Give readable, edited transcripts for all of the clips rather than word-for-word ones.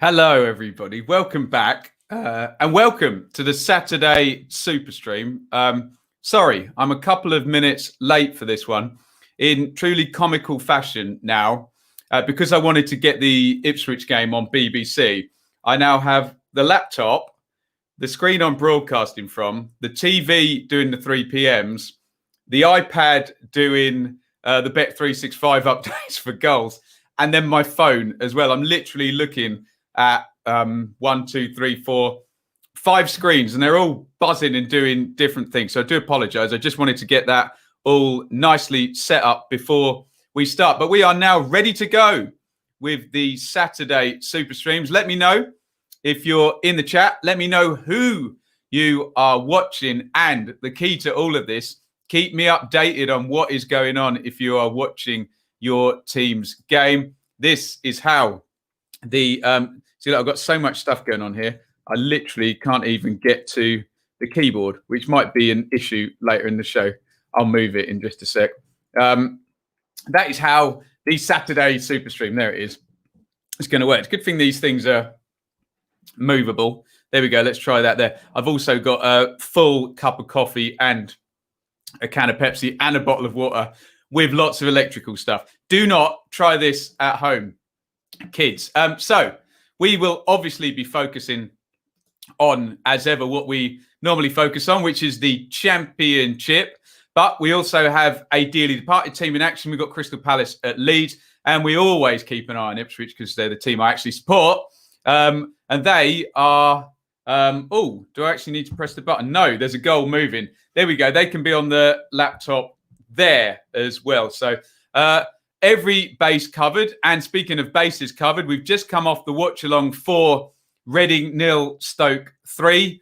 Hello, everybody. Welcome back and welcome to the Saturday Super Stream. Sorry, I'm a couple of minutes late for this one in truly comical fashion now because I wanted to get the Ipswich game on BBC. I now have the laptop, the screen I'm broadcasting from, the TV doing the 3 PMs, the iPad doing the Bet365 updates for goals, and then my phone as well. I'm literally looking at 1, 2, 3, 4, 5 screens, and they're all buzzing and doing different things. So I do apologize. I just wanted to get that all nicely set up before we start. But we are now ready to go with the Saturday Super Streams. Let me know if you're in the chat. Let me know who you are watching. And the key to all of this, keep me updated on what is going on if you are watching your team's game. This is how the see, look, I've got so much stuff going on here. I literally can't even get to the keyboard, which might be an issue later in the show. I'll move it in just a sec. That is how the Saturday Super Stream, there it is, it's going to work. It's a good thing these things are movable. There we go. Let's try that there. I've also got a full cup of coffee and a can of Pepsi and a bottle of water with lots of electrical stuff. Do not try this at home, kids. So we will obviously be focusing on, as ever, what we normally focus on, which is the Championship. But we also have a dearly departed team in action. We've got Crystal Palace at Leeds. And we always keep an eye on Ipswich because they're the team I actually support. And they are... do I actually need to press the button? No, there's a goal moving. There we go. They can be on the laptop there as well. So... every base covered. And speaking of bases covered, we've just come off the watch-along for Reading 0, Stoke 3.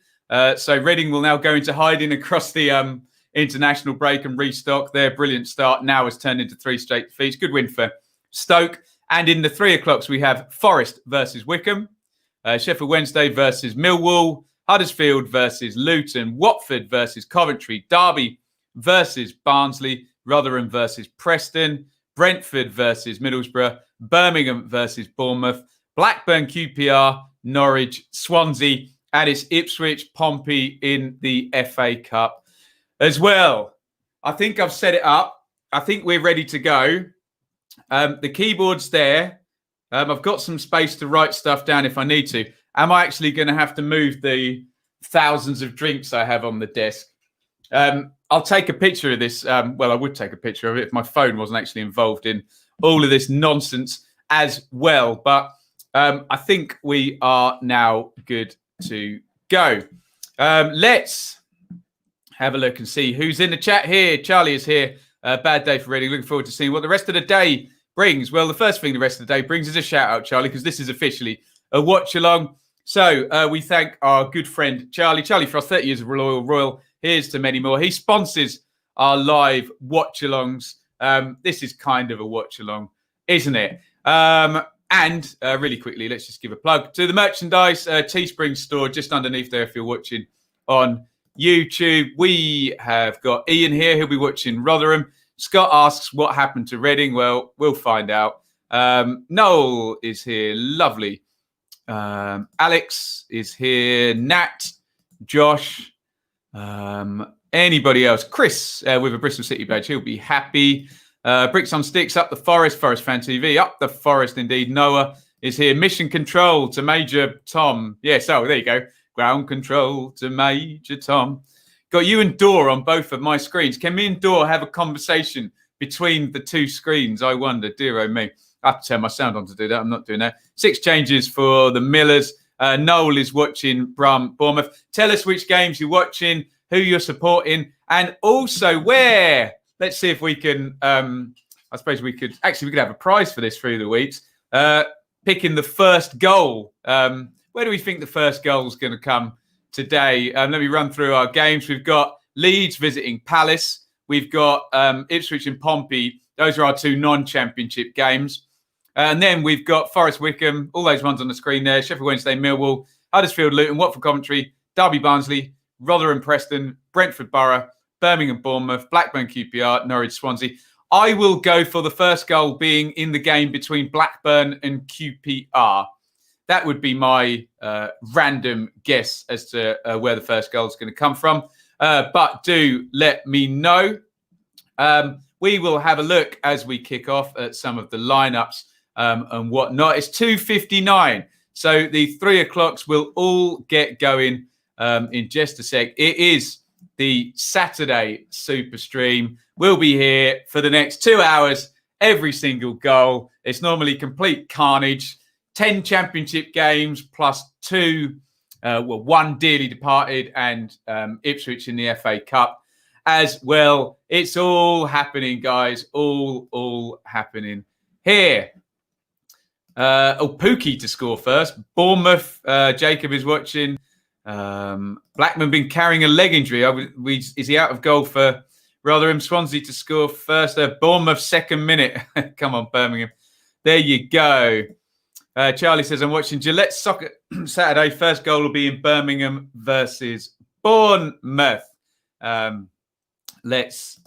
So Reading will now go into hiding across the international break and restock. Their brilliant start now has turned into 3 straight defeats. Good win for Stoke. And in the 3 o'clocks, we have Forest versus Wickham, Sheffield Wednesday versus Millwall, Huddersfield versus Luton, Watford versus Coventry, Derby versus Barnsley, Rotherham versus Preston, Brentford versus Middlesbrough, Birmingham versus Bournemouth, Blackburn QPR, Norwich, Swansea, and it's Ipswich Pompey in the FA Cup as well. I think I've set it up. I think we're ready to go. The keyboard's there. I've got some space to write stuff down if I need to. Am I actually going to have to move the thousands of drinks I have on the desk? I'll take a picture of this. Well, I would take a picture of it if my phone wasn't actually involved in all of this nonsense as well. But I think we are now good to go. Let's have a look and see who's in the chat here. Charlie is here. Bad day for Reading. Looking forward to seeing what the rest of the day brings. Well, the first thing the rest of the day brings is a shout out, Charlie, because this is officially a watch along. So we thank our good friend Charlie Frost, 30 years of Royal. Here's to many more. He sponsors our live watch-alongs. This is kind of a watch-along, isn't it? And really quickly, let's just give a plug to the merchandise Teespring store just underneath there if you're watching on YouTube. We have got Iain here. He'll be watching Rotherham. Scott asks what happened to Reading. Well, we'll find out. Noel is here. Lovely. Alex is here. Nat, Josh... anybody else? Chris with a Bristol City badge, he'll be happy. Bricks on Sticks, up the Forest Fan TV, up the Forest indeed. Noah is here. Mission Control to Major Tom. Yes, oh, there you go. Ground Control to Major Tom. Got you and Dor on both of my screens. Can me and Dor have a conversation between the 2 screens? I wonder, dear oh me. I have to turn my sound on to do that. I'm not doing that. 6 changes for the Millers. Noel is watching Bournemouth. Tell us which games you're watching, who you're supporting, and also where. Let's see if we can, I suppose we could have a prize for this through the weeks. Picking the first goal. Where do we think the first goal is going to come today? Let me run through our games. We've got Leeds visiting Palace. We've got Ipswich and Pompey. Those are our 2 non-championship games. And then we've got Forest Wickham, all those ones on the screen there. Sheffield Wednesday, Millwall, Huddersfield, Luton, Watford, Coventry, Derby, Barnsley, Rotherham, Preston, Brentford, Borough, Birmingham, Bournemouth, Blackburn, QPR, Norwich, Swansea. I will go for the first goal being in the game between Blackburn and QPR. that would be my random guess as to where the first goal is going to come from. But do let me know. We will have a look as we kick off at some of the lineups and whatnot. It's 2:59, so the 3 o'clocks will all get going in just a sec. It is the Saturday Super Stream. We'll be here for the next 2 hours. Every single goal. It's normally complete carnage. 10 championship games plus 2, one dearly departed and Ipswich in the FA Cup as well. It's all happening, guys. All happening here. Pookie to score first. Bournemouth. Jacob is watching. Blackman been carrying a leg injury. Is he out of goal for Rotherham? Swansea to score first. Bournemouth 2nd minute. Come on, Birmingham. There you go. Charlie says, I'm watching Gillette Soccer Saturday. First goal will be in Birmingham versus Bournemouth. Let's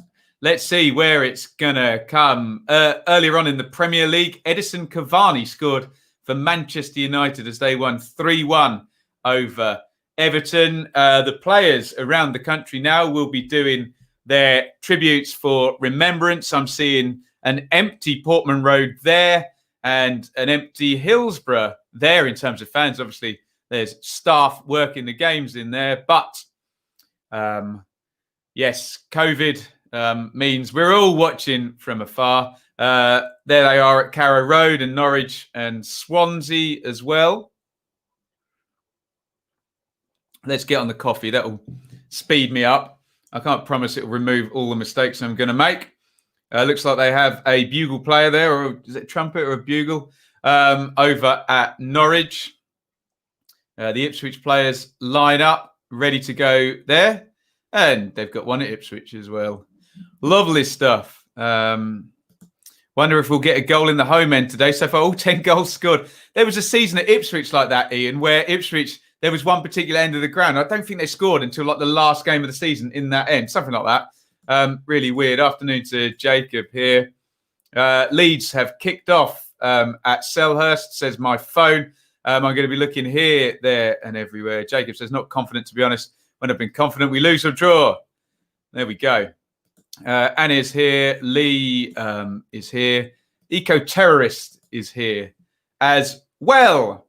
see where it's going to come. Earlier on in the Premier League, Edison Cavani scored for Manchester United as they won 3-1 over Everton. The players around the country now will be doing their tributes for remembrance. I'm seeing an empty Portman Road there and an empty Hillsborough there in terms of fans. Obviously, there's staff working the games in there. But, yes, COVID means we're all watching from afar. There they are at Carrow Road and Norwich and Swansea as well. Let's get on the coffee. That'll speed me up. I can't promise it'll remove all the mistakes I'm going to make. Looks like they have a bugle player there, or is it a trumpet or a bugle, over at Norwich. The Ipswich players line up, ready to go there. And they've got one at Ipswich as well. Lovely stuff. Wonder if we'll get a goal in the home end today. So far, all 10 goals scored. There was a season at Ipswich like that, Iain, where Ipswich, there was one particular end of the ground. I don't think they scored until like the last game of the season in that end, something like that. Really weird. Afternoon to Jacob here. Leeds have kicked off at Selhurst, says my phone. I'm going to be looking here, there and everywhere. Jacob says, not confident, to be honest. When I've been confident, we lose or draw. There we go. Anne is here. Lee is here. Eco-terrorist is here as well.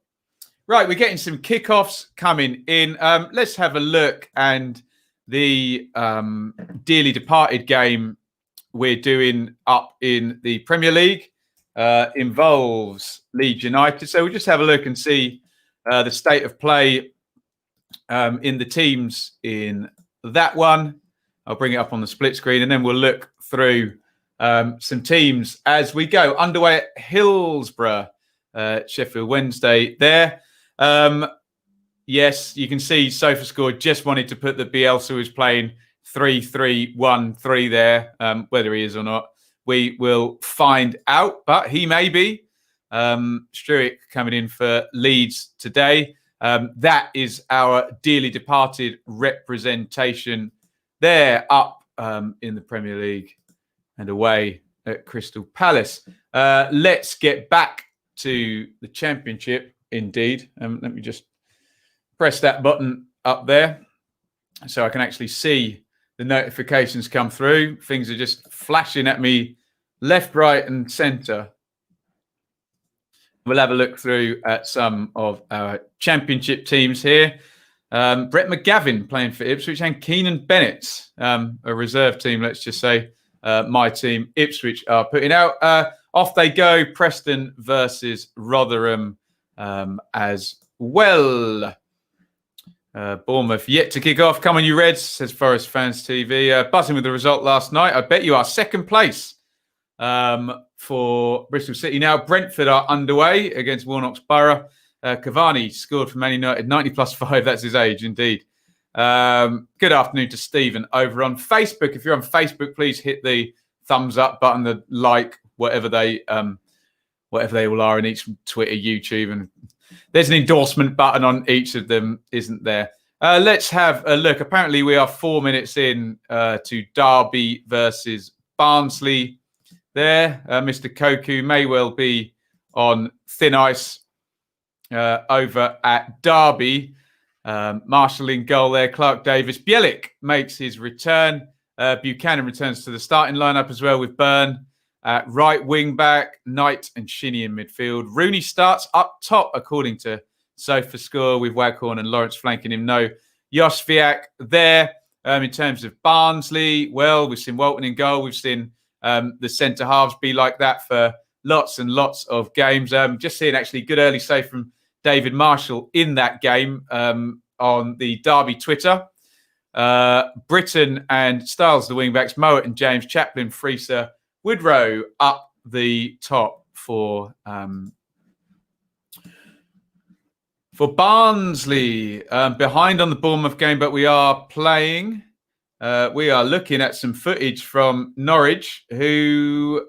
Right, we're getting some kickoffs coming in. Let's have a look. And the dearly departed game we're doing up in the Premier League involves Leeds United. So we'll just have a look and see the state of play in the teams in that one. I'll bring it up on the split screen and then we'll look through some teams as we go. Underway at Hillsborough, Sheffield Wednesday there. Yes, you can see SofaScore just wanted to put that Bielsa was playing 3-3-1-3 there. Whether he is or not, we will find out, but he may be. Struick coming in for Leeds today. That is our dearly departed representation there up in the Premier League and away at Crystal Palace. Let's get back to the Championship, indeed. Let me just press that button up there so I can actually see the notifications come through. Things are just flashing at me left, right and centre. We'll have a look through at some of our Championship teams here. Brett McGavin playing for Ipswich and Keenan Bennett, a reserve team, let's just say. My team, Ipswich, are putting out. Off they go, Preston versus Rotherham as well. Bournemouth yet to kick off. Come on, you Reds, says Forest Fans TV. Buzzing with the result last night. I bet you are second place for Bristol City now. Brentford are underway against Warnock's Borough. Cavani scored for Man United, 90+5. That's his age, indeed. Good afternoon to Stephen over on Facebook. If you're on Facebook, please hit the thumbs up button, the like, whatever they all are in each Twitter, YouTube, and there's an endorsement button on each of them, isn't there? Let's have a look. Apparently, we are 4 minutes in to Derby versus Barnsley. There, Mr. Koku may well be on thin ice over at Derby. Marshall in goal there. Clark Davis. Bielik makes his return. Buchanan returns to the starting lineup as well with Byrne at right wing back. Knight and Shinnie in midfield. Rooney starts up top according to SofaScore with Waghorn and Lawrence flanking him. No Josviak there. In terms of Barnsley, well, we've seen Walton in goal. We've seen the centre halves be like that for lots and lots of games. Just seeing actually good early save from David Marshall in that game on the Derby Twitter. Britton and Styles, the wing-backs, Mowat and James, Chaplin, Freeser, Woodrow up the top for Barnsley. Behind on the Bournemouth game, but we are playing. We are looking at some footage from Norwich, who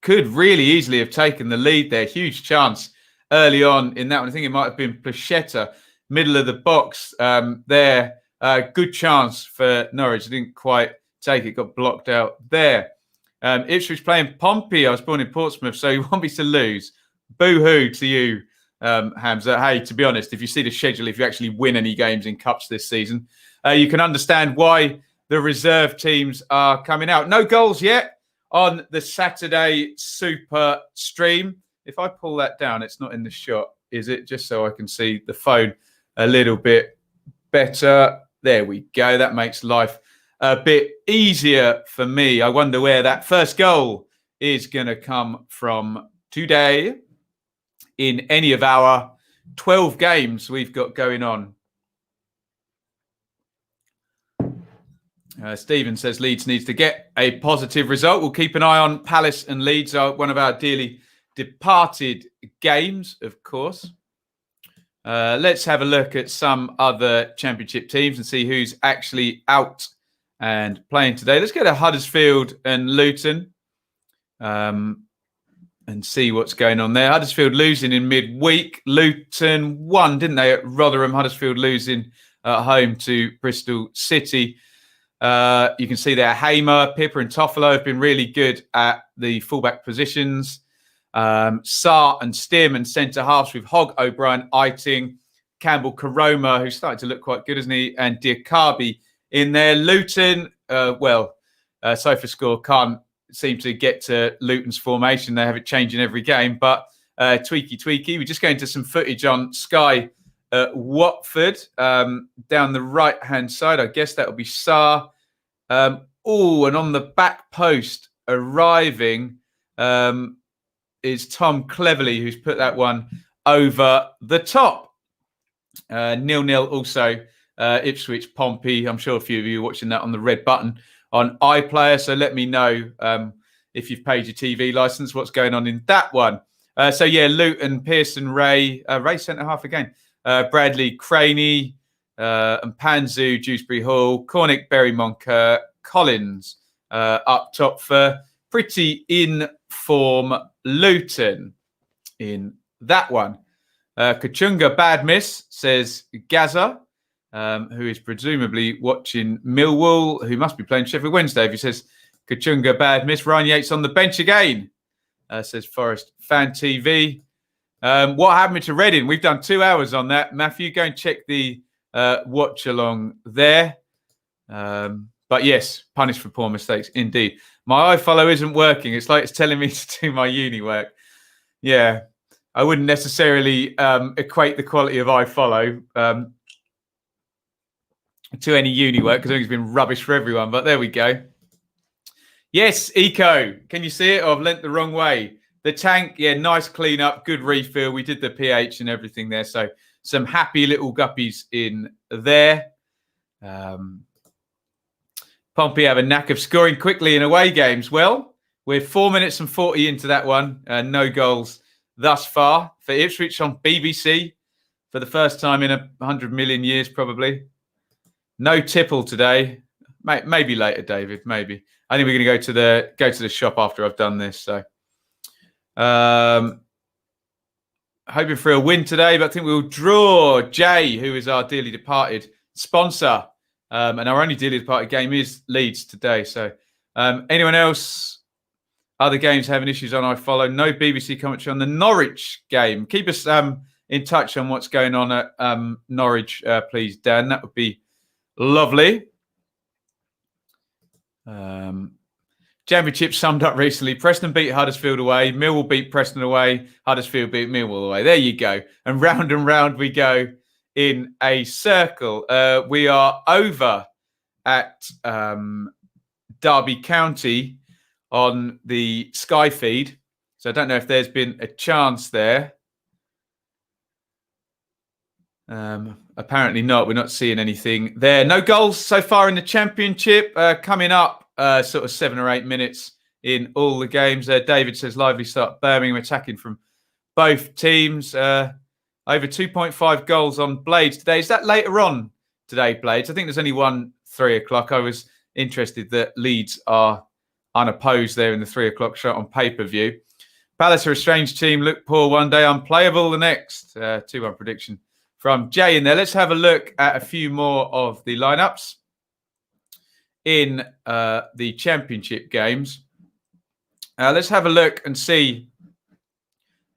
could really easily have taken the lead there. Huge chance early on in that one. I think it might have been Placheta, middle of the box there. Good chance for Norwich. Didn't quite take it, got blocked out there. Ipswich playing Pompey. I was born in Portsmouth, so you want me to lose. Boo-hoo to you, Hamza. Hey, to be honest, if you see the schedule, if you actually win any games in cups this season, you can understand why the reserve teams are coming out. No goals yet on the Saturday Super stream. If I pull that down, it's not in the shot, is it? Just so I can see the phone a little bit better. There we go. That makes life a bit easier for me. I wonder where that first goal is going to come from today in any of our 12 games we've got going on. Stephen says Leeds needs to get a positive result. We'll keep an eye on Palace and Leeds, one of our dearly departed games, of course. Let's have a look at some other championship teams and see who's actually out and playing today. Let's go to Huddersfield and Luton and see what's going on there. Huddersfield losing in midweek. Luton won, didn't they, at Rotherham? Huddersfield losing at home to Bristol City. You can see there Hamer, Pippa and Toffolo have been really good at the fullback positions. Sarr and Stim and centre halves with Hogg, O'Brien, Eiting, Campbell, Karoma, who's starting to look quite good, isn't he? And Diakabi in there. Luton, SofaScore can't seem to get to Luton's formation. They have it changing every game, but tweaky. We're just going to some footage on Sky at Watford down the right-hand side. I guess that will be Sarr. And on the back post arriving is Tom Cleverley, who's put that one over the top. 0-0 also, Ipswich, Pompey. I'm sure a few of you are watching that on the red button on iPlayer, so let me know if you've paid your TV licence, what's going on in that one. Luton, Pearson, Ray centre-half again. Bradley, Craney, and Panzu, Dewsbury Hall, Cornick, Berry, Moncur, Collins up top for pretty in-form Luton in that one. Kachunga, bad miss, says Gaza, who is presumably watching Millwall, who must be playing Sheffield Wednesday. If he says Kachunga, bad miss. Ryan Yates on the bench again, says Forest Fan TV. What happened to Reading? We've done 2 hours on that. Matthew, go and check the watch along there. But yes, punished for poor mistakes, indeed. My iFollow isn't working. It's like it's telling me to do my uni work. Yeah, I wouldn't necessarily equate the quality of iFollow to any uni work because I think it's been rubbish for everyone. But there we go. Yes, Eco. Can you see it? Oh, I've lent the wrong way. The tank, yeah, nice clean up, good refill. We did the pH and everything there. So some happy little guppies in there. Pompey have a knack of scoring quickly in away games. Well, we're 4 minutes and 40 into that one. No goals thus far for Ipswich on BBC for the first time in 100 million years, probably. No tipple today. Maybe later, David. Maybe. I think we're going to go to the shop after I've done this. So, hoping for a win today, but I think we'll draw. Jay, who is our dearly departed sponsor, and our only dearly departed game is Leeds today. So, anyone else other games having issues on iFollow. No BBC commentary on the Norwich game. Keep us in touch on what's going on at Norwich, please, Dan. That would be lovely. Championship summed up recently. Preston beat Huddersfield away. Millwall beat Preston away. Huddersfield beat Millwall away. There you go. And round we go in a circle. We are over at Derby County on the Sky feed. So I don't know if there's been a chance there. Apparently not. We're not seeing anything there. No goals so far in the Championship. Coming up sort of 7 or 8 minutes in all the games. David says lively start. Birmingham attacking from both teams. Over 2.5 goals on Blades today. Is that later on today, Blades? I think there's only one 3 o'clock. I was interested that Leeds are unopposed there in the 3 o'clock shot on pay-per-view. Palace are a strange team. Look poor one day, unplayable the next. 2-1 prediction from Jay in there. Let's have a look at a few more of the lineups in the Championship games. Let's have a look and see.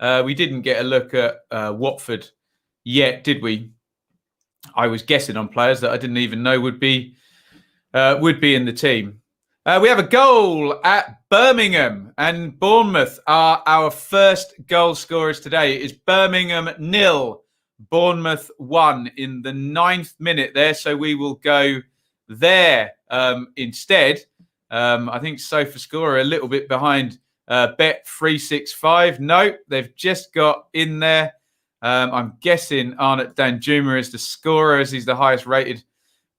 We didn't get a look at Watford yet, did we? I was guessing on players that I didn't even know would be in the team. We have a goal at Birmingham, and Bournemouth are our first goal scorers today. It is Birmingham 0, Bournemouth 1 in the 9th minute there. So we will go there instead. I think SofaScore a little bit behind Bet365. No, they've just got in there. I'm guessing Arnott Danjuma is the scorer, as he's the highest rated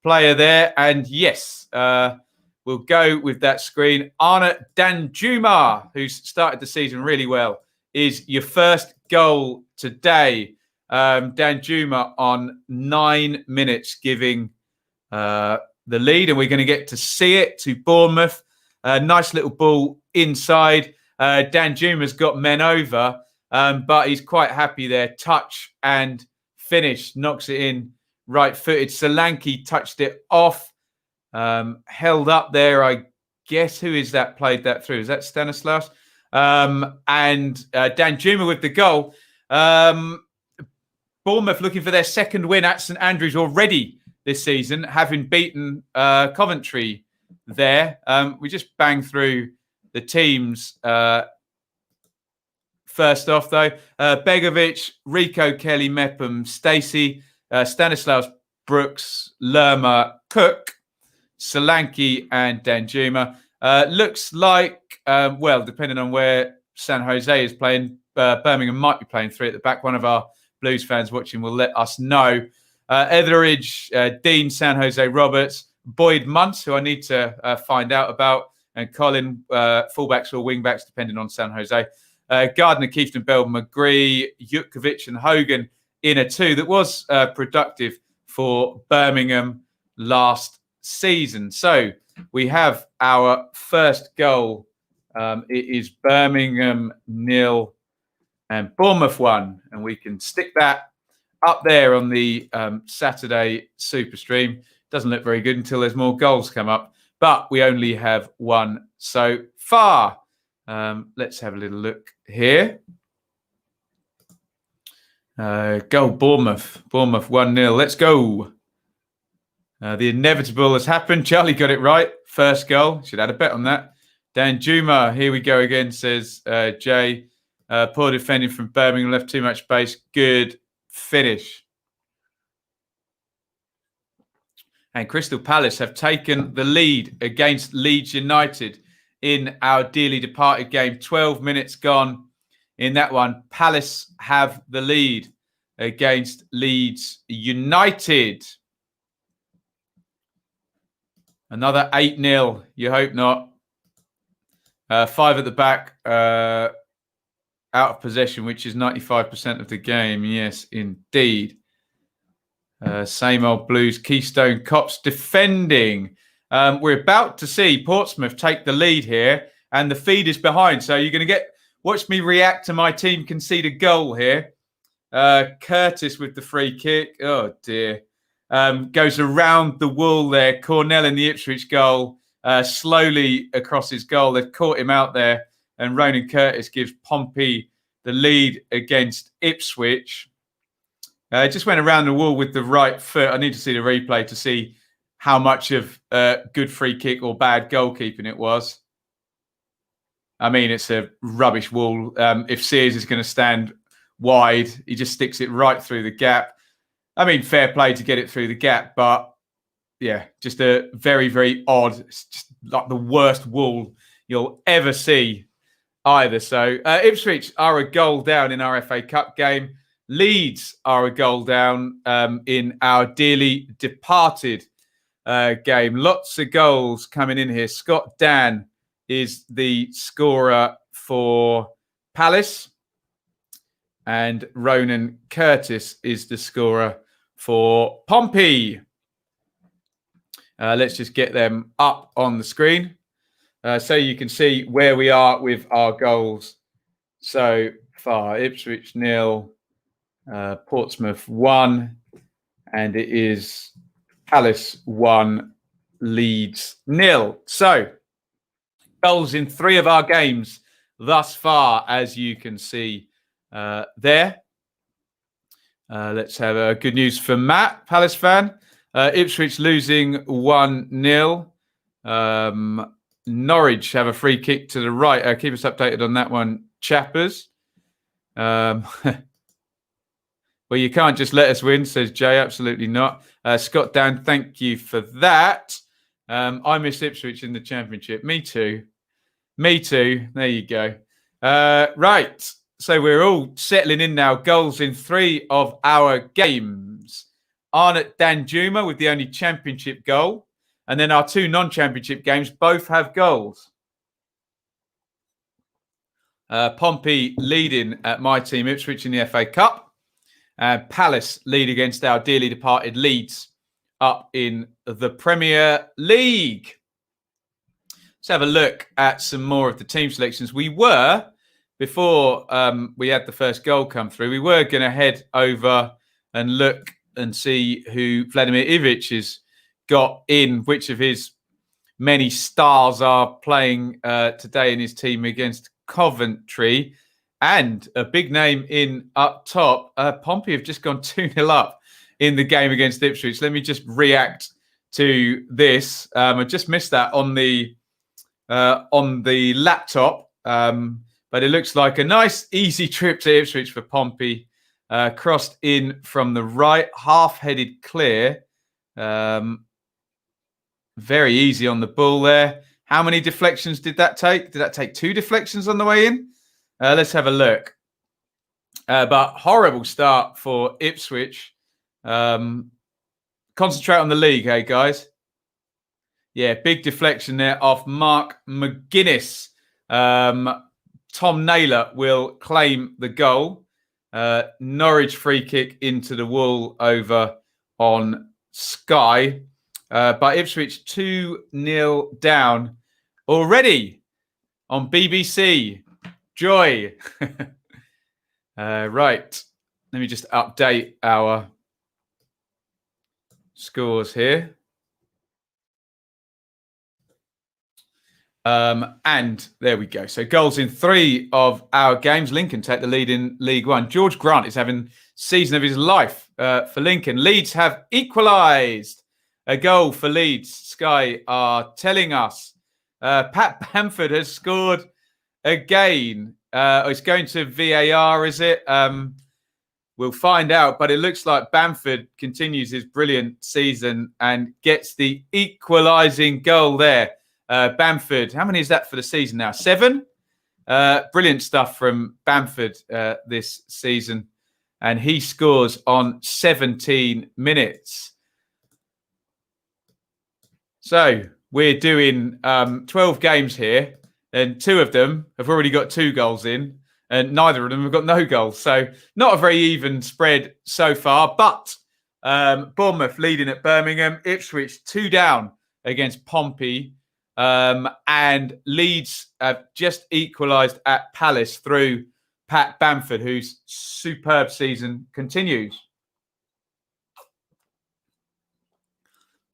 player there. And yes, we'll go with that screen. Arnott Danjuma, who's started the season really well, is your first goal today. Danjuma on 9 minutes, giving the lead, and we're going to get to see it to Bournemouth. Nice little ball inside. Danjuma's got men over, but he's quite happy there. Touch and finish. Knocks it in right-footed. Solanke touched it off. Held up there, I guess. Who is that played that through? Is that Stanislaus? And Danjuma with the goal. Bournemouth looking for their second win at St Andrews already this season, having beaten Coventry there. We just bang through the teams. First off, though, Begovic, Rico, Kelly, Mepham, Stacey, Stanislaus, Brooks, Lerma, Cook, Solanke, and Danjuma. Looks like, well, depending on where San Jose is playing, Birmingham might be playing 3 at the back. One of our Blues fans watching will let us know. Etheridge, Dean, San Jose, Roberts, Boyd Muntz, who I need to find out about, and Colin, fullbacks or wingbacks, depending on San Jose. Gardner, Keefton, Bell, McGree, Jutkovic, and Hogan in a 2 that was productive for Birmingham last season. So we have our first goal. It is Birmingham 0 and Bournemouth 1, and we can stick that up there on the Saturday Super Stream. Doesn't look very good until there's more goals come up, but we only have one so far. Let's have a little look here. Goal Bournemouth. Bournemouth 1-0. Let's go. The inevitable has happened. Charlie got it right. First goal. Should add a bet on that. Danjuma, here we go again, says Jay. Poor defending from Birmingham, left too much space. Good finish. And Crystal Palace have taken the lead against Leeds United in our dearly departed game. 12 minutes gone in that one. Palace have the lead against Leeds United. Another 8-0. You hope not. 5 at the back. Out of possession, which is 95% of the game. Yes, indeed. Same old Blues. Keystone Cops defending. We're about to see Portsmouth take the lead here, and the feed is behind. So you're going to watch me react to my team concede a goal here. Curtis with the free kick. Oh, dear. Goes around the wall there. Cornell in the Ipswich goal. Slowly across his goal. They've caught him out there and Ronan Curtis gives Pompey the lead against Ipswich. Just went around the wall with the right foot. I need to see the replay to see how much of good free kick or bad goalkeeping it was. I mean, it's a rubbish wall. If Sears is going to stand wide, he just sticks it right through the gap. I mean, fair play to get it through the gap, but yeah, just a very, very odd, it's just like the worst wall you'll ever see either. So Ipswich are a goal down in our FA Cup game. Leeds are a goal down in our dearly departed game. Lots of goals coming in here. Scott Dan is the scorer for Palace, and Ronan Curtis is the scorer for Pompey. Let's just get them up on the screen so you can see where we are with our goals so far. Ipswich 0, Portsmouth 1, and it is Palace 1, Leeds 0. So goals in 3 of our games thus far, as you can see there. Let's have good news for Matt, Palace fan. Ipswich losing 1-0. Norwich have a free kick to the right. Keep us updated on that one, chappers. Well, you can't just let us win, says Jay. Absolutely not. Scott Dan, thank you for that. I miss Ipswich in the Championship. Me too. Me too. There you go. Right. So we're all settling in now. Goals in 3 of our games. Arnott Danjuma with the only Championship goal. And then our 2 non-Championship games both have goals. Pompey leading at my team, Ipswich, in the FA Cup. Palace lead against our dearly departed Leeds up in the Premier League. Let's have a look at some more of the team selections. We were, before we had the first goal come through, we were going to head over and look and see who Vladimir Ivic has got in, which of his many stars are playing today in his team against Coventry. And a big name in up top. Pompey have just gone 2-0 up in the game against Ipswich. Let me just react to this. I just missed that on the laptop. But it looks like a nice, easy trip to Ipswich for Pompey. Crossed in from the right, half-headed clear. Very easy on the ball there. How many deflections did that take? Did that take 2 deflections on the way in? Let's have a look. But horrible start for Ipswich. Concentrate on the league, hey, guys. Yeah, big deflection there off Mark McGuinness. Tom Naylor will claim the goal. Norwich free kick into the wall over on Sky. But Ipswich 2-0 down already on BBC. Joy. Right. Let me just update our scores here. And there we go. So goals in 3 of our games. Lincoln take the lead in League One. George Grant is having season of his life for Lincoln. Leeds have equalised. A goal for Leeds. Sky are telling us. Pat Bamford has scored again. It's going to VAR, is it? We'll find out. But it looks like Bamford continues his brilliant season and gets the equalising goal there. Bamford, how many is that for the season now? 7? Brilliant stuff from Bamford this season. And he scores on 17 minutes. So we're doing 12 games here, and 2 of them have already got 2 goals in, and neither of them have got no goals. So not a very even spread so far, but Bournemouth leading at Birmingham, Ipswich 2 down against Pompey, and Leeds have just equalised at Palace through Pat Bamford, whose superb season continues.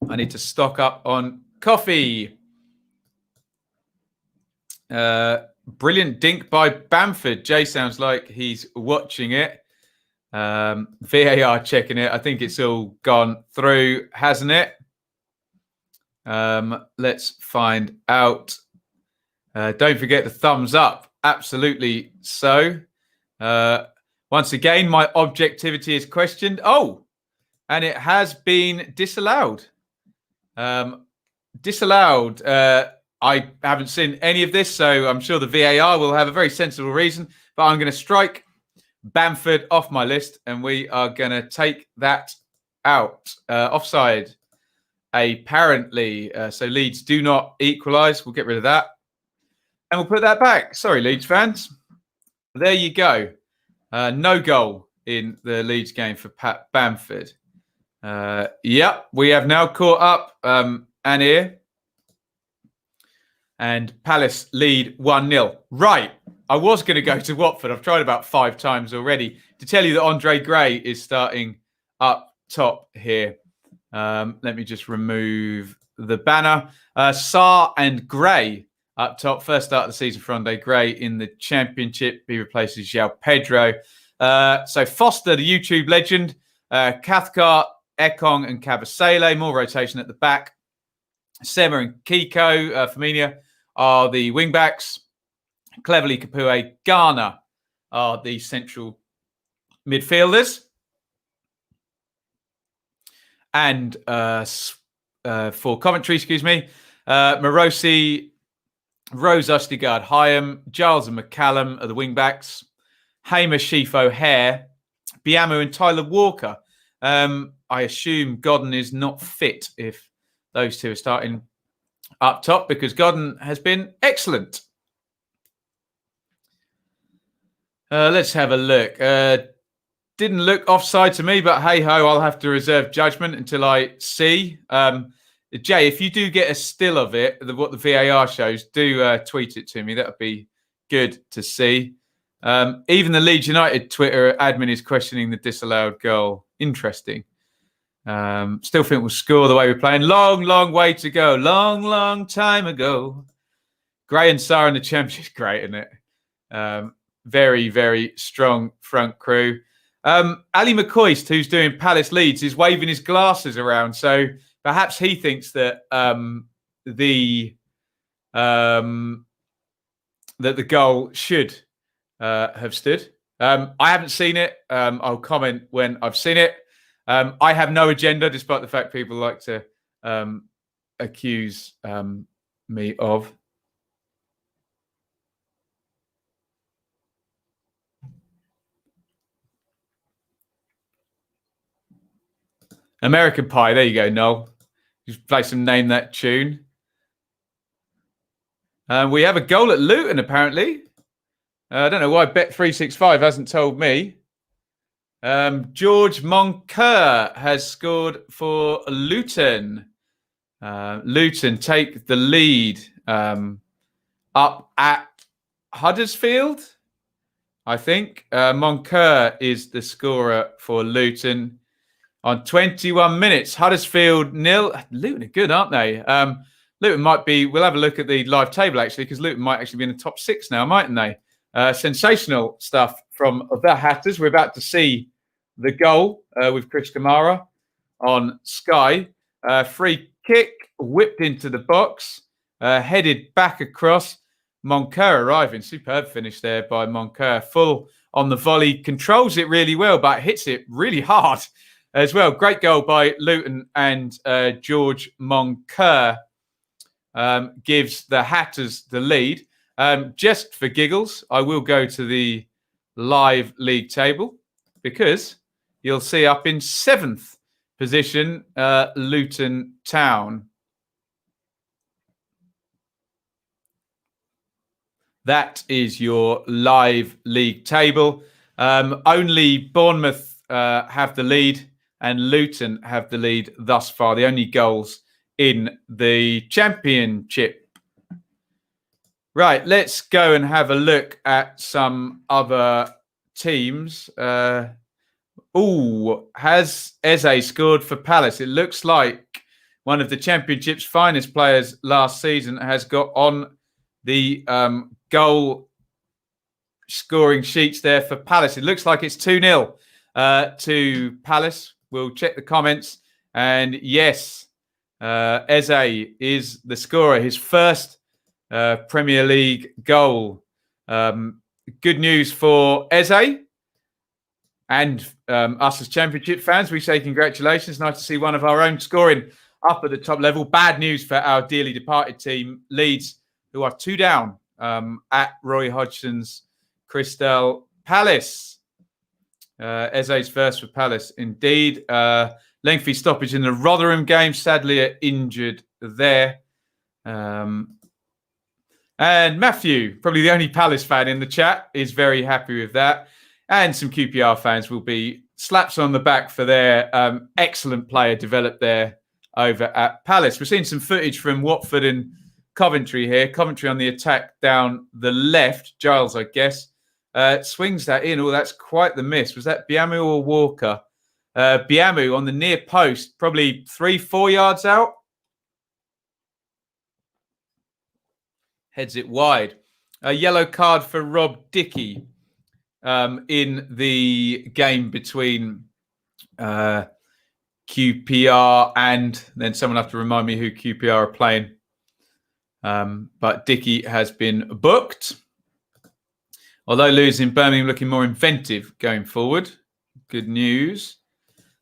I need to stock up on coffee. Brilliant dink by Bamford. Jay sounds like he's watching it. VAR checking it. I think it's all gone through, hasn't it? Let's find out. Don't forget the thumbs up. Absolutely so. Once again, my objectivity is questioned. Oh, and it has been disallowed. Disallowed. I haven't seen any of this, so I'm sure the VAR will have a very sensible reason. But I'm going to strike Bamford off my list, and we are going to take that out. Offside, apparently. So Leeds do not equalise. We'll get rid of that. And we'll put that back. Sorry, Leeds fans. There you go. No goal in the Leeds game for Pat Bamford. Yep, we have now caught up, Anir. And Palace lead 1-0. Right. I was going to go to Watford. I've tried about 5 times already to tell you that Andre Gray is starting up top here. Let me just remove the banner. Sarr and Gray up top. First start of the season for Andre Gray in the Championship. He replaces João Pedro. So Foster, the YouTube legend. Cathcart, Ekong and Cavasele. More rotation at the back. Sema and Kiko, Firmino are the wing-backs. Cleverly, Kapue, Garner are the central midfielders. And for Coventry, Morosi, Rose Ustigard, Hyam, Giles and McCallum are the wing-backs. Hamer, Shifo, Hare, Biamu and Tyler Walker. I assume Godden is not fit if those two are starting up top because Godden has been excellent. Let's have a look. Didn't look offside to me, but hey-ho, I'll have to reserve judgment until I see. Jay, if you do get a still of it, what the VAR shows, do tweet it to me. That would be good to see. Even the Leeds United Twitter admin is questioning the disallowed goal. Interesting. Still think we'll score the way we're playing. Long way to go. Long time ago. Gray and Sarr in the Championship. Great, isn't it? Very, very strong front crew. Ali McCoist, who's doing Palace Leeds, is waving his glasses around. So perhaps he thinks that the goal should have stood. I haven't seen it. I'll comment when I've seen it. I have no agenda, despite the fact people like to accuse me of. American Pie. There you go, Noel. Just play some Name That Tune. We have a goal at Luton, apparently. I don't know why Bet365 hasn't told me. George Moncur has scored for Luton. Luton take the lead up at Huddersfield, I think. Moncur is the scorer for Luton on 21 minutes. Huddersfield 0. Luton are good, aren't they? Luton might be, we'll have a look at the live table actually, because Luton might actually be in the top 6 now, mightn't they? Sensational stuff from the Hatters. We're about to see the goal with Chris Kamara on Sky. Free kick, whipped into the box, headed back across. Moncur arriving. Superb finish there by Moncur. Full on the volley. Controls it really well, but hits it really hard as well. Great goal by Luton, and George Moncur gives the Hatters the lead. Just for giggles, I will go to the live league table because you'll see up in 7th position, Luton Town. That is your live league table. Only Bournemouth have the lead and Luton have the lead thus far. The only goals in the Championship. Right, let's go and have a look at some other teams. Has Eze scored for Palace? It looks like one of the Championship's finest players last season has got on the goal scoring sheets there for Palace. It looks like it's 2-0 to Palace. We'll check the comments. And yes, Eze is the scorer. His first Premier League goal. Good news for Eze and us as Championship fans. We say congratulations. Nice to see one of our own scoring up at the top level. Bad news for our dearly departed team, Leeds, who are 2 down at Roy Hodgson's Crystal Palace. Eze's first for Palace, indeed. Lengthy stoppage in the Rotherham game. Sadly, injured there. And Matthew, probably the only Palace fan in the chat, is very happy with that. And some QPR fans will be slaps on the back for their excellent player developed there over at Palace. We're seeing some footage from Watford and Coventry here. Coventry on the attack down the left. Giles, I guess, swings that in. Oh, that's quite the miss. Was that Biamu or Walker? Biamu on the near post, probably 3-4 yards out. Heads it wide. A yellow card for Rob Dickey in the game between QPR and then someone will have to remind me who QPR are playing. But Dickey has been booked. Although losing, Birmingham looking more inventive going forward. Good news.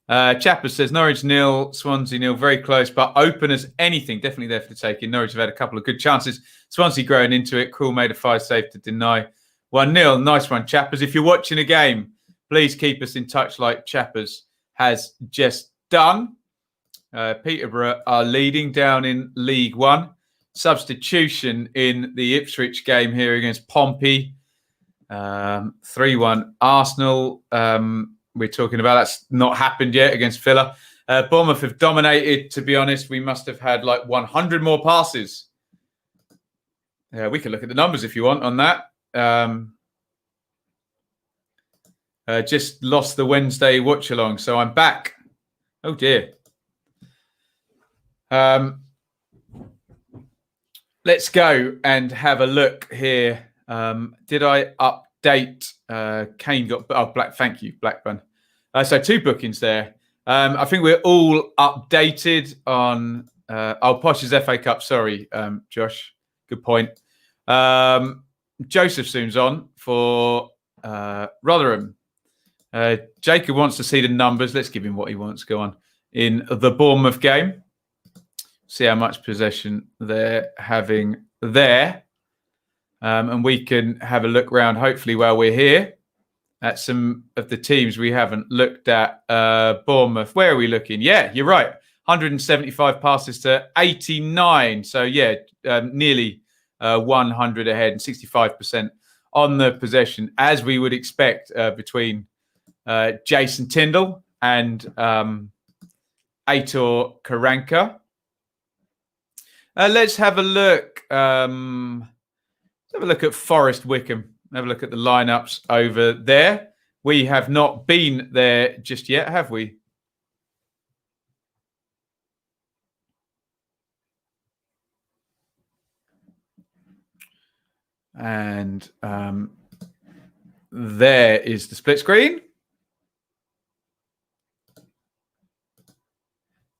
Chapper says Norwich 0, Swansea 0, very close, but open as anything. Definitely there for the taking. Norwich have had a couple of good chances. Swansea growing into it. Krul made a 5 save to deny 1-0. Nice one, Chappers. If you're watching a game, please keep us in touch like Chappers has just done. Peterborough are leading down in League One. Substitution in the Ipswich game here against Pompey. 3-1 Arsenal. We're talking about that's not happened yet against Villa. Bournemouth have dominated. To be honest, we must have had like 100 more passes. We can look at the numbers if you want on that. Just lost the Wednesday watch-along, so I'm back. Oh, dear. Let's go and have a look here. Did I update? Kane got black. Thank you, Blackburn. So 2 bookings there. I think we're all updated on Posh's FA Cup. Sorry, Josh. Good point. Joseph soon's on for Rotherham. Jacob wants to see the numbers. Let's give him what he wants. Go on. In the Bournemouth game. See how much possession they're having there. And we can have a look around, hopefully, while we're here, at some of the teams we haven't looked at. Bournemouth, where are we looking? Yeah, you're right. 175 passes to 89. So, yeah, nearly 100 ahead and 65% on the possession, as we would expect between Jason Tyndall and Aitor Karanka. Let's have a look. Have a look at Forest Wickham. Have a look at the lineups over there. We have not been there just yet, have we? And there is the split screen.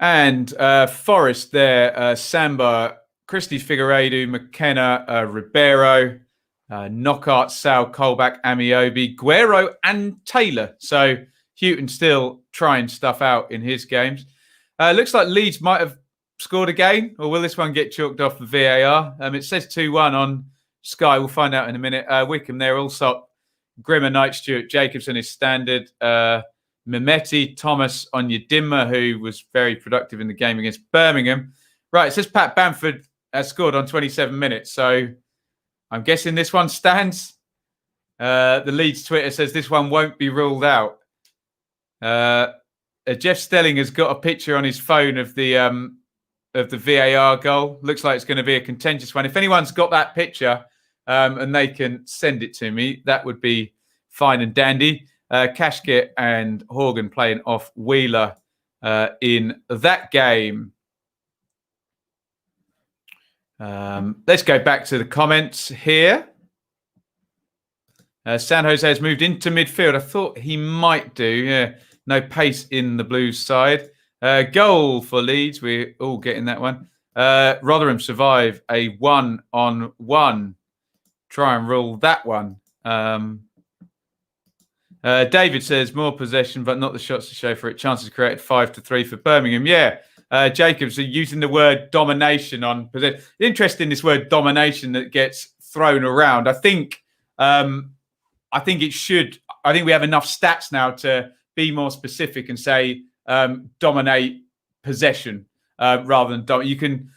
And Forest there, Samba, Christie, Figueiredo, McKenna, Ribeiro, Knockhart, Sal, Colback, Amiobi, Guerrero, and Taylor. So Houghton still trying stuff out in his games. Looks like Leeds might have scored again, or will this one get chalked off for VAR? It says 2-1 on Sky. We'll find out in a minute. Wickham there, also Grimmer, Knight, Stewart, Jacobson is standard. Mehmeti, Thomas, Onyedinma, who was very productive in the game against Birmingham. Right, it says Pat Bamford has scored on 27 minutes. So I'm guessing this one stands. The Leeds Twitter says this one won't be ruled out. Jeff Stelling has got a picture on his phone of the VAR goal. Looks like it's going to be a contentious one. If anyone's got that picture and they can send it to me, that would be fine and dandy. Kashkit and Horgan playing off Wheeler in that game. Let's go back to the comments here. San Jose has moved into midfield. I thought he might do. Yeah, no pace in the Blues side. Goal for Leeds. We're all getting that one. Rotherham survive a 1-on-1. Try and rule that one. David says more possession, but not the shots to show for it. Chances created 5-3 for Birmingham. Yeah. Jacobs are using the word domination on possession. Interesting, this word domination that gets thrown around. I think it should. I think we have enough stats now to be more specific and say dominate possession rather than you can.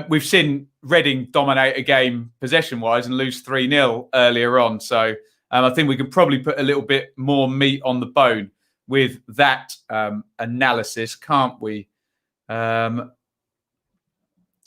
We've seen Reading dominate a game possession-wise and lose 3-0 earlier on. So I think we can probably put a little bit more meat on the bone with that analysis, can't we? And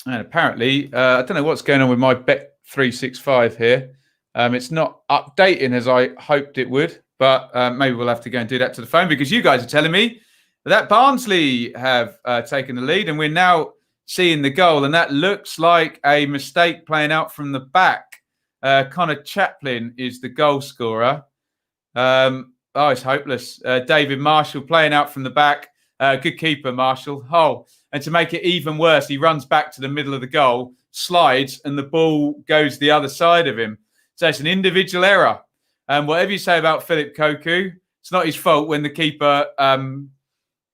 apparently, I don't know what's going on with my Bet365 here. It's not updating as I hoped it would, but maybe we'll have to go and do that to the phone because you guys are telling me that Barnsley have taken the lead and we're now seeing the goal. And that looks like a mistake playing out from the back. Connor Chaplin is the goal scorer. It's hopeless. David Marshall playing out from the back. Good keeper, Marshall. Oh, and to make it even worse, he runs back to the middle of the goal, slides, and the ball goes the other side of him. So it's an individual error. Whatever you say about Philip Koku, it's not his fault when the keeper,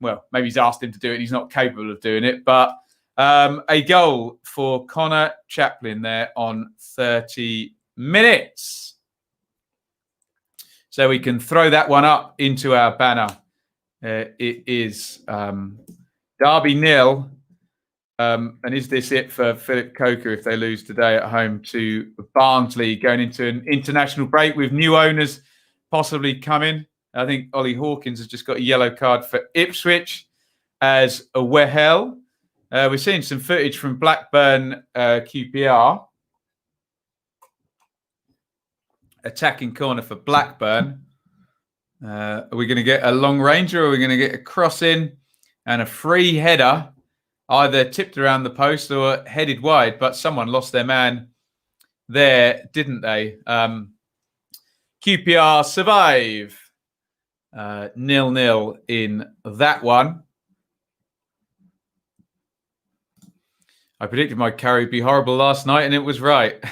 maybe he's asked him to do it and he's not capable of doing it. But a goal for Connor Chaplin there on 30 minutes. So we can throw that one up into our banner. It is Derby 0. And is this it for Philip Koku if they lose today at home to Barnsley, going into an international break with new owners possibly coming? I think Ollie Hawkins has just got a yellow card for Ipswich as a Wehel. We're seeing some footage from Blackburn QPR. Attacking corner for Blackburn. Are we going to get a long ranger or are we going to get a cross in and a free header? Either tipped around the post or headed wide, but someone lost their man there, didn't they? QPR survive 0-0 in that one. I predicted my carry would be horrible last night, and it was right.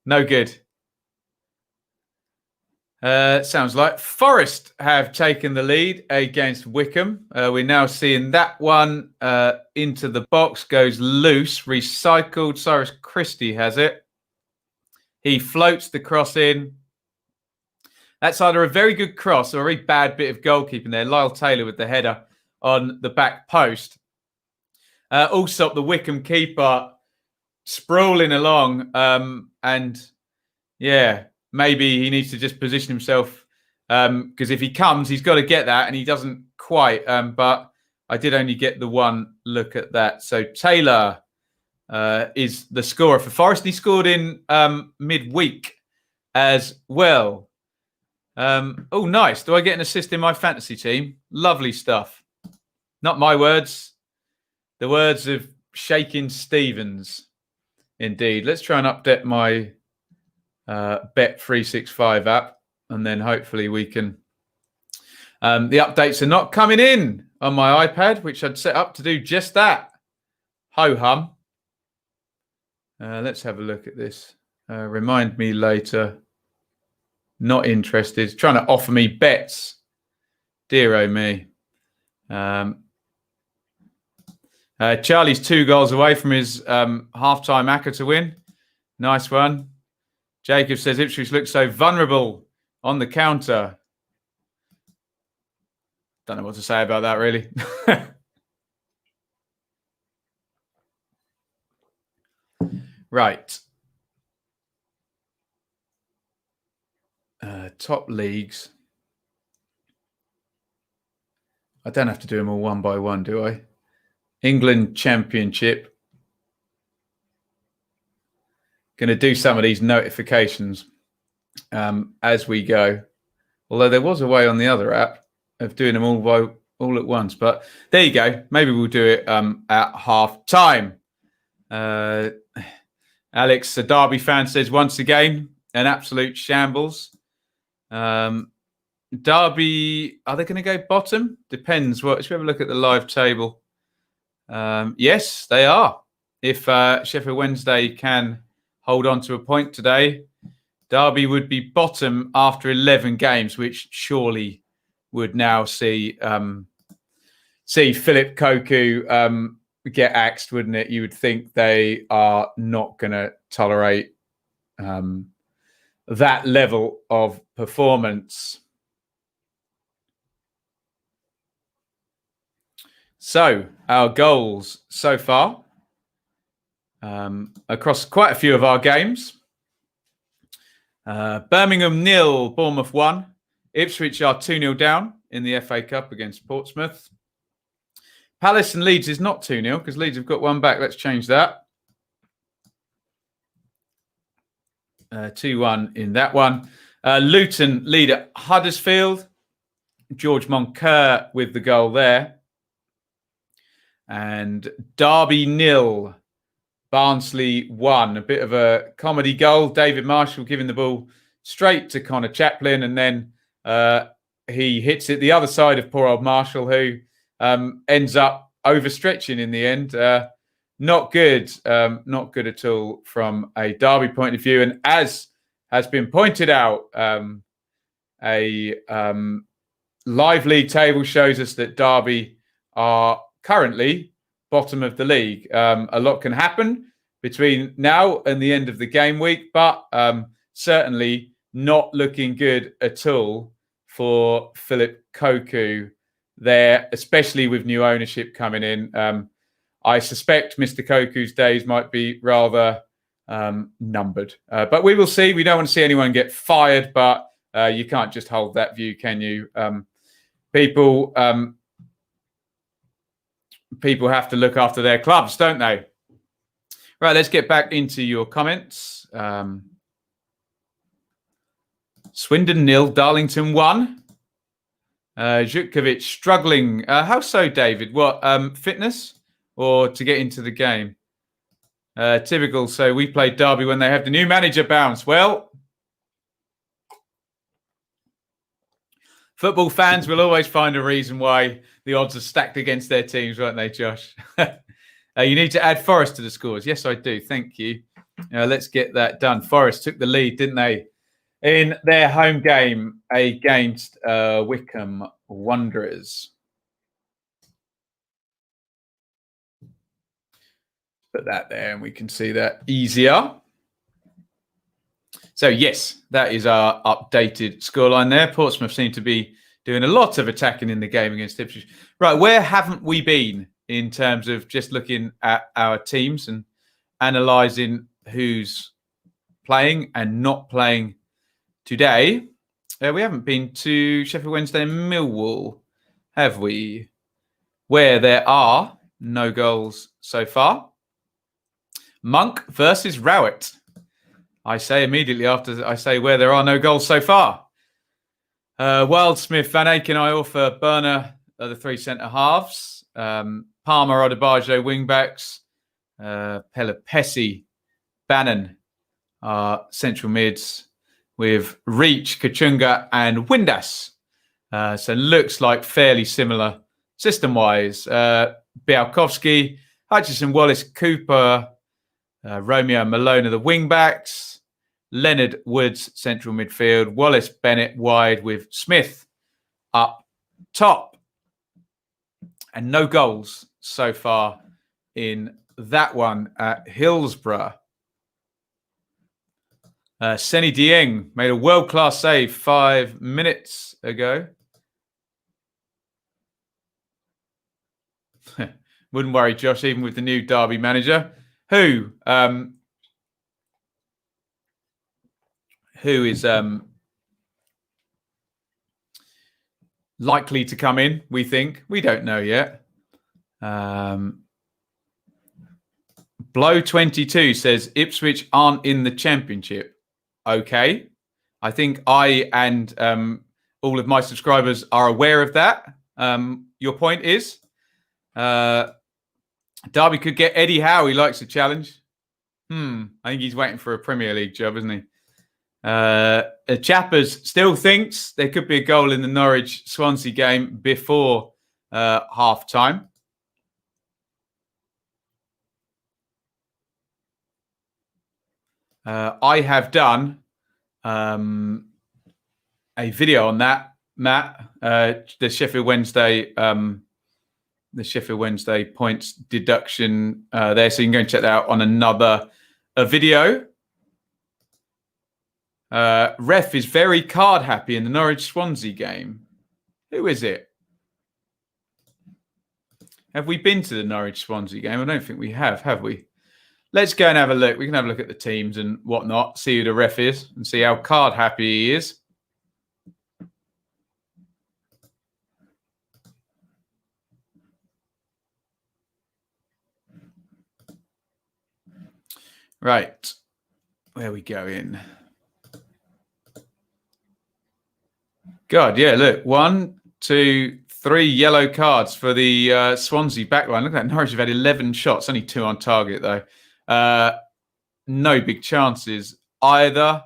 No good. Sounds like Forest have taken the lead against Wickham. We're now seeing that one into the box, goes loose, recycled. Cyrus Christie has it. He floats the cross in. That's either a very good cross or a very bad bit of goalkeeping there. Lyle Taylor with the header on the back post. Also, the Wickham keeper sprawling along. Maybe he needs to just position himself because if he comes, he's got to get that, and he doesn't quite. But I did only get the one look at that. So Taylor is the scorer for Forest. He scored in midweek as well. Nice. Do I get an assist in my fantasy team? Lovely stuff. Not my words. The words of Shakin' Stevens. Indeed. Let's try and update my Bet365 app, and then hopefully we can. The updates are not coming in on my iPad, which I'd set up to do just that. Ho hum. Let's have a look at this. Remind me later. Not interested. Trying to offer me bets. Dear oh me. Charlie's 2 goals away from his half-time acca to win. Nice one. Jacob says Ipswich looks so vulnerable on the counter. Don't know what to say about that, really. Right. Top leagues. I don't have to do them all one by one, do I? England Championship. Going to do some of these notifications as we go. Although there was a way on the other app of doing them all at once. But there you go. Maybe we'll do it at half time. Alex, a Derby fan, says once again, an absolute shambles. Derby, are they going to go bottom? Depends. Should we have a look at the live table? Yes, they are. If Sheffield Wednesday can hold on to a point today, Derby would be bottom after 11 games, which surely would now see Philip Koku get axed, wouldn't it? You would think they are not going to tolerate that level of performance. So our goals so far across quite a few of our games. Birmingham 0, Bournemouth 1. Ipswich are 2-0 down in the FA Cup against Portsmouth. Palace and Leeds is not 2-0 because Leeds have got one back. Let's change that. 2-1 in that one. Luton lead at Huddersfield. George Moncur with the goal there. And Derby 0, Barnsley 1. A bit of a comedy goal. David Marshall giving the ball straight to Connor Chaplin, and then he hits it the other side of poor old Marshall, who ends up overstretching in the end. Not good. Not good at all from a Derby point of view. And as has been pointed out, a live league table shows us that Derby are currently bottom of the league. A lot can happen between now and the end of the game week, but certainly not looking good at all for Philip Koku there, especially with new ownership coming in. I suspect Mr. Koku's days might be rather numbered. But we will see. We don't want to see anyone get fired, but you can't just hold that view, can you? People have to look after their clubs, don't they? Right, let's get back into your comments. Swindon 0, Darlington 1. Zhukkovic struggling. How so, David? What, fitness or to get into the game? Typical. So we played Derby when they have the new manager bounce. Well, football fans will always find a reason why the odds are stacked against their teams, won't they, Josh? You need to add Forest to the scores. Yes, I do. Thank you. Let's get that done. Forest took the lead, didn't they, in their home game against Wycombe Wanderers. Put that there and we can see that easier. So, yes, that is our updated scoreline there. Portsmouth seem to be doing a lot of attacking in the game against Ipswich. Right, where haven't we been in terms of just looking at our teams and analysing who's playing and not playing today? We haven't been to Sheffield Wednesday and Millwall, have we? Where there are no goals so far. Monk versus Rowett. I say immediately after I say where there are no goals so far. Wildsmith, Van Aken, Iorfa, Burner are the three centre-halves. Palmer, Odebajo, wing-backs. Pelopessi, Bannon are central mids with Reach, Kachunga and Windass. So looks like fairly similar system-wise. Białkowski, Hutchison, Wallace, Cooper, Romeo and Malone are the wing-backs. Leonard Woods, central midfield. Wallace Bennett wide with Smith up top. And no goals so far in that one at Hillsborough. Seny Dieng made a world-class save 5 minutes ago. Wouldn't worry, Josh, even with the new Derby manager. Who is likely to come in, we think. We don't know yet. Blow22 says Ipswich aren't in the Championship. Okay. I think I and all of my subscribers are aware of that. Your point is Derby could get Eddie Howe. He likes a challenge. I think he's waiting for a Premier League job, isn't he? Chappers still thinks there could be a goal in the Norwich-Swansea game before half-time. I have done a video on that, Matt. The Sheffield Wednesday points deduction there, so you can go and check that out on another video. Ref is very card happy in the Norwich-Swansea game. Who is it? Have we been to the Norwich-Swansea game? I don't think we have we? Let's go and have a look. We can have a look at the teams and whatnot, see who the ref is and see how card happy he is. Right. Where we go in? God, yeah, look. 1, 2, 3 yellow cards for the Swansea backline. Look at that. Norwich have had 11 shots, only 2 on target, though. No big chances either.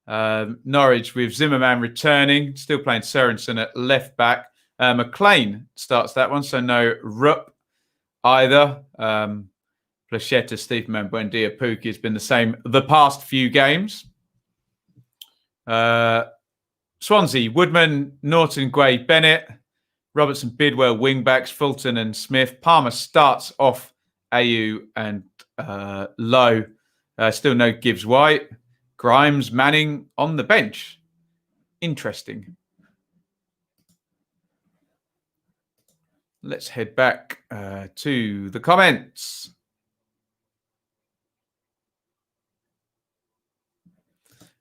Norwich with Zimmerman returning, still playing Sørensen at left back. McLean starts that one, so no Rupp either. Placheta, Stephen Buendia, Pookie has been the same the past few games. Swansea, Woodman, Norton, Guay, Bennett, Robertson, Bidwell, wingbacks, Fulton and Smith. Palmer starts off AU and Lowe. Still no Gibbs White. Grimes, Manning on the bench. Interesting. Let's head back to the comments.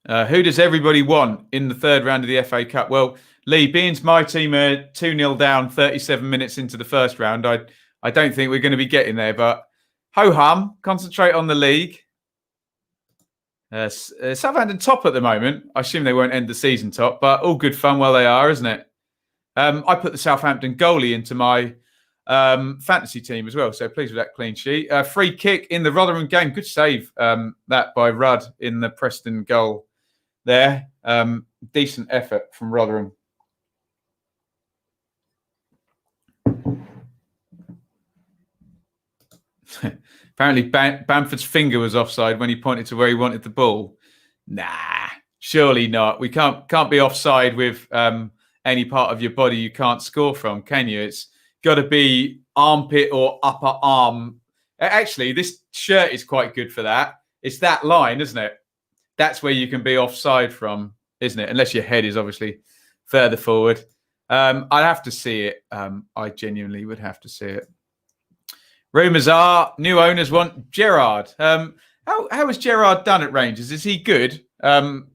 Who does everybody want in the third round of the FA Cup? Well, Lee, being my team are 2-0 down 37 minutes into the first round, I don't think we're going to be getting there. But ho-hum, concentrate on the league. Southampton top at the moment. I assume they won't end the season top, but all good fun while they are, isn't it? I put the Southampton goalie into my fantasy team as well, so pleased with that clean sheet. Free kick in the Rotherham game. Good save that by Rudd in the Preston goal there. Decent effort from Rotherham. Apparently Bamford's finger was offside when he pointed to where he wanted the ball. Nah, surely not. We can't be offside with any part of your body you can't score from, can you? It's got to be armpit or upper arm. Actually, this shirt is quite good for that. It's that line, isn't it? That's where you can be offside from, isn't it? Unless your head is obviously further forward. I'd have to see it. I genuinely would have to see it. Rumours are new owners want Gerrard. How has Gerrard done at Rangers? Is he good? I'm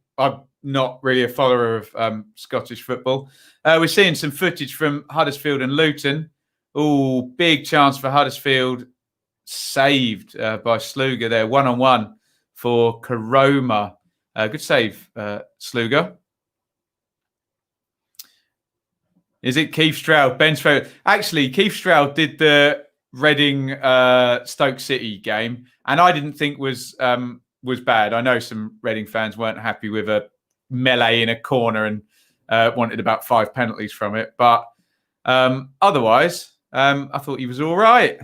not really a follower of Scottish football. We're seeing some footage from Huddersfield and Luton. Oh, big chance for Huddersfield. Saved by Sluga there. 1-on-1 for Karoma. Good save, Sluga. Is it Keith Stroud? Ben Stroud. Actually, Keith Stroud did the Reading Stoke City game, and I didn't think was bad. I know some Reading fans weren't happy with a melee in a corner and wanted about 5 penalties from it, but otherwise, I thought he was all right.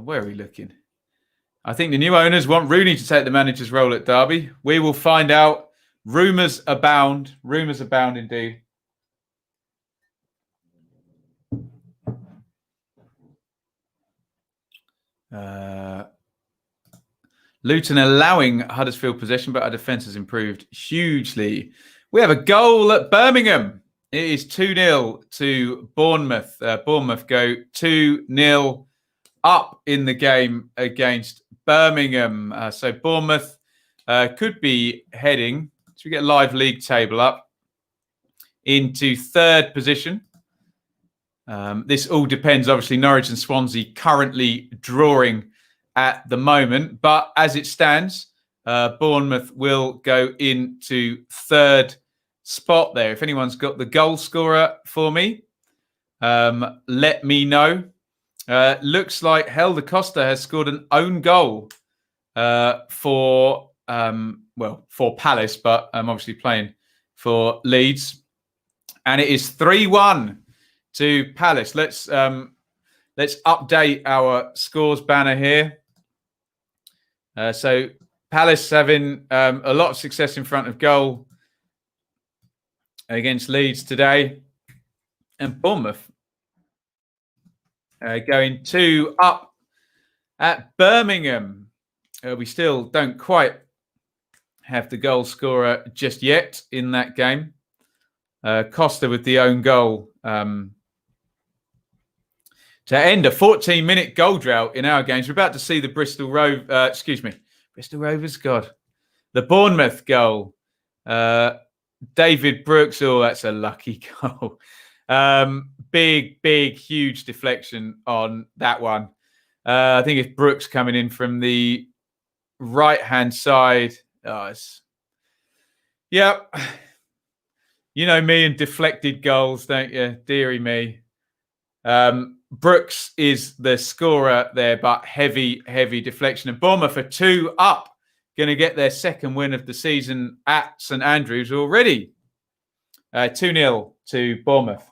Where are we looking? I think the new owners want Rooney to take the manager's role at Derby. We will find out. Rumours abound. Rumours abound indeed. Luton allowing Huddersfield possession, but our defence has improved hugely. We have a goal at Birmingham. It is 2-0 to Bournemouth. Bournemouth go 2-0 up in the game against Birmingham. So Bournemouth could be heading, so we get a live league table up, into third position. This all depends, obviously, Norwich and Swansea currently drawing at the moment. But as it stands, Bournemouth will go into third spot there. If anyone's got the goal scorer for me, let me know. Looks like Helder Costa has scored an own goal for Palace, but I'm obviously playing for Leeds. And it is 3-1 to Palace. Let's update our scores banner here. So Palace having a lot of success in front of goal against Leeds today. And Bournemouth going 2 up at Birmingham. We still don't quite have the goal scorer just yet in that game. Costa with the own goal to end a 14-minute goal drought in our games. We're about to see the Bristol Rovers, God. The Bournemouth goal. David Brooks, oh, that's a lucky goal. Big, huge deflection on that one. I think it's Brooks coming in from the right-hand side. Yep. You know me and deflected goals, don't you? Deary me. Brooks is the scorer there, but heavy deflection. And Bournemouth are 2 up, going to get their second win of the season at St Andrews already. 2-0 to Bournemouth.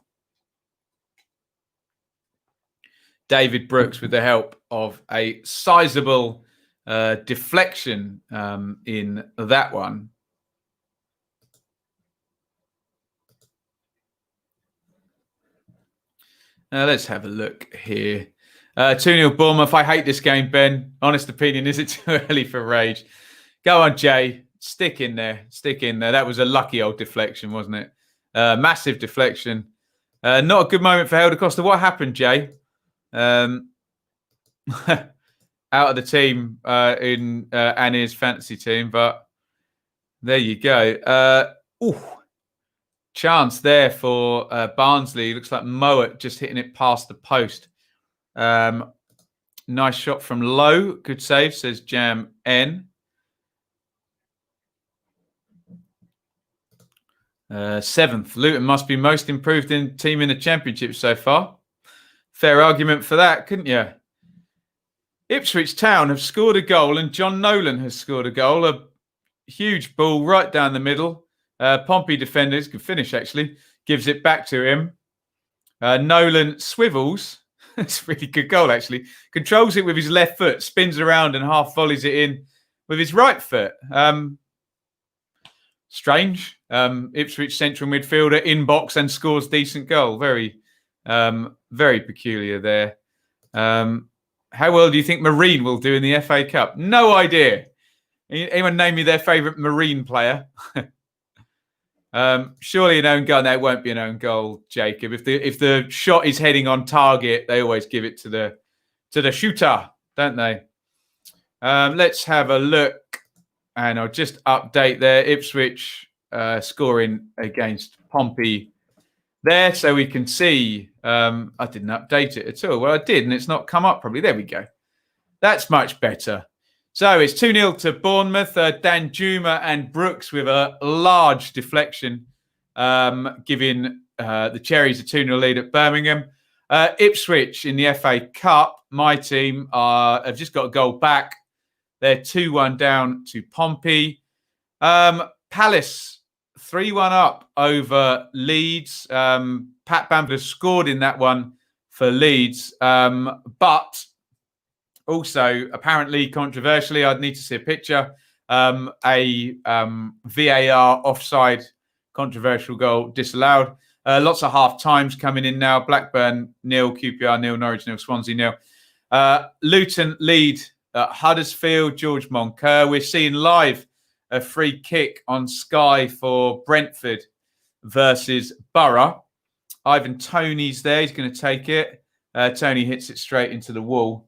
David Brooks with the help of a sizable deflection in that one. Let's have a look here. 2-0 Bournemouth. I hate this game, Ben. Honest opinion, is it too early for rage? Go on, Jay. Stick in there. That was a lucky old deflection, wasn't it? Massive deflection. Not a good moment for Helder Costa. What happened, Jay? Out of the team in Annie's fantasy team, but there you go. Chance there for Barnsley. Looks like Mowat just hitting it past the post. Nice shot from Low. Good save, says Jam N. Seventh. Luton must be most improved team in the championship so far. Fair argument for that, couldn't you? Ipswich Town have scored a goal and John Nolan has scored a goal. A huge ball right down the middle. Pompey defenders, good finish actually, gives it back to him. Nolan swivels. It's a really good goal actually. Controls it with his left foot, spins around and half volleys it in with his right foot. Strange. Ipswich central midfielder in box and scores decent goal. Very peculiar there. How well do you think Marine will do in the FA Cup? No idea. Anyone name me their favourite Marine player? Surely an own goal. No, it won't be an own goal, Jacob. If the shot is heading on target, they always give it to the shooter, don't they? Let's have a look, and I'll just update there. Ipswich scoring against Pompey there, so we can see. I didn't update it at all. Well, I did, and it's not come up probably. There we go. That's much better. So it's 2-0 to Bournemouth. Danjuma and Brooks with a large deflection, giving the Cherries a 2-0 lead at Birmingham. Ipswich in the FA Cup, my team have just got a goal back. They're 2-1 down to Pompey. Palace 3-1 up over Leeds. Pat Bamford has scored in that one for Leeds, but also, apparently, controversially, I'd need to see a picture. A VAR offside controversial goal disallowed. Lots of half times coming in now. Blackburn 0, QPR 0, Norwich 0, Swansea 0. Luton lead at Huddersfield. George Moncur. We're seeing live a free kick on Sky for Brentford versus Borough. Ivan Toney's there. He's going to take it. Toney hits it straight into the wall.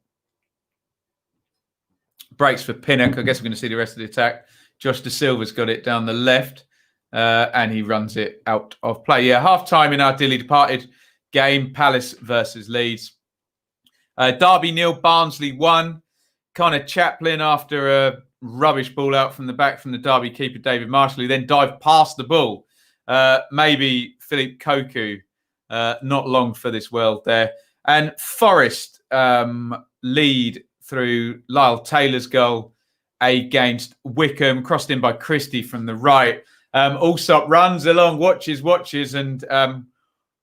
Breaks for Pinnock. I guess we're going to see the rest of the attack. Josh De Silva's got it down the left, and he runs it out of play. Yeah, half-time in our dearly departed game, Palace versus Leeds. Derby 0, Barnsley 1. Connor Chaplin, after a rubbish ball out from the back from the Derby keeper, David Marshall, who then dived past the ball. Maybe Philippe Koku, not long for this world there. And Forest lead through Lyle Taylor's goal against Wickham, crossed in by Krissy from the right. Allsop runs along, watches, and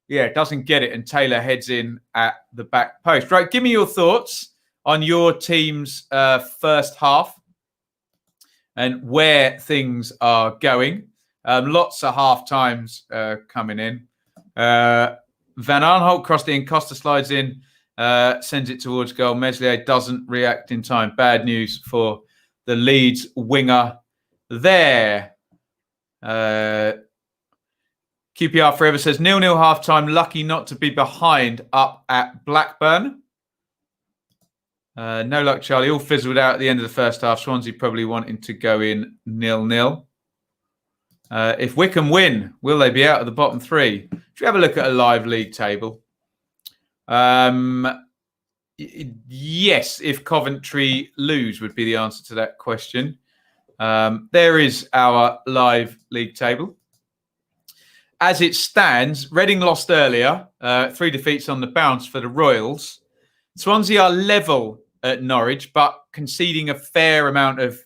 doesn't get it. And Taylor heads in at the back post. Right, give me your thoughts on your team's first half and where things are going. Lots of half times coming in. Van Arnholt crossed in, Costa slides in, sends it towards goal. Meslier doesn't react in time. Bad news for the Leeds winger there. QPR Forever says 0-0 half time. Lucky not to be behind up at Blackburn. No luck, Charlie. All fizzled out at the end of the first half. Swansea probably wanting to go in 0-0. If Wickham win, will they be out of the bottom three? Should we have a look at a live league table? Yes, if Coventry lose would be the answer to that question. There is our live league table. As it stands, Reading lost earlier. 3 defeats on the bounce for the Royals. Swansea are level at Norwich, but conceding a fair amount of...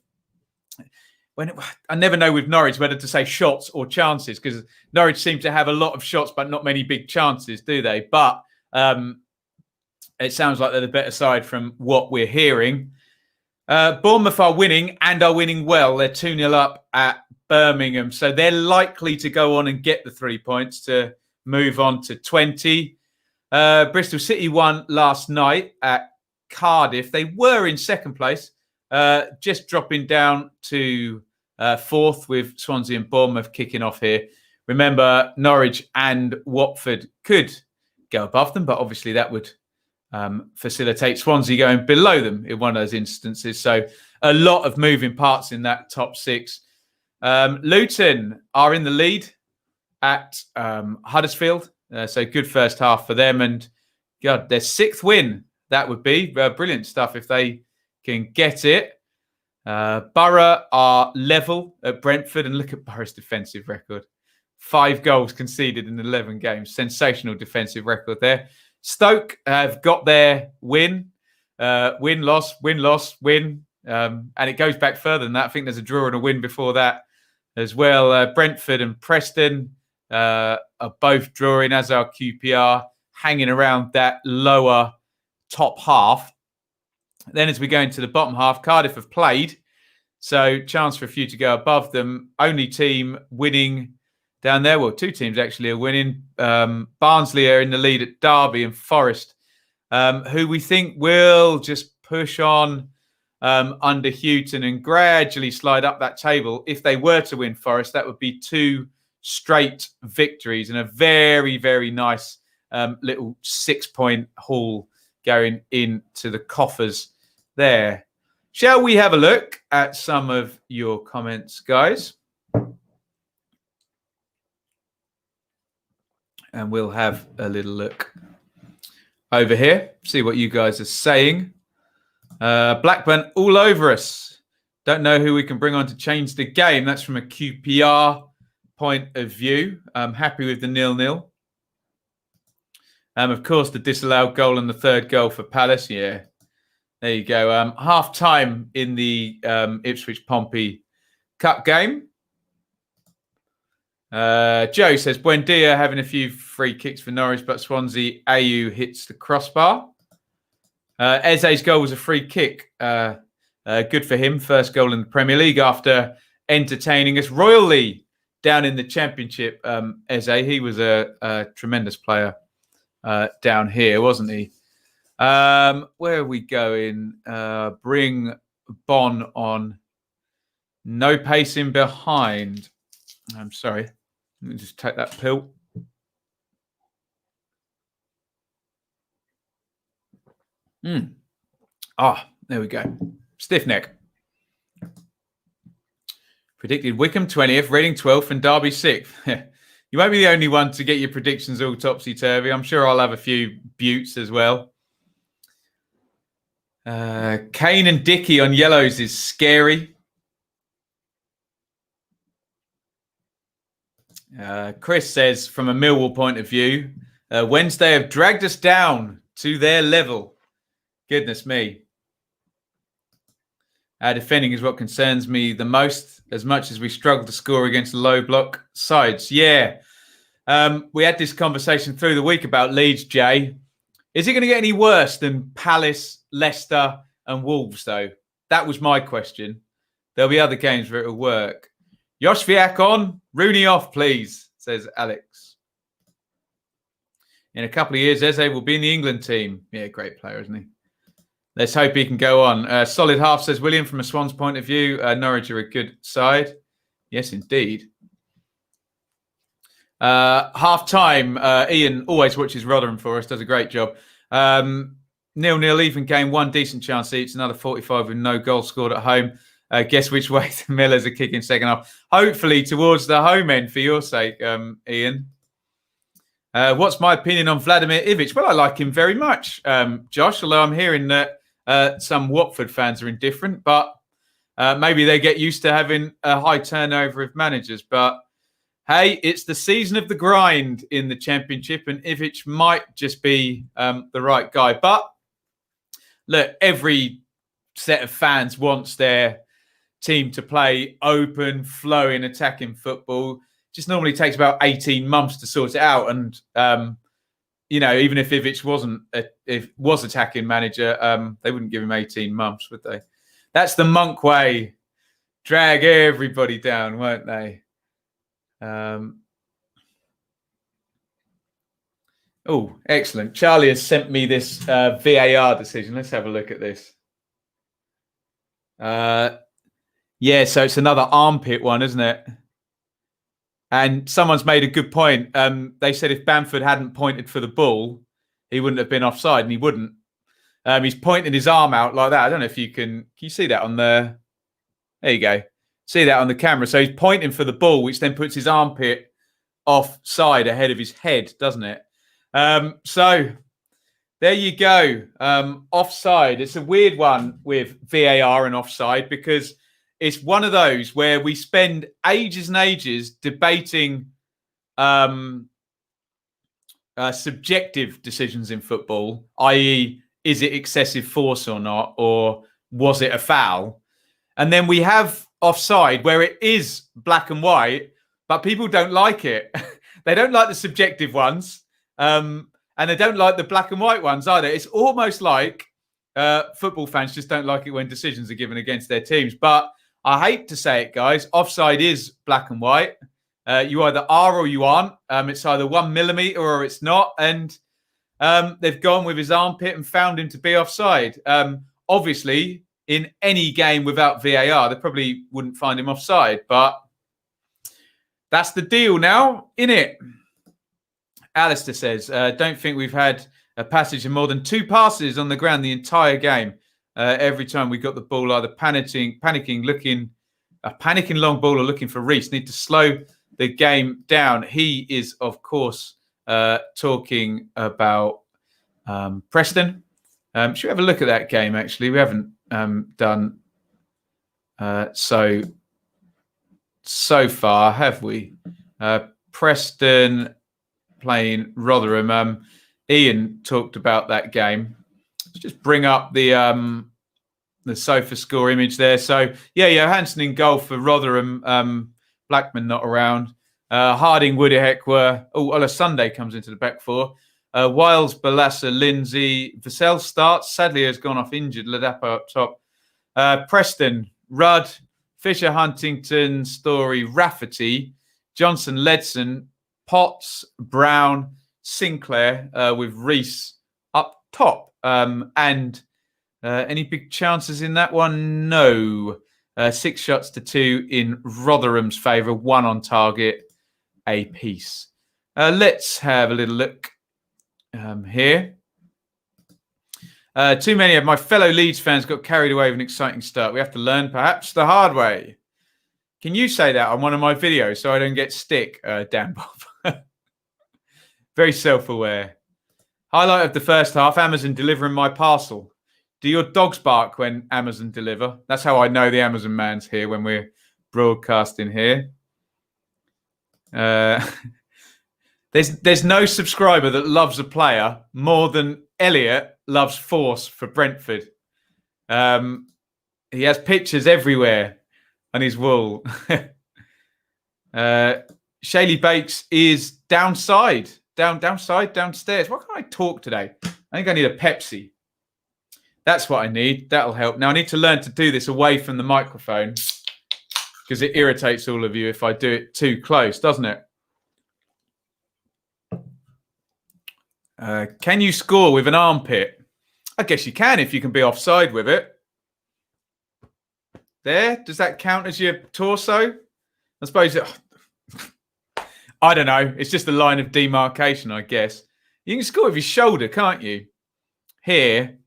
I never know with Norwich whether to say shots or chances, because Norwich seem to have a lot of shots but not many big chances, do they? But it sounds like they're the better side from what we're hearing. Bournemouth are winning and are winning well. They're 2-0 up at Birmingham. So they're likely to go on and get the 3 points to move on to 20. Bristol City won last night at Cardiff. They were in second place, just dropping down to fourth with Swansea and Bournemouth kicking off here. Remember, Norwich and Watford could go above them, but obviously that would facilitate Swansea going below them in one of those instances. So a lot of moving parts in that top six. Luton are in the lead at Huddersfield. So good first half for them. And God, their 6th win, that would be brilliant stuff if they can get it. Borough are level at Brentford. And look at Borough's defensive record. 5 goals conceded in 11 games. Sensational defensive record there. Stoke have got their win. Win, loss, win, loss, win. And it goes back further than that. I think there's a draw and a win before that as well. Brentford and Preston are both drawing, as are QPR, hanging around that lower top half. Then as we go into the bottom half, Cardiff have played. So chance for a few to go above them. Only team winning down there. Well, 2 teams actually are winning. Barnsley are in the lead at Derby and Forest, who we think will just push on under Houghton and gradually slide up that table. If they were to win Forest, that would be 2 straight victories and a very, very nice little 6-point haul going into the coffers there. Shall we have a look at some of your comments, guys? And we'll have a little look over here, see what you guys are saying. Blackburn all over us. Don't know who we can bring on to change the game. That's from a QPR point of view. I'm happy with the 0-0. Of course, the disallowed goal and the 3rd goal for Palace. Yeah, there you go. Half time in the Ipswich Pompey Cup game. Joe says, Buendia having a few free kicks for Norwich, but Swansea AU hits the crossbar. Eze's goal was a free kick. Good for him. First goal in the Premier League after entertaining us royally down in the Championship. Eze, he was a tremendous player down here, wasn't he? Where are we going? Bring Bon on. No pacing behind. I'm sorry. Let me just take that pill. There we go. Stiff neck. Predicted Wickham 20th, Reading 12th, and Derby 6th. You won't be the only one to get your predictions all topsy-turvy. I'm sure I'll have a few buttes as well. Kane and Dickey on yellows is scary. Chris says, from a Millwall point of view, Wednesday have dragged us down to their level. Goodness me. Defending is what concerns me the most, as much as we struggle to score against low block sides. Yeah. We had this conversation through the week about Leeds, Jay. Is it going to get any worse than Palace, Leicester and Wolves, though? That was my question. There'll be other games where it'll work. Yoshviak on, Rooney off, please, says Alex. In a couple of years, Eze will be in the England team. Yeah, great player, isn't he? Let's hope he can go on. Solid half, says William, from a Swans point of view. Norwich are a good side. Yes, indeed. Half-time, Iain always watches Rotherham for us, does a great job. 0-0 even game, one decent chance each, another 45 with no goal scored at home. Guess which way the Millers are kicking second half. Hopefully towards the home end for your sake, Iain. What's my opinion on Vladimir Ivic? Well, I like him very much, Josh, although I'm hearing that some Watford fans are indifferent, but maybe they get used to having a high turnover of managers. But hey, it's the season of the grind in the Championship, and Ivic might just be the right guy. But look, every set of fans wants their team to play open, flowing, attacking football. Just normally takes about 18 months to sort it out. And, even if Ivic was attacking manager, they wouldn't give him 18 months, would they? That's the Monk way. Drag everybody down, won't they? Oh, excellent. Charlie has sent me this VAR decision. Let's have a look at this. Yeah, so it's another armpit one, isn't it? And someone's made a good point. They said if Bamford hadn't pointed for the ball, he wouldn't have been offside, and he wouldn't. He's pointing his arm out like that. I don't know if you can you see that on the... There you go. See that on the camera. So he's pointing for the ball, which then puts his armpit offside ahead of his head, doesn't it? So there you go. Offside. It's a weird one with VAR and offside because it's one of those where we spend ages and ages debating subjective decisions in football, i.e., is it excessive force or not, or was it a foul? And then we have offside where it is black and white, but people don't like it. They don't like the subjective ones, and they don't like the black and white ones either. It's almost like football fans just don't like it when decisions are given against their teams. But I hate to say it, guys, offside is black and white. You either are or you aren't. It's either 1 millimeter or it's not. And they've gone with his armpit and found him to be offside. Obviously, in any game without VAR, they probably wouldn't find him offside. But that's the deal now, innit? Alistair says, don't think we've had a passage of more than 2 passes on the ground the entire game. Every time we got the ball, either panicking, looking a panicking long ball or looking for Reese. Need to slow the game down. He is, of course, talking about Preston. Should we have a look at that game, actually? We haven't done so far, have we? Preston playing Rotherham. Iain talked about that game. Let's just bring up the sofa score image there. So, yeah, Johansson in goal for Rotherham. Blackman not around. Harding, Woodheck were... Oh, Sunday comes into the back four. Wiles, Balassa, Lindsay. Vassell starts. Sadly has gone off injured. Ladapo up top. Preston, Rudd, Fisher, Huntington, Story, Rafferty, Johnson, Ledson, Potts, Brown, Sinclair with Reese up top. And any big chances in that one? No. 6 shots to 2 in Rotherham's favour. 1 on target, a piece. Let's have a little look here. Too many of my fellow Leeds fans got carried away with an exciting start. We have to learn, perhaps, the hard way. Can you say that on one of my videos so I don't get stick, Dan Bob? Very self-aware. Highlight of the first half, Amazon delivering my parcel. Do your dogs bark when Amazon deliver? That's how I know the Amazon man's here when we're broadcasting here. There's no subscriber that loves a player more than Elliot loves force for Brentford. He has pictures everywhere on his wall. Shaylee Bakes is downstairs. Why can't I talk today? I think I need a Pepsi. That's what I need. That'll help. Now, I need to learn to do this away from the microphone because it irritates all of you if I do it too close, doesn't it? Can you score with an armpit? I guess you can if you can be offside with it. There. Does that count as your torso? I suppose I don't know. It's just a line of demarcation, I guess. You can score with your shoulder, can't you? Here,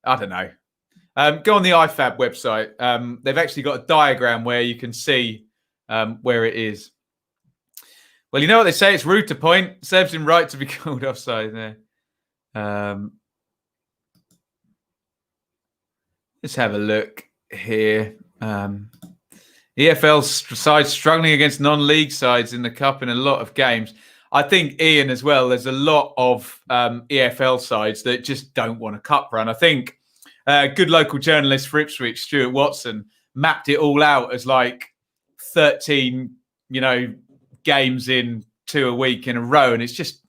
I don't know. Go on the IFAB website. They've actually got a diagram where you can see where it is. Well, you know what they say. It's rude to point. Serves him right to be called offside there. Let's have a look here. EFL sides struggling against non-league sides in the cup in a lot of games. I think, Iain, as well, there's a lot of EFL sides that just don't want a cup run. I think good local journalist for Ipswich, Stuart Watson, mapped it all out as like 13, games in 2 a week in a row. And it's just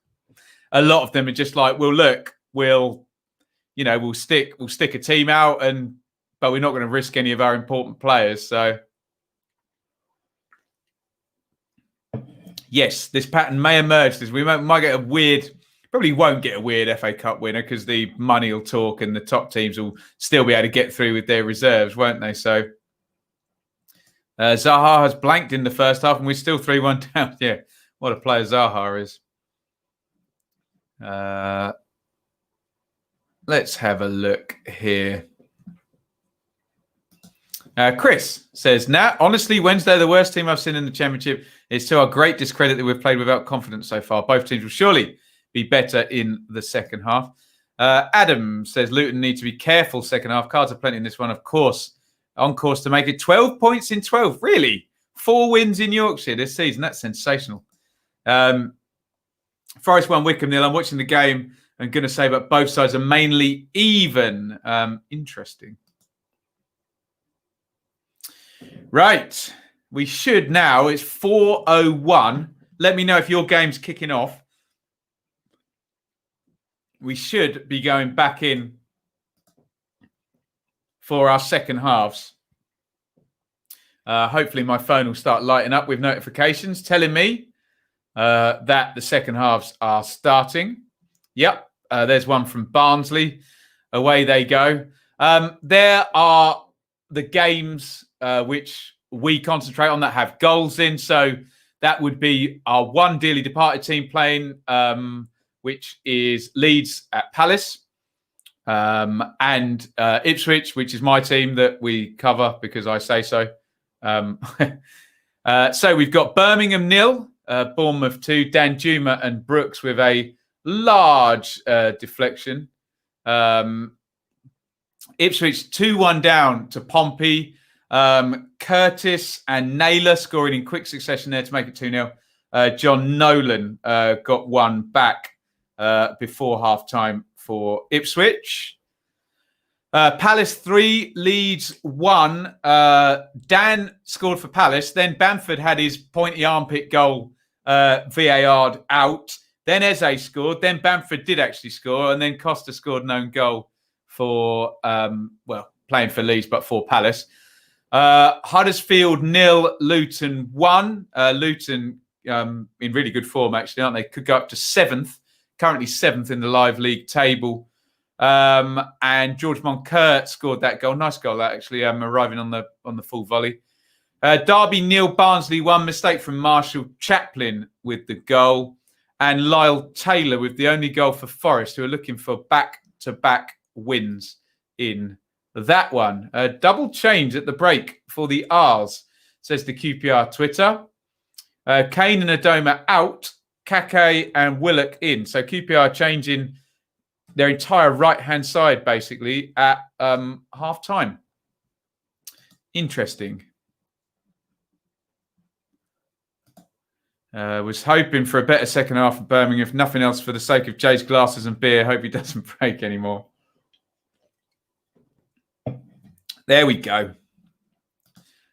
a lot of them are just like, well, look, we'll stick a team out, but we're not going to risk any of our important players. So yes, this pattern may emerge. We might get probably won't get a weird FA Cup winner because the money will talk and the top teams will still be able to get through with their reserves, won't they? So Zaha has blanked in the first half and we're still 3-1 down. Yeah, what a player Zaha is. Let's have a look here. Chris says, honestly, Wednesday, the worst team I've seen in the Championship. It's to our great discredit that we've played without confidence so far. Both teams will surely be better in the second half. Adam says, Luton need to be careful second half. Cards are plenty in this one, of course. On course to make it 12 points in 12. Really? 4 wins in Yorkshire this season. That's sensational. Forest 1, Wickham 0. I'm watching the game. I'm going to say that both sides are mainly even. Interesting. Right. We should now. It's 4:01. Let me know if your game's kicking off. We should be going back in for our second halves. Hopefully my phone will start lighting up with notifications telling me that the second halves are starting. Yep. There's one from Barnsley. Away they go. There are the games which we concentrate on that have goals in. So that would be our one dearly departed team playing, which is Leeds at Palace. And Ipswich, which is my team that we cover because I say so. So we've got Birmingham 0, Bournemouth 2, Danjuma and Brooks with a large deflection. Ipswich 2-1 down to Pompey. Curtis and Naylor scoring in quick succession there to make it 2-0. John Nolan got one back before half-time for Ipswich. Palace 3, Leeds 1. Dan scored for Palace. Then Bamford had his pointy armpit goal VAR'd out. Then Eze scored. Then Bamford did actually score. And then Costa scored an own goal for, playing for Leeds, but for Palace. Huddersfield 0, Luton 1. Luton in really good form, actually, aren't they? Could go up to 7th. Currently 7th in the live league table. And George Moncur scored that goal. Nice goal, that actually, arriving on the full volley. Derby 0, Barnsley 1. Mistake from Marshall Chaplin with the goal. And Lyle Taylor with the only goal for Forest, who are looking for back-to-back wins in that one. Double change at the break for the R's, says the QPR Twitter. Kane and Adoma out. Kake and Willock in. So QPR changing their entire right-hand side, basically, at half-time. Interesting. Was hoping for a better second half of Birmingham, if nothing else, for the sake of Jay's glasses and beer. Hope he doesn't break anymore. There we go.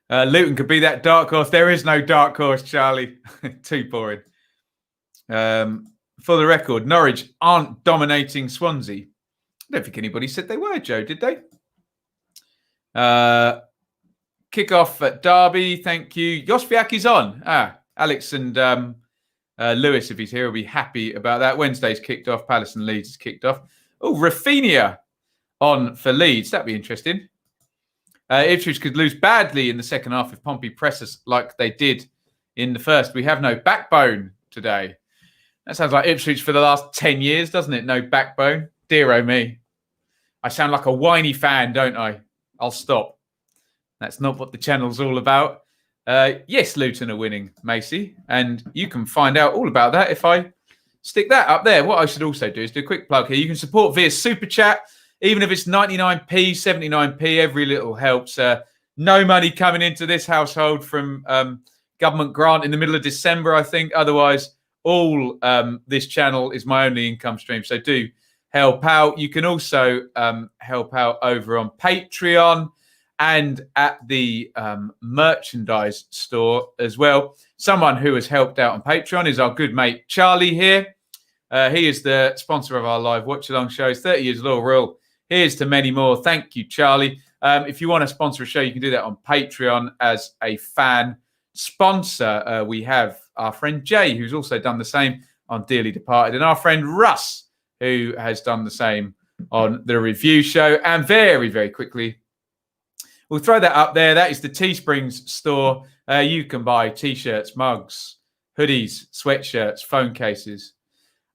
Luton could be that dark horse. There is no dark horse, Charlie. Too boring. For the record, Norwich aren't dominating Swansea. I don't think anybody said they were, Joe, did they? Kick-off at Derby. Thank you. Josviaki's on. Alex and Lewis, if he's here, will be happy about that. Wednesday's kicked off. Palace and Leeds is kicked off. Oh, Rafinha on for Leeds. That'd be interesting. Ipswich could lose badly in the second half if Pompey press us like they did in the first. We have no backbone today. That sounds like Ipswich for the last 10 years, doesn't it? No backbone. Dear oh me. I sound like a whiny fan, don't I? I'll stop. That's not what the channel's all about. Yes, Luton are winning, Macy. And you can find out all about that if I stick that up there. What I should also do is do a quick plug here. You can support via Super Chat. Even if it's 99p, 79p, every little helps. No money coming into this household from government grant in the middle of December, I think. Otherwise, all this channel is my only income stream. So do help out. You can also help out over on Patreon and at the merchandise store as well. Someone who has helped out on Patreon is our good mate Charlie here. He is the sponsor of our live watch-along shows. 30 years loyal. Here's to many more. Thank you, Charlie. If you want to sponsor a show, you can do that on Patreon as a fan sponsor. We have our friend Jay, who's also done the same on Dearly Departed, and our friend Russ, who has done the same on the review show. And very, very quickly, we'll throw that up there. That is the Teesprings store. You can buy T-shirts, mugs, hoodies, sweatshirts, phone cases,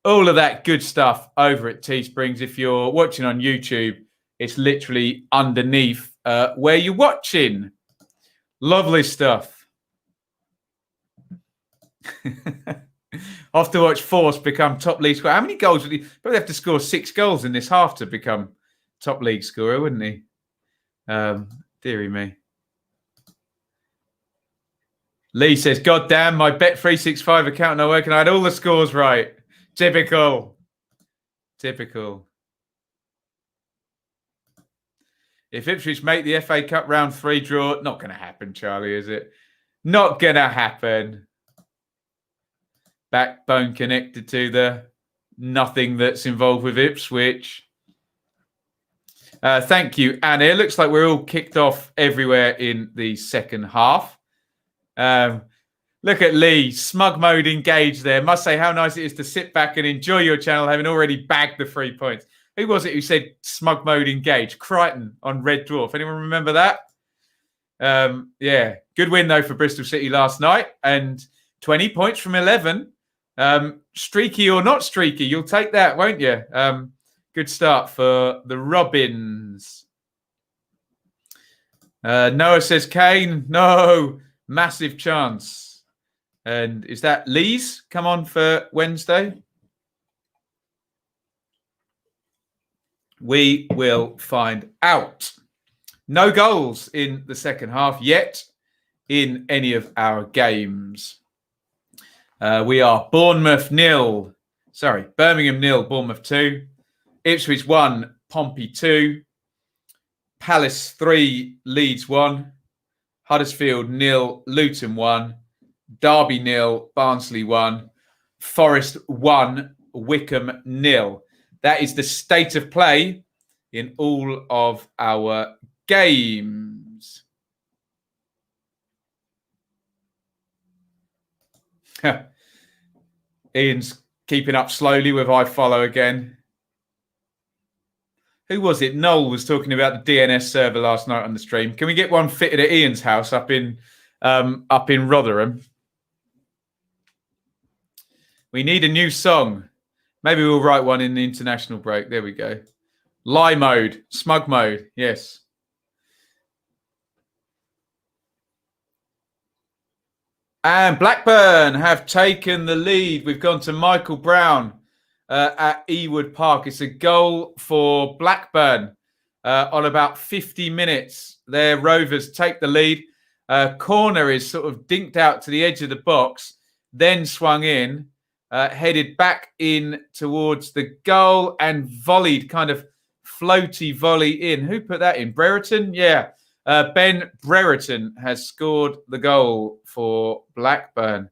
all of that good stuff over at Teesprings. If you're watching on YouTube, it's literally underneath where you're watching. Lovely stuff. Off to watch Force become top league scorer. How many goals would he? Probably have to score 6 goals in this half to become top league scorer, wouldn't he? Dearie me. Lee says, God damn, my Bet365 account not working. I had all the scores right. Typical. If Ipswich make the FA Cup round 3 draw, not going to happen, Charlie, is it? Not going to happen. Backbone connected to the nothing that's involved with Ipswich. Thank you, Anna. It looks like we're all kicked off everywhere in the second half. Look at Lee, smug mode engaged there. Must say how nice it is to sit back and enjoy your channel, having already bagged the 3 points. Who was it who said smug mode engaged? Crichton on Red Dwarf. Anyone remember that? Yeah, good win though for Bristol City last night, and 20 points from 11. Streaky or not streaky, you'll take that, won't you? Good start for the Robins. Noah says Kane. No, massive chance. And is that Lee's come on for Wednesday? We will find out. No goals in the second half yet in any of our games. We are Birmingham 0, Bournemouth 2. Ipswich 1, Pompey 2. Palace 3, Leeds 1. Huddersfield 0, Luton 1. Derby 0, Barnsley 1. Forest 1, Wickham 0. That is the state of play in all of our games. Ian's keeping up slowly with I follow again. Who was it? Noel was talking about the DNS server last night on the stream. Can we get one fitted at Ian's house up in Rotherham? We need a new song. Maybe we'll write one in the international break. There we go. Lie mode, smug mode. Yes. And Blackburn have taken the lead. We've gone to Michael Brown at Ewood Park. It's a goal for Blackburn on about 50 minutes. Their Rovers take the lead. Corner is sort of dinked out to the edge of the box, then swung in, headed back in towards the goal and volleyed, kind of floaty volley in. Who put that in? Brereton? Yeah. Ben Brereton has scored the goal for Blackburn.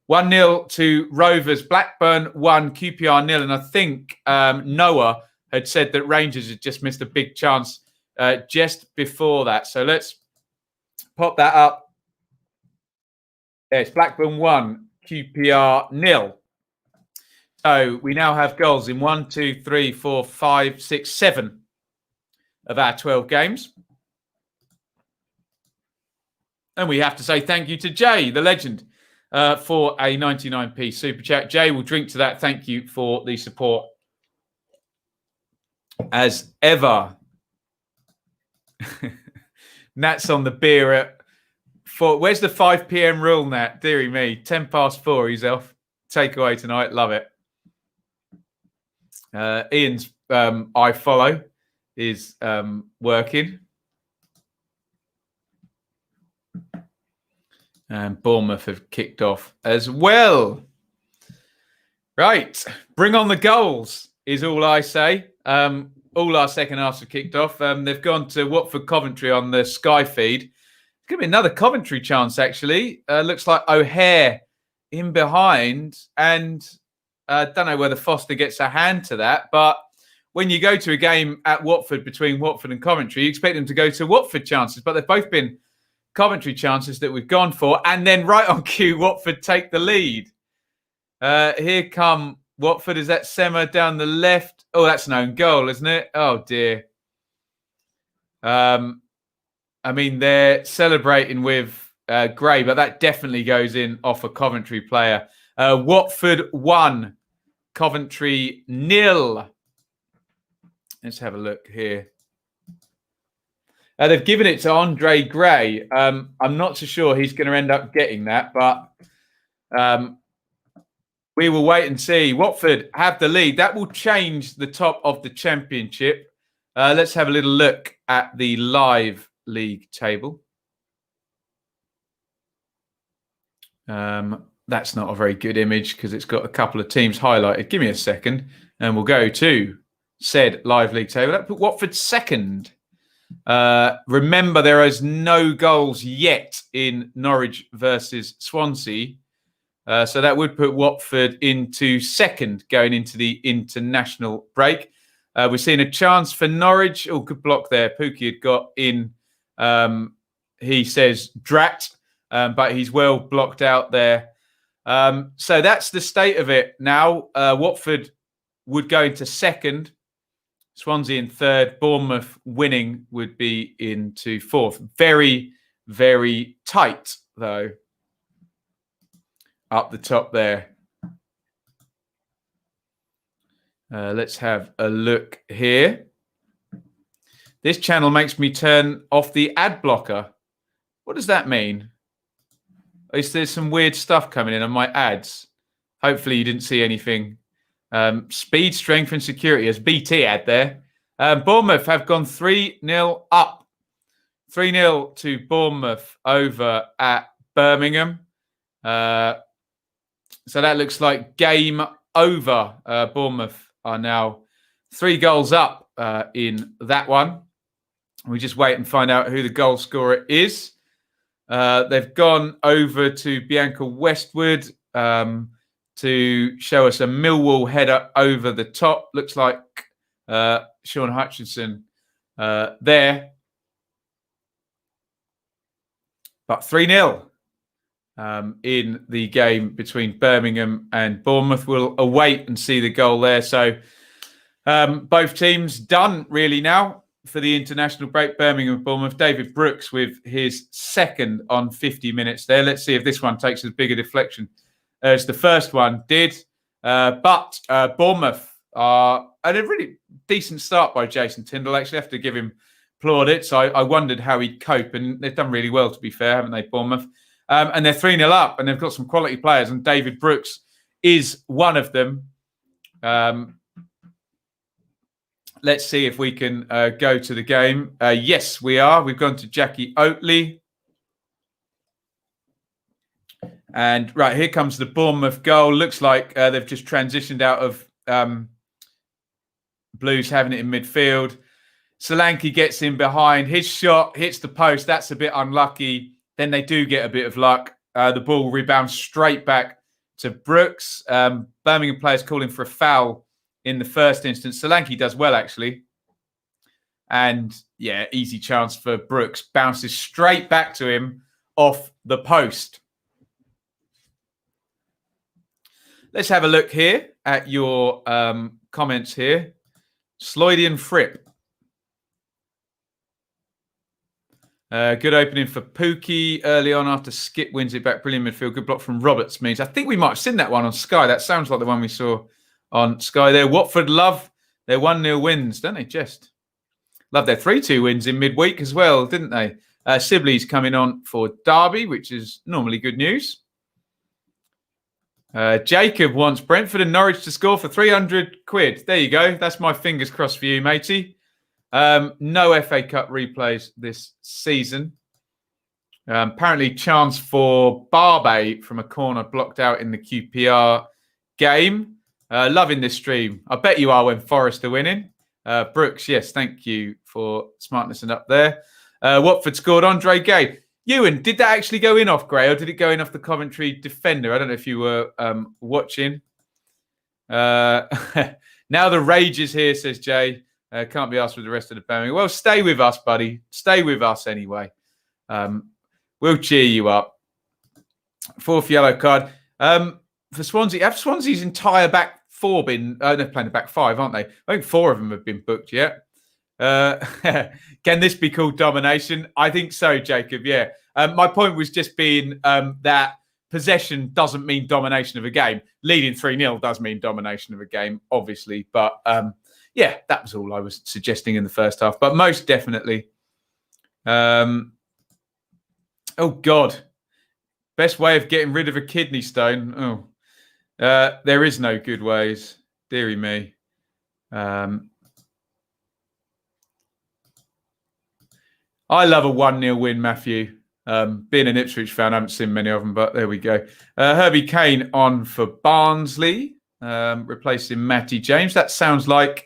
1-0 to Rovers. Blackburn 1, QPR 0. And I think Noah had said that Rangers had just missed a big chance just before that. So let's pop that up. Yeah, it's Blackburn 1, QPR 0. So we now have goals in 1, 2, 3, 4, 5, 6, 7 of our 12 games. And we have to say thank you to Jay, the legend, for a 99p super chat. Jay will drink to that. Thank you for the support as ever. Nat's on the beer at 4. Where's the 5 p.m. rule, Nat? Deary me. 10 past 4, he's off. Takeaway tonight. Love it. Ian's I follow is working. And Bournemouth have kicked off as well. Right. Bring on the goals is all I say. All our second halves have kicked off. They've gone to Watford Coventry on the Sky feed. It's going to be another Coventry chance, actually. Looks like O'Hare in behind. And I don't know whether Foster gets a hand to that. But when you go to a game at Watford between Watford and Coventry, you expect them to go to Watford chances. But they've both been Coventry chances that we've gone for. And then right on cue, Watford take the lead. Here come Watford. Is that Sema down the left? Oh, that's an own goal, isn't it? Oh, dear. I mean, they're celebrating with Gray, but that definitely goes in off a Coventry player. Watford 1, Coventry 0. Let's have a look here. They've given it to Andre Gray. I'm not so sure he's going to end up getting that, but we will wait and see. Watford have the lead. That will change the top of the championship. Let's have a little look at the live league table. That's not a very good image because it's got a couple of teams highlighted. Give me a second and we'll go to said live league table. That put Watford second. Remember, there is no goals yet in Norwich versus Swansea. So that would put Watford into second going into the international break. We're seeing a chance for Norwich. Oh, good block there. Pookie had got in, he says, drat, but he's well blocked out there. So that's the state of it now. Watford would go into second. Swansea in third. Bournemouth winning would be into fourth. Very, very tight, though. Up the top there. Let's have a look here. This channel makes me turn off the ad blocker. What does that mean? Is there some weird stuff coming in on my ads? Hopefully you didn't see anything. Speed, strength and security as BT ad there. Bournemouth have gone 3-0 up. 3-0 to Bournemouth over at Birmingham. So that looks like game over. Bournemouth are now 3 goals up in that one. We just wait and find out who the goal scorer is. They've gone over to Bianca Westwood to show us a Millwall header over the top. Looks like Sean Hutchinson there. But 3-0 in the game between Birmingham and Bournemouth. We'll await and see the goal there. So both teams done really now for the international break. Birmingham and Bournemouth. David Brooks with his second on 50 minutes there. Let's see if this one takes as big a deflection as the first one did. But Bournemouth are at a really decent start by Jason Tindall. Actually, have to give him plaudits. I wondered how he'd cope, and they've done really well, to be fair, haven't they, Bournemouth? And they're 3-0 up, and they've got some quality players, and David Brooks is one of them. Let's see if we can go to the game. Yes, we are. We've gone to Jackie Oatley. And right, here comes the Bournemouth goal. Looks like they've just transitioned out of Blues having it in midfield. Solanke gets in behind. His shot hits the post. That's a bit unlucky. Then they do get a bit of luck. The ball rebounds straight back to Brooks. Birmingham players calling for a foul in the first instance. Solanke does well, actually. And, yeah, easy chance for Brooks. Bounces straight back to him off the post. Let's have a look here at your comments here. Sloydian Fripp. Good opening for Pookie early on after Skip wins it back. Brilliant midfield. Good block from Roberts means. I think we might have seen that one on Sky. That sounds like the one we saw on Sky there. Watford love their 1-0 wins, don't they? Just love their 3-2 wins in midweek as well, didn't they? Sibley's coming on for Derby, which is normally good news. Jacob wants Brentford and Norwich to score for 300 quid. There you go. That's my fingers crossed for you, matey. No FA Cup replays this season. Apparently chance for Larbey from a corner blocked out in the QPR game. Loving this stream. I bet you are when Forest are winning. Brooks, yes, thank you for smartness and up there. Watford scored. Andre Gay. Ewan, did that actually go in off Gray or did it go in off the Coventry defender? I don't know if you were watching. Now the rage is here, says Jay. Can't be asked with the rest of the Birmingham. Well, stay with us, buddy. Stay with us anyway. We'll cheer you up. 4th yellow card. For Swansea, have Swansea's entire back 4 been... they're playing the back 5, aren't they? I think 4 of them have been booked yet. Can this be called domination? I think so, Jacob, yeah. My point was just being that possession doesn't mean domination of a game. Leading 3-0 does mean domination of a game, obviously. But... yeah, that was all I was suggesting in the first half. But most definitely. Oh, God. Best way of getting rid of a kidney stone. Oh, there is no good ways. Deary me. I love a 1-0 win, Matthew. Being an Ipswich fan, I haven't seen many of them, but there we go. Herbie Kane on for Barnsley, replacing Matty James. That sounds like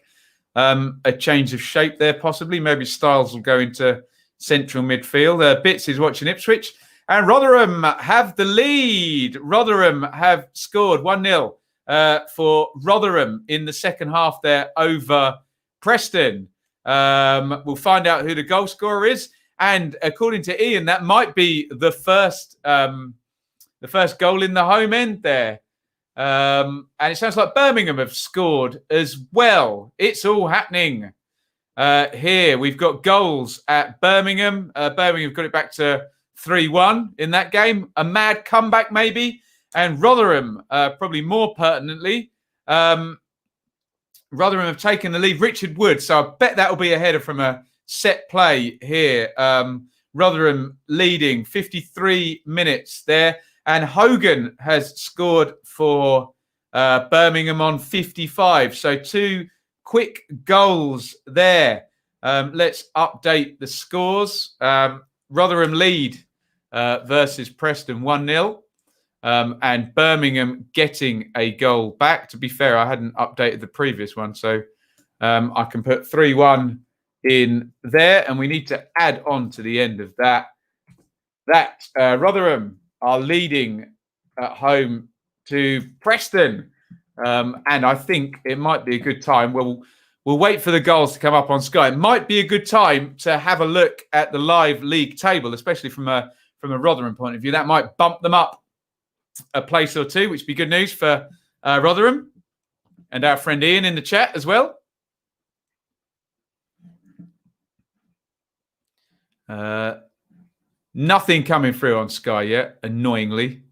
a change of shape there, possibly. Maybe Styles will go into central midfield. Bits is watching Ipswich. And Rotherham have the lead. Rotherham have scored 1-0 for Rotherham in the second half there over Preston. We'll find out who the goal scorer is. And according to Iain, that might be the first goal in the home end there. And it sounds like Birmingham have scored as well. It's all happening here. We've got goals at Birmingham. Birmingham have got it back to 3-1 in that game. A mad comeback maybe. And Rotherham, probably more pertinently, Rotherham have taken the lead. Richard Wood, so I bet that will be a header from a set play here. Rotherham leading 53 minutes there. And Hogan has scored for Birmingham on 55. So 2 quick goals there. Let's update the scores. Rotherham lead versus Preston 1-0. And Birmingham getting a goal back. To be fair, I hadn't updated the previous one. So I can put 3-1 in there. And we need to add on to the end of that. Rotherham are leading at home to Preston. And I think it might be a good time. We'll wait for the goals to come up on Sky. It might be a good time to have a look at the live league table, especially from a Rotherham point of view. That might bump them up a place or two, which would be good news for Rotherham and our friend Iain in the chat as well. Nothing coming through on Sky yet, annoyingly.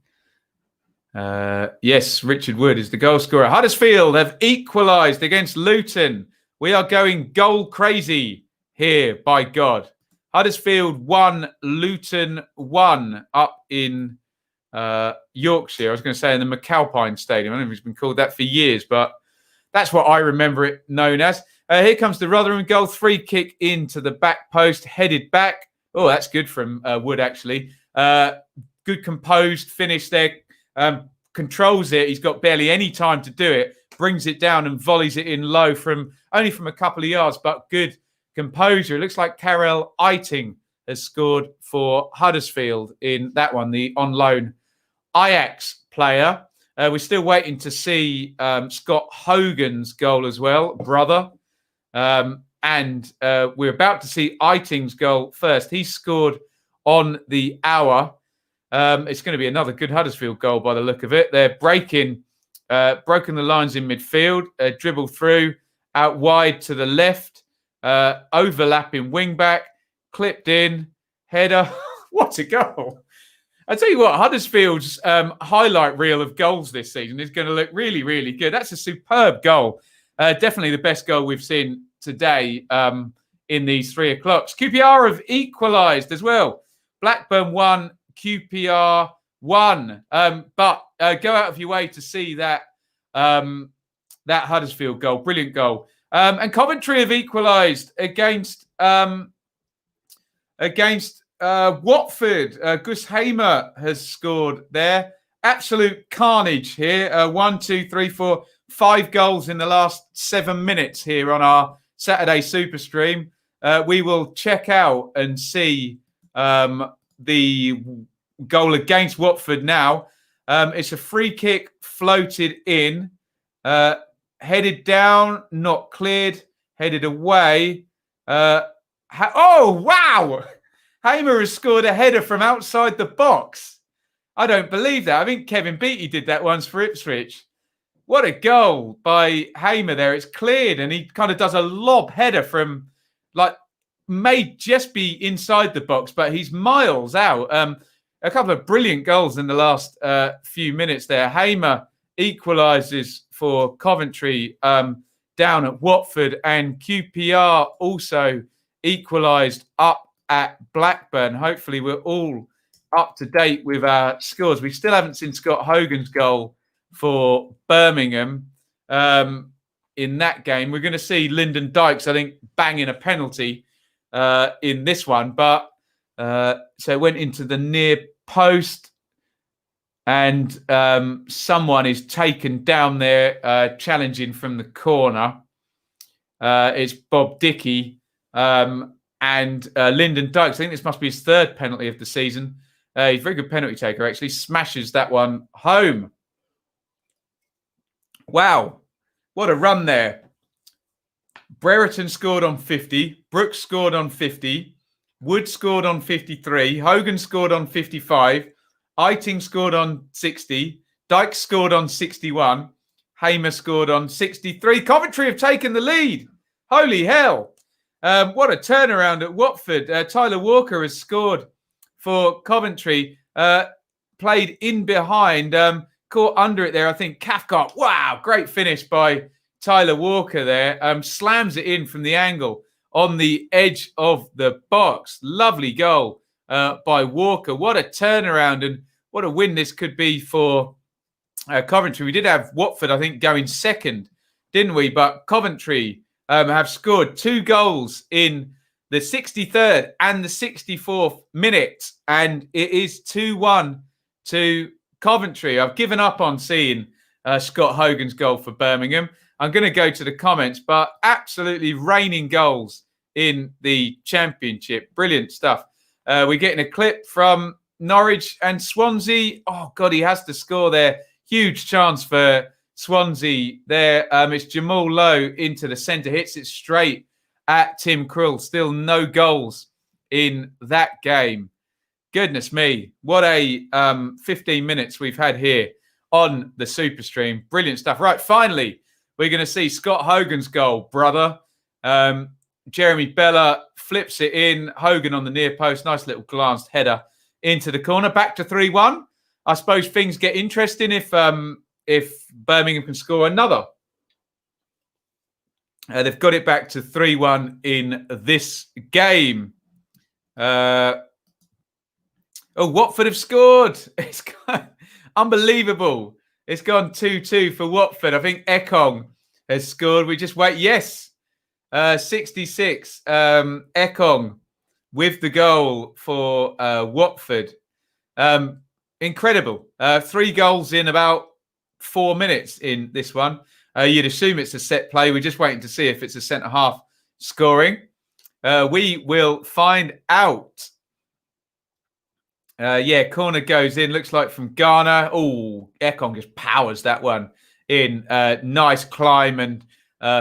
Yes, Richard Wood is the goal scorer. Huddersfield have equalised against Luton. We are going goal crazy here, by God. Huddersfield 1, Luton 1 up in Yorkshire. I was going to say in the McAlpine Stadium. I don't know if it's been called that for years, but that's what I remember it known as. Here comes the Rotherham goal. Free kick into the back post, headed back. Oh, that's good from Wood, actually. Good composed finish there. Controls it. He's got barely any time to do it. Brings it down and volleys it in low from a couple of yards, but good composure. It looks like Karel Eiting has scored for Huddersfield in that one, the on loan Ajax player. We're still waiting to see Scott Hogan's goal as well, brother. And we're about to see Eiting's goal first. He scored on the hour. It's going to be another good Huddersfield goal by the look of it. They're broken the lines in midfield, dribble through, out wide to the left, overlapping wing back, clipped in, header. What a goal. I tell you what, Huddersfield's highlight reel of goals this season is going to look really, really good. That's a superb goal. Definitely the best goal we've seen today in these 3 o'clocks. QPR have equalised as well. Blackburn 1, QPR 1. But go out of your way to see that that Huddersfield goal. Brilliant goal. And Coventry have equalised against Watford. Gus Hamer has scored there. Absolute carnage here. 1, 2, 3, 4, 5 goals in the last 7 minutes here on our Saturday Super Stream. We will check out and see the goal against Watford now. It's a free kick floated in, headed down, not cleared, headed away. Oh, wow! Hamer has scored a header from outside the box. I don't believe that. I think Kevin Beattie did that once for Ipswich. What a goal by Hamer there. It's cleared and he kind of does a lob header from, like, may just be inside the box, but he's miles out. A couple of brilliant goals in the last few minutes there. Hamer equalises for Coventry down at Watford, and QPR also equalised up at Blackburn. Hopefully we're all up to date with our scores. We still haven't seen Scott Hogan's goal for Birmingham in that game. We're going to see Lyndon Dykes, I think, banging a penalty in this one. But so it went into the near post, and someone is taken down there challenging from the corner. It's Bob Dickey. And Lyndon Dykes, I think this must be his 3rd penalty of the season. He's a very good penalty taker, actually. Smashes that one home. Wow. What a run there. Brereton scored on 50. Brooks scored on 50. Wood scored on 53. Hogan scored on 55. Eiting scored on 60. Dykes scored on 61. Hamer scored on 63. Coventry have taken the lead. Holy hell. What a turnaround at Watford. Tyler Walker has scored for Coventry. Played in behind. Caught under it there, I think. Cathcart. Wow, great finish by Tyler Walker there. Slams it in from the angle on the edge of the box. Lovely goal by Walker. What a turnaround and what a win this could be for Coventry. We did have Watford, I think, going second, didn't we? But Coventry have scored 2 goals in the 63rd and the 64th minute, and it is 2-1 to Coventry. I've given up on seeing Scott Hogan's goal for Birmingham. I'm going to go to the comments, but absolutely raining goals in the Championship. Brilliant stuff. We're getting a clip from Norwich and Swansea. Oh, God, he has to score there. Huge chance for Swansea there. It's Jamal Lowe into the centre, hits it straight at Tim Krul. Still no goals in that game. Goodness me, what a 15 minutes we've had here on the Super Stream. Brilliant stuff. Right, finally, we're going to see Scott Hogan's goal, brother. Jeremy Bella flips it in. Hogan on the near post. Nice little glanced header into the corner. Back to 3-1. I suppose things get interesting if Birmingham can score another. They've got it back to 3-1 in this game. Watford have scored. It's unbelievable. It's gone 2-2 for Watford. I think Ekong has scored. We just wait. Yes. 66. Ekong with the goal for Watford. Incredible. 3 goals in about 4 minutes in this one. You'd assume it's a set play. We're just waiting to see if it's a centre-half scoring. We will find out. Yeah, corner goes in. Looks like from Ghana. Oh, Ekong just powers that one in. Nice climb and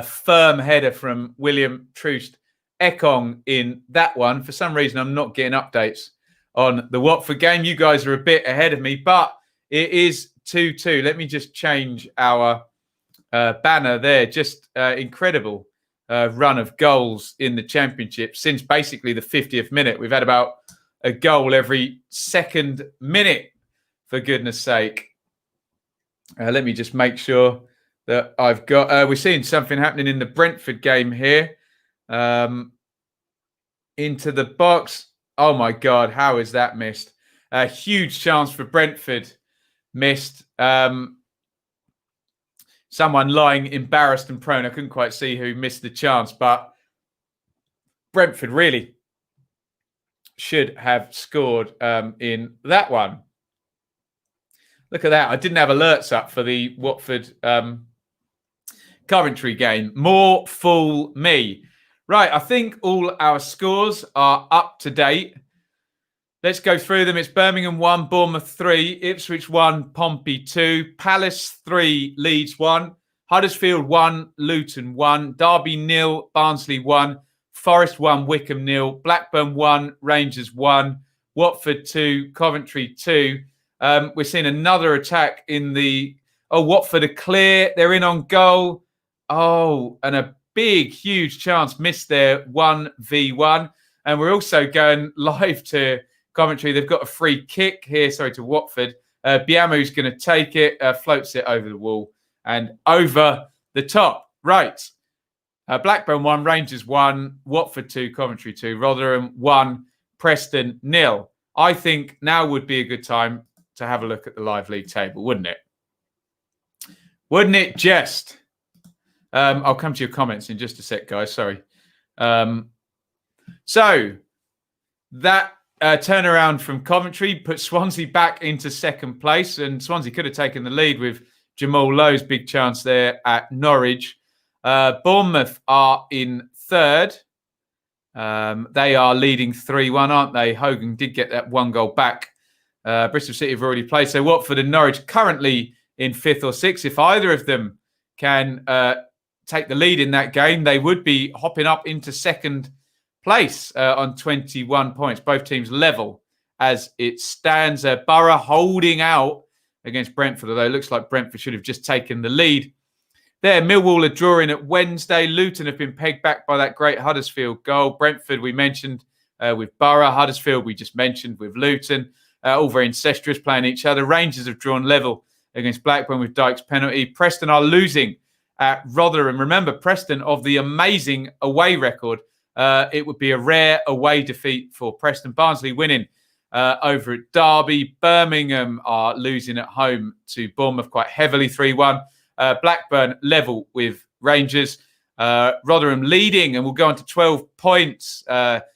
firm header from William Troost. Ekong in that one. For some reason, I'm not getting updates on the Watford game. You guys are a bit ahead of me, but it is 2-2. Let me just change our banner there. Just incredible run of goals in the Championship since basically the 50th minute. We've had about a goal every second minute, for goodness sake. Let me just make sure that I've got... we're seeing something happening in the Brentford game here. Into the box. Oh, my God. How is that missed? A huge chance for Brentford. Missed. Someone lying embarrassed and prone. I couldn't quite see who missed the chance, but Brentford really should have scored in that one. Look at that. I didn't have alerts up for the Watford Coventry game. More fool me. Right, I think all our scores are up to date. Let's go through them. It's Birmingham 1, Bournemouth 3, Ipswich 1, Pompey 2, Palace 3, Leeds 1, Huddersfield 1, Luton 1, Derby 0, Barnsley 1, Forest 1, Wickham 0, Blackburn 1, Rangers 1, Watford 2, Coventry 2. We're seeing another attack in the... Oh, Watford are clear. They're in on goal. Oh, and a big, huge chance missed there, 1v1. And we're also going live to Coventry. They've got a free kick here, to Watford. Biamu's going to take it, floats it over the wall and over the top. Right. Blackburn 1, Rangers 1, Watford 2, Coventry 2, Rotherham 1, Preston 0. I think now would be a good time to have a look at the live league table, wouldn't it? Wouldn't it just? I'll come to your comments in just a sec, guys. Sorry. So that turnaround from Coventry put Swansea back into second place, and Swansea could have taken the lead with Jamal Lowe's big chance there at Norwich. Bournemouth are in third. They are leading 3-1, aren't they? Hogan did get that one goal back. Bristol City have already played. So Watford and Norwich currently in fifth or sixth. If either of them can take the lead in that game, they would be hopping up into second place on 21 points. Both teams level as it stands. Borough holding out against Brentford, although it looks like Brentford should have just taken the lead. There, Millwall are drawing at Wednesday. Luton have been pegged back by that great Huddersfield goal. Brentford, we mentioned with Borough. Huddersfield, we just mentioned with Luton. All very incestuous, playing each other. Rangers have drawn level against Blackburn with Dyke's penalty. Preston are losing at Rotherham. Remember, Preston of the amazing away record. It would be a rare away defeat for Preston. Barnsley winning over at Derby. Birmingham are losing at home to Bournemouth quite heavily, 3-1. Blackburn level with Rangers. Rotherham leading and will go on to 12 points.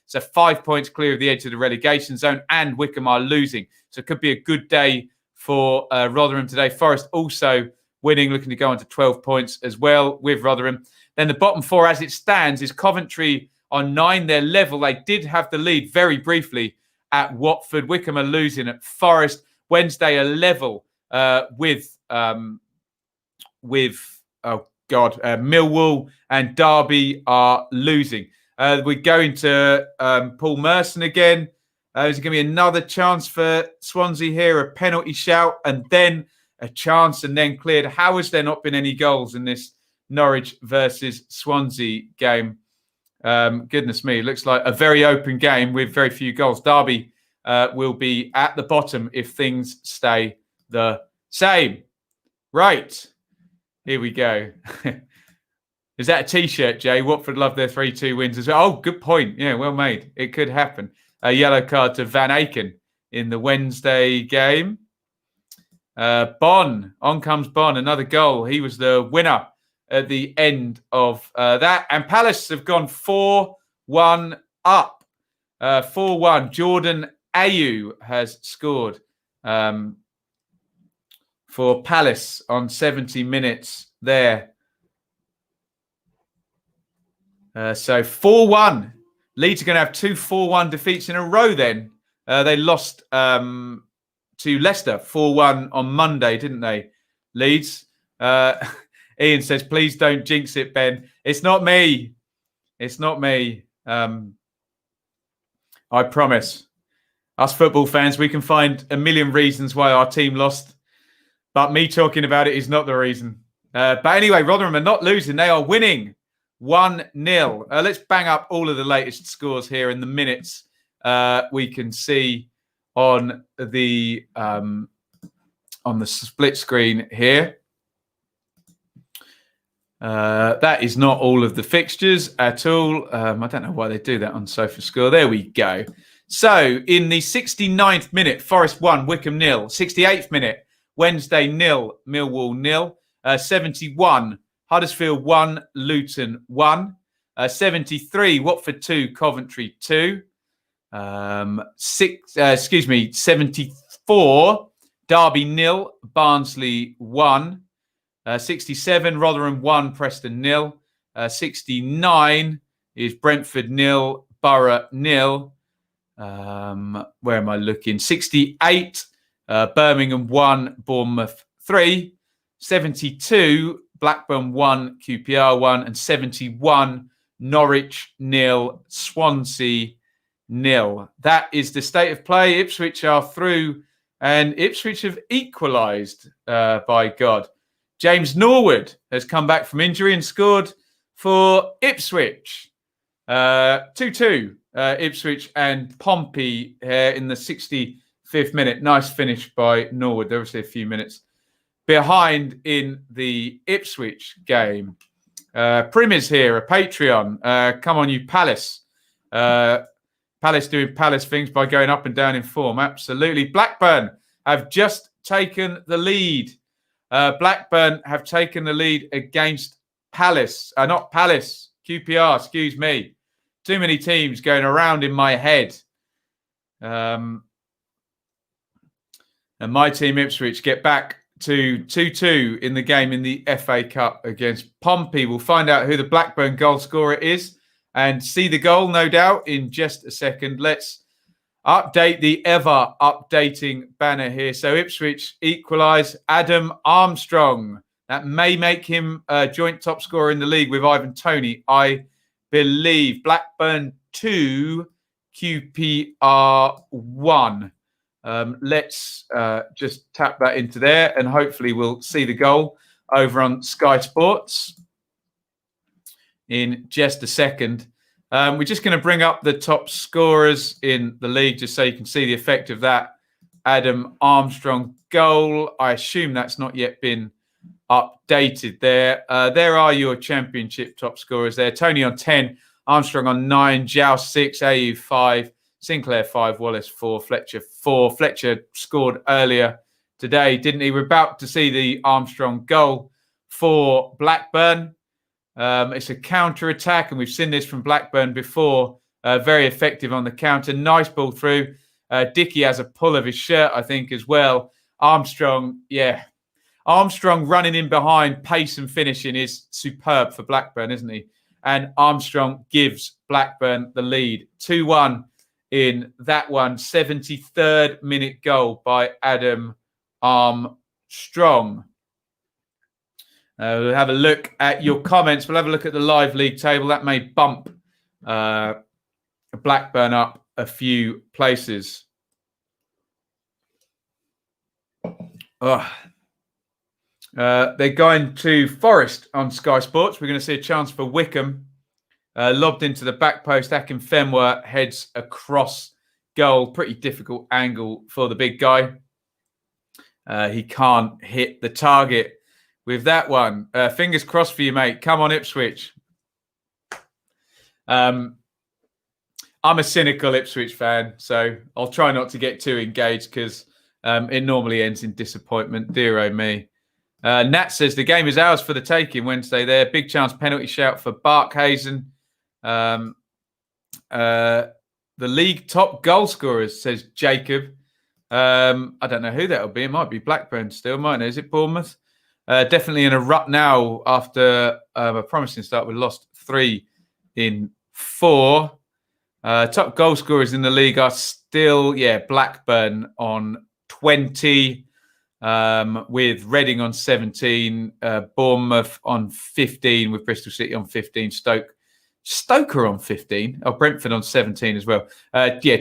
So 5 points clear of the edge of the relegation zone, and Wickham are losing. So it could be a good day for Rotherham today. Forest also winning, looking to go on to 12 points as well with Rotherham. Then the bottom four as it stands is Coventry on 9. They're level. They did have the lead very briefly at Watford. Wickham are losing at Forest. Wednesday are level with Millwall, and Derby are losing. We're going to Paul Merson again. There's going to be another chance for Swansea here, a penalty shout, and then a chance, and then cleared. How has there not been any goals in this Norwich versus Swansea game? Goodness me, it looks like a very open game with very few goals. Derby will be at the bottom if things stay the same. Right. Here we go. Is that a T-shirt, Jay? Watford love their 3-2 wins as well. Oh, good point. Yeah, well made. It could happen. A yellow card to Van Aken in the Wednesday game. Bon. On comes Bon. Another goal. He was the winner at the end of that. And Palace have gone 4-1 up. 4-1. Jordan Ayew has scored for Palace on 70 minutes there. So 4-1 Leeds are going to have 2 4-1 defeats in a row then. They lost to Leicester 4-1 on Monday, didn't they? Leeds. Iain says, please don't jinx it, Ben. It's not me. It's not me. I promise. Us football fans, we can find a million reasons why our team lost. But me talking about it is not the reason. But anyway, Rotherham are not losing. They are winning 1-0. Let's bang up all of the latest scores here in the minutes. We can see on the split screen here. That is not all of the fixtures at all. I don't know why they do that on SofaScore. There we go. So in the 69th minute, Forest 1, Wycombe 0. 68th minute, Wednesday 0, Millwall 0. 71, Huddersfield 1, Luton 1. 73, Watford 2, Coventry 2. 74, Derby 0, Barnsley 1. 67, Rotherham 1, Preston 0. 69 is Brentford 0, Borough 0. Where am I looking? 68, Birmingham 1, Bournemouth 3. 72, Blackburn 1, QPR 1. And 71, Norwich 0, Swansea 0. That is the state of play. Ipswich are through, and Ipswich have equalised, by God. James Norwood has come back from injury and scored for Ipswich. 2-2, Ipswich and Pompey in the 65th minute. Nice finish by Norwood. There was a few minutes behind in the Ipswich game. Primm is here, a Patreon. Come on, you Palace. Palace doing Palace things by going up and down in form. Absolutely. Blackburn have just taken the lead. Blackburn have taken the lead against Palace. Not Palace, QPR, excuse me. Too many teams going around in my head. And my team, Ipswich, get back to 2-2 in the game in the FA Cup against Pompey. We'll find out who the Blackburn goal scorer is and see the goal, no doubt, in just a second. Let's update the ever-updating banner here. So Ipswich equalise. Adam Armstrong. That may make him a joint top scorer in the league with Ivan Toney, I believe. Blackburn 2, QPR 1. Let's just tap that into there and hopefully we'll see the goal over on Sky Sports in just a second. We're just going to bring up the top scorers in the league just so you can see the effect of that Adam Armstrong goal. I assume that's not yet been updated there. There are your championship top scorers there. Tony on 10, Armstrong on 9, Zhao 6, AU 5, Sinclair 5, Wallace 4, Fletcher 4. Fletcher scored earlier today, didn't he? We're about to see the Armstrong goal for Blackburn. It's a counter-attack, and we've seen this from Blackburn before. Very effective on the counter. Nice ball through. Dickey has a pull of his shirt, I think, as well. Armstrong, yeah. Armstrong running in behind, pace and finishing is superb for Blackburn, isn't he? And Armstrong gives Blackburn the lead. 2-1 in that one. 73rd minute goal by Adam Armstrong. We'll have a look at your comments. We'll have a look at the live league table. That may bump Blackburn up a few places. They're going to Forest on Sky Sports. We're going to see a chance for Wycombe. Lobbed into the back post. Akinfenwa heads across goal. Pretty difficult angle for the big guy. He can't hit the target with that one. Fingers crossed for you, mate. Come on, Ipswich. I'm a cynical Ipswich fan, so I'll try not to get too engaged because it normally ends in disappointment. Dear oh me. Nat says the game is ours for the taking Wednesday there. Big chance penalty shout for Barkhazen. The league top goal scorers, says Jacob. I don't know who that'll be. It might be Blackburn still, mightn't it? Is it Bournemouth? Definitely in a rut now after a promising start. We lost 3 in 4. Top goal scorers in the league are still, Blackburn on 20, with Reading on 17, Bournemouth on 15, with Bristol City on 15, Stoker on 15, Brentford on 17 as well.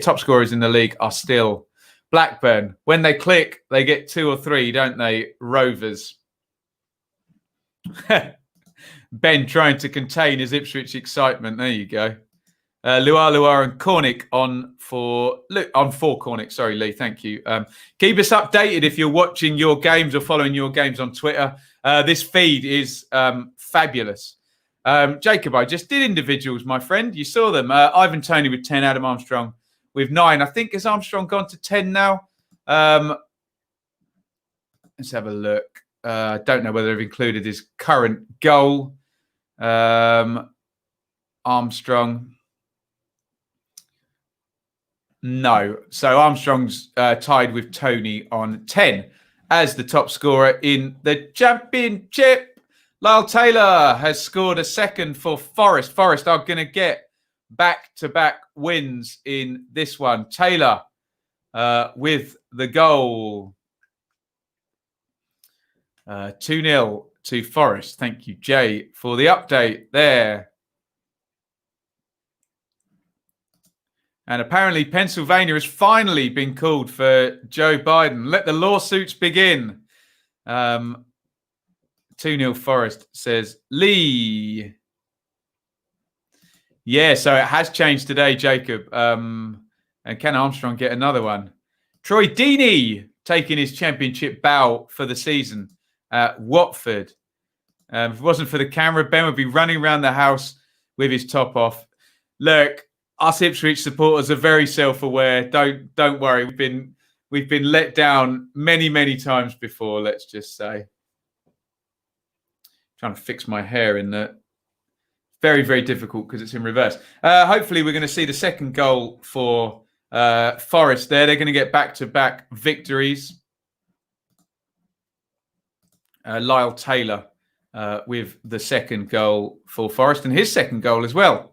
Top scorers in the league are still Blackburn. When they click, they get 2 or 3, don't they? Rovers. Ben trying to contain his Ipswich excitement. There you go. Luar and Cornick on 4 Cornick. Sorry, Lee. Thank you. Keep us updated if you're watching your games or following your games on Twitter. This feed is fabulous. Jacob, I just did individuals, my friend. You saw them. Ivan Toney with 10, Adam Armstrong with 9. I think, has Armstrong gone to 10 now? Let's have a look. Don't know whether they've included his current goal. Armstrong. No. So Armstrong's tied with Toney on 10 as the top scorer in the championship. Lyle Taylor has scored a second for Forest. Forest are going to get back-to-back wins in this one. Taylor with the goal. 2-0 to Forest. Thank you, Jay, for the update there. And apparently Pennsylvania has finally been called for Joe Biden. Let the lawsuits begin. 2-0 Forest, says Lee. Yeah, so it has changed today, Jacob. And can Armstrong get another one? Troy Deeney taking his championship bow for the season at Watford. If it wasn't for the camera, Ben would be running around the house with his top off. Look, us Ipswich supporters are very self-aware. Don't worry. We've been let down many times before, let's just say. Trying to fix my hair in the very difficult because it's in reverse. Hopefully we're going to see the second goal for Forest there. They're going to get back-to-back victories. Lyle Taylor with the second goal for Forest and his second goal as well.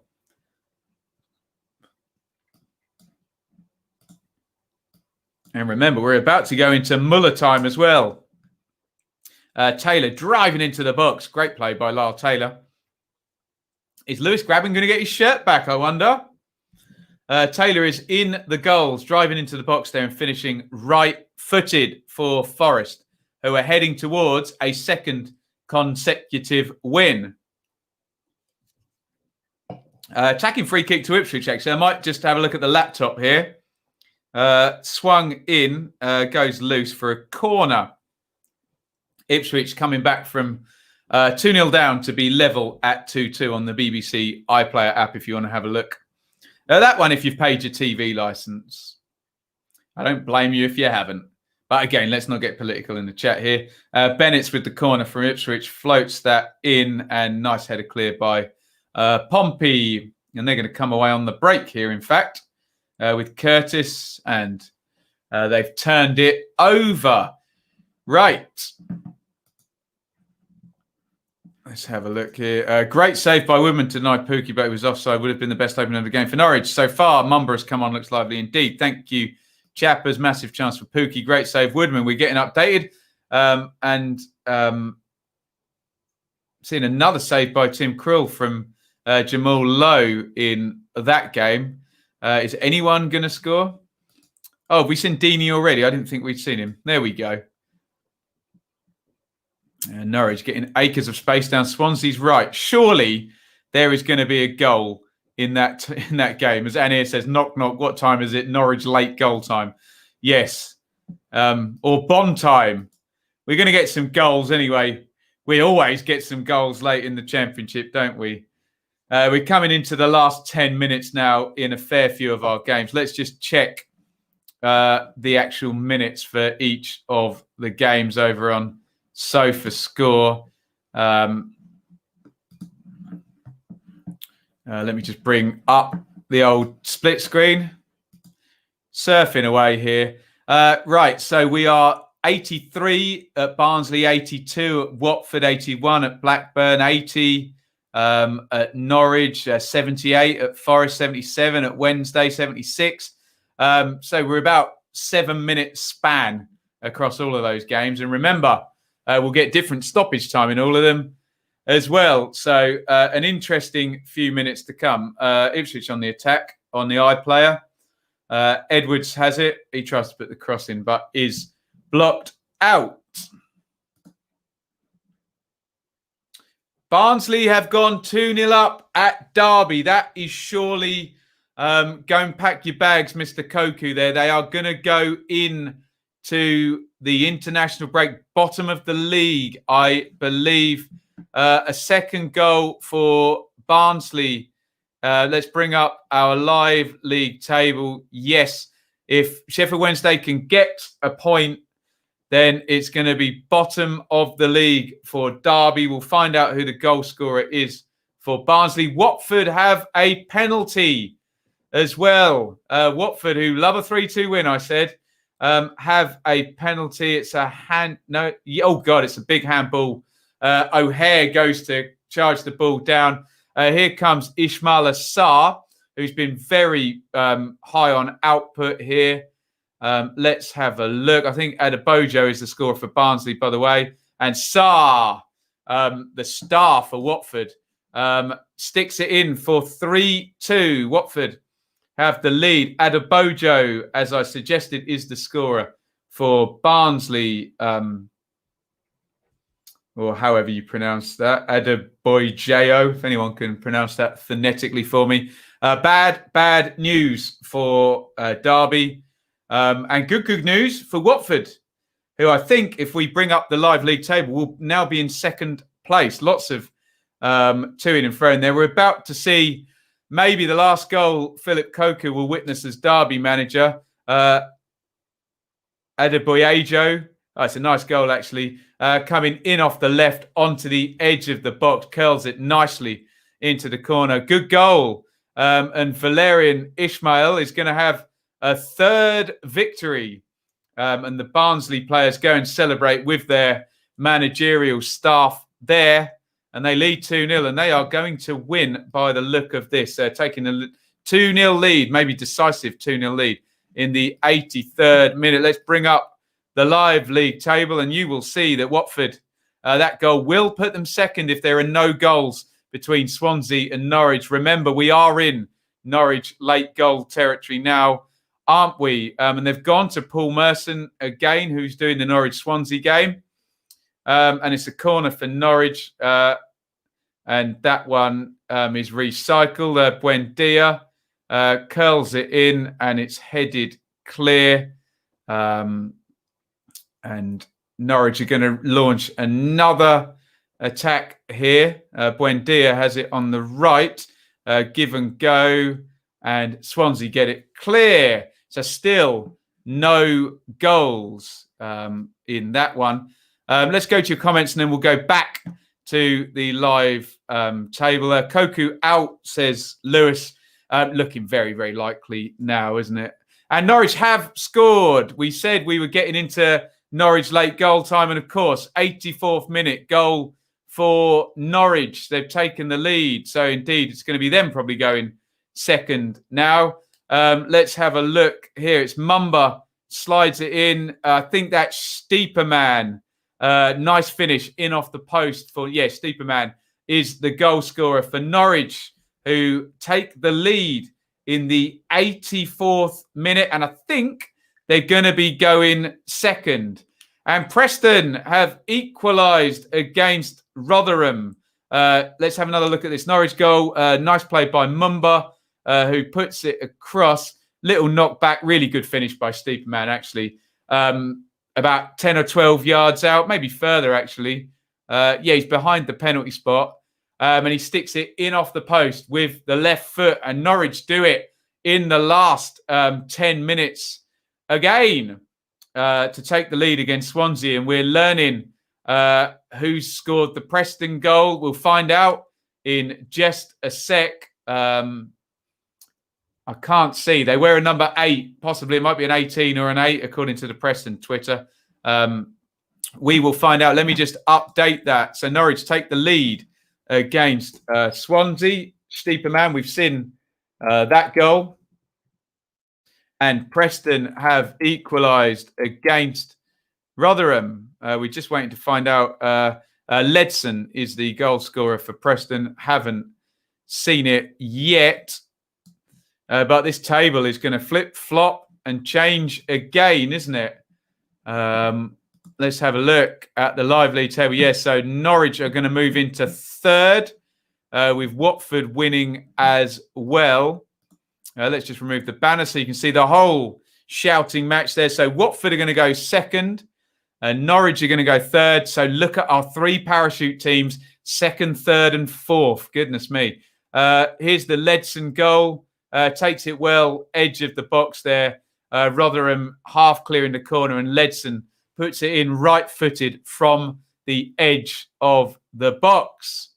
And remember, we're about to go into Muller time as well. Taylor driving into the box. Great play by Lyle Taylor. Is Lewis Grabban going to get his shirt back, I wonder? Taylor is in the goals, driving into the box there and finishing right-footed for Forest, who are heading towards a second consecutive win. Attacking free kick to Ipswich, actually. I might just have a look at the laptop here. Swung in, goes loose for a corner. Ipswich coming back from 2-0 down to be level at 2-2 on the BBC iPlayer app if you want to have a look. That one if you've paid your TV licence. I don't blame you if you haven't. But again, let's not get political in the chat here. Bennett's with the corner from Ipswich, floats that in, and nice header clear by Pompey. And they're going to come away on the break here, in fact, with Curtis, and they've turned it over. Right. Let's have a look here. Great save by Woodman to deny Pookie, but it was offside. Would have been the best opening of the game for Norwich. So far, Mumba has come on, looks lively indeed. Thank you, Chappers. Massive chance for Pookie. Great save, Woodman. We're getting updated. Seeing another save by Tim Krill from Jamal Lowe in that game. Is anyone going to score? Oh, have we seen Deeney already? I didn't think we'd seen him. There we go. Norwich getting acres of space down Swansea's right. Surely there is going to be a goal in that game. As Anir says, knock, knock. What time is it? Norwich late goal time. Yes. Or Bond time. We're going to get some goals anyway. We always get some goals late in the championship, don't we? We're coming into the last 10 minutes now in a fair few of our games. Let's just check the actual minutes for each of the games over on Sofa Score. Let me just bring up the old split screen. Surfing away here. Right, so we are 83 at Barnsley, 82 at Watford, 81 at Blackburn, 80 at Norwich, 78, at Forest, 77, at Wednesday, 76. So we're about 7-minute span across all of those games. And remember, we'll get different stoppage time in all of them as well. So an interesting few minutes to come. Ipswich on the attack on the iPlayer. Edwards has it. He tries to put the cross in, but is blocked out. Barnsley have gone 2-0 up at Derby. That is surely go and pack your bags, Mr. Koku there. They are going to go in to the international break, bottom of the league, I believe. A second goal for Barnsley. Let's bring up our live league table. Yes, if Sheffield Wednesday can get a point, then it's going to be bottom of the league for Derby. We'll find out who the goal scorer is for Barnsley. Watford have a penalty as well. Watford, who love a 3-2 win, I said, have a penalty. It's a hand. No. Oh, God, it's a big handball. O'Hare goes to charge the ball down. Here comes Ismail Assar, who's been very high on output here. Let's have a look. I think Adebayo is the scorer for Barnsley, by the way. And Sarr, the star for Watford, sticks it in for 3-2. Watford have the lead. Adebayo, as I suggested, is the scorer for Barnsley, or however you pronounce that. Adebayo, if anyone can pronounce that phonetically for me. Bad news for Derby. And good news for Watford, who I think, if we bring up the live league table, will now be in second place. Lots of to-ing and fro-ing there. We're about to see maybe the last goal Philip Koku will witness as Derby manager. Adebayo. Oh, it's a nice goal, actually. Coming in off the left onto the edge of the box. Curls it nicely into the corner. Good goal. And Valerian Ismail is going to have a third victory. And the Barnsley players go and celebrate with their managerial staff there. And they lead 2-0. And they are going to win by the look of this. They're taking a 2-0 lead, maybe decisive 2-0 lead in the 83rd minute. Let's bring up the live league table, and you will see that Watford, that goal will put them second if there are no goals between Swansea and Norwich. Remember, we are in Norwich late goal territory now, aren't we? And they've gone to Paul Merson again, who's doing the Norwich-Swansea game. And it's a corner for Norwich. And that one is recycled. Buendia curls it in, and it's headed clear. And Norwich are going to launch another attack here. Buendia has it on the right. Give and go. And Swansea get it clear. So still no goals in that one. Let's go to your comments, and then we'll go back to the live table. Koku out, says Lewis. Looking very, very likely now, isn't it? And Norwich have scored. We said we were getting into Norwich late goal time. And of course, 84th minute goal for Norwich. They've taken the lead. So indeed, it's going to be them probably going second now. Let's have a look here. It's Mumba slides it in. I think that's Steeperman. Nice finish in off the post for, Steeperman is the goal scorer for Norwich, who take the lead in the 84th minute. And I think they're going to be going second. And Preston have equalised against Rotherham. Let's have another look at this Norwich goal. Nice play by Mumba, who puts it across. Little knockback. Really good finish by Steeperman, actually. About 10 or 12 yards out, maybe further, actually. He's behind the penalty spot. And he sticks it in off the post with the left foot. And Norwich do it in the last 10 minutes again to take the lead against Swansea. And we're learning who scored the Preston goal. We'll find out in just a sec. I can't see. They wear a number 8. Possibly it might be an 18 or an 8, according to the Preston Twitter. We will find out. Let me just update that. So Norwich take the lead against Swansea. Steeper man, we've seen that goal. And Preston have equalised against Rotherham. We're just waiting to find out. Ledson is the goal scorer for Preston. Haven't seen it yet. But this table is going to flip-flop and change again, isn't it? Let's have a look at the live league table. Yes, so Norwich are going to move into third with Watford winning as well. Let's just remove the banner so you can see the whole shouting match there. So Watford are going to go second and Norwich are going to go third. So look at our three parachute teams, second, third and fourth. Goodness me. Here's the Ledson goal. Takes it well, edge of the box there. Rotherham half clearing the corner and Ledson puts it in right-footed from the edge of the box.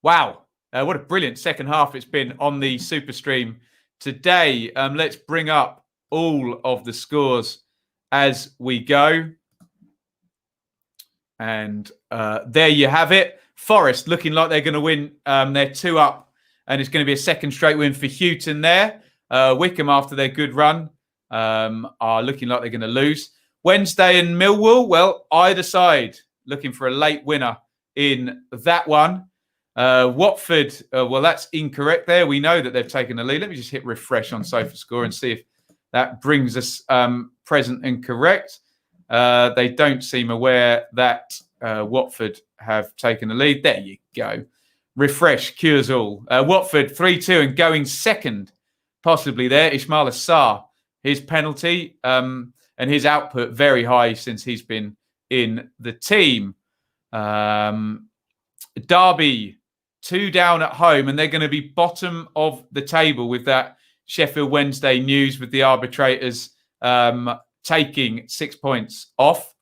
Wow. What a brilliant second half it's been on the Super Stream today. Let's bring up all of the scores as we go. And there you have it. Forest looking like they're going to win. They're 2 up. And it's going to be a second straight win for Houghton there. Wickham, after their good run, are looking like they're going to lose. Wednesday and Millwall, well, either side looking for a late winner in that one. Watford, well, that's incorrect there. We know that they've taken the lead. Let me just hit refresh on SofaScore and see if that brings us present and correct. They don't seem aware that Watford have taken the lead. There you go. Refresh cures all. Watford 3-2 and going second, possibly there. Ismail Assar, his penalty and his output very high since he's been in the team. Derby 2 down at home, and they're going to be bottom of the table with that Sheffield Wednesday news with the arbitrators taking 6 points off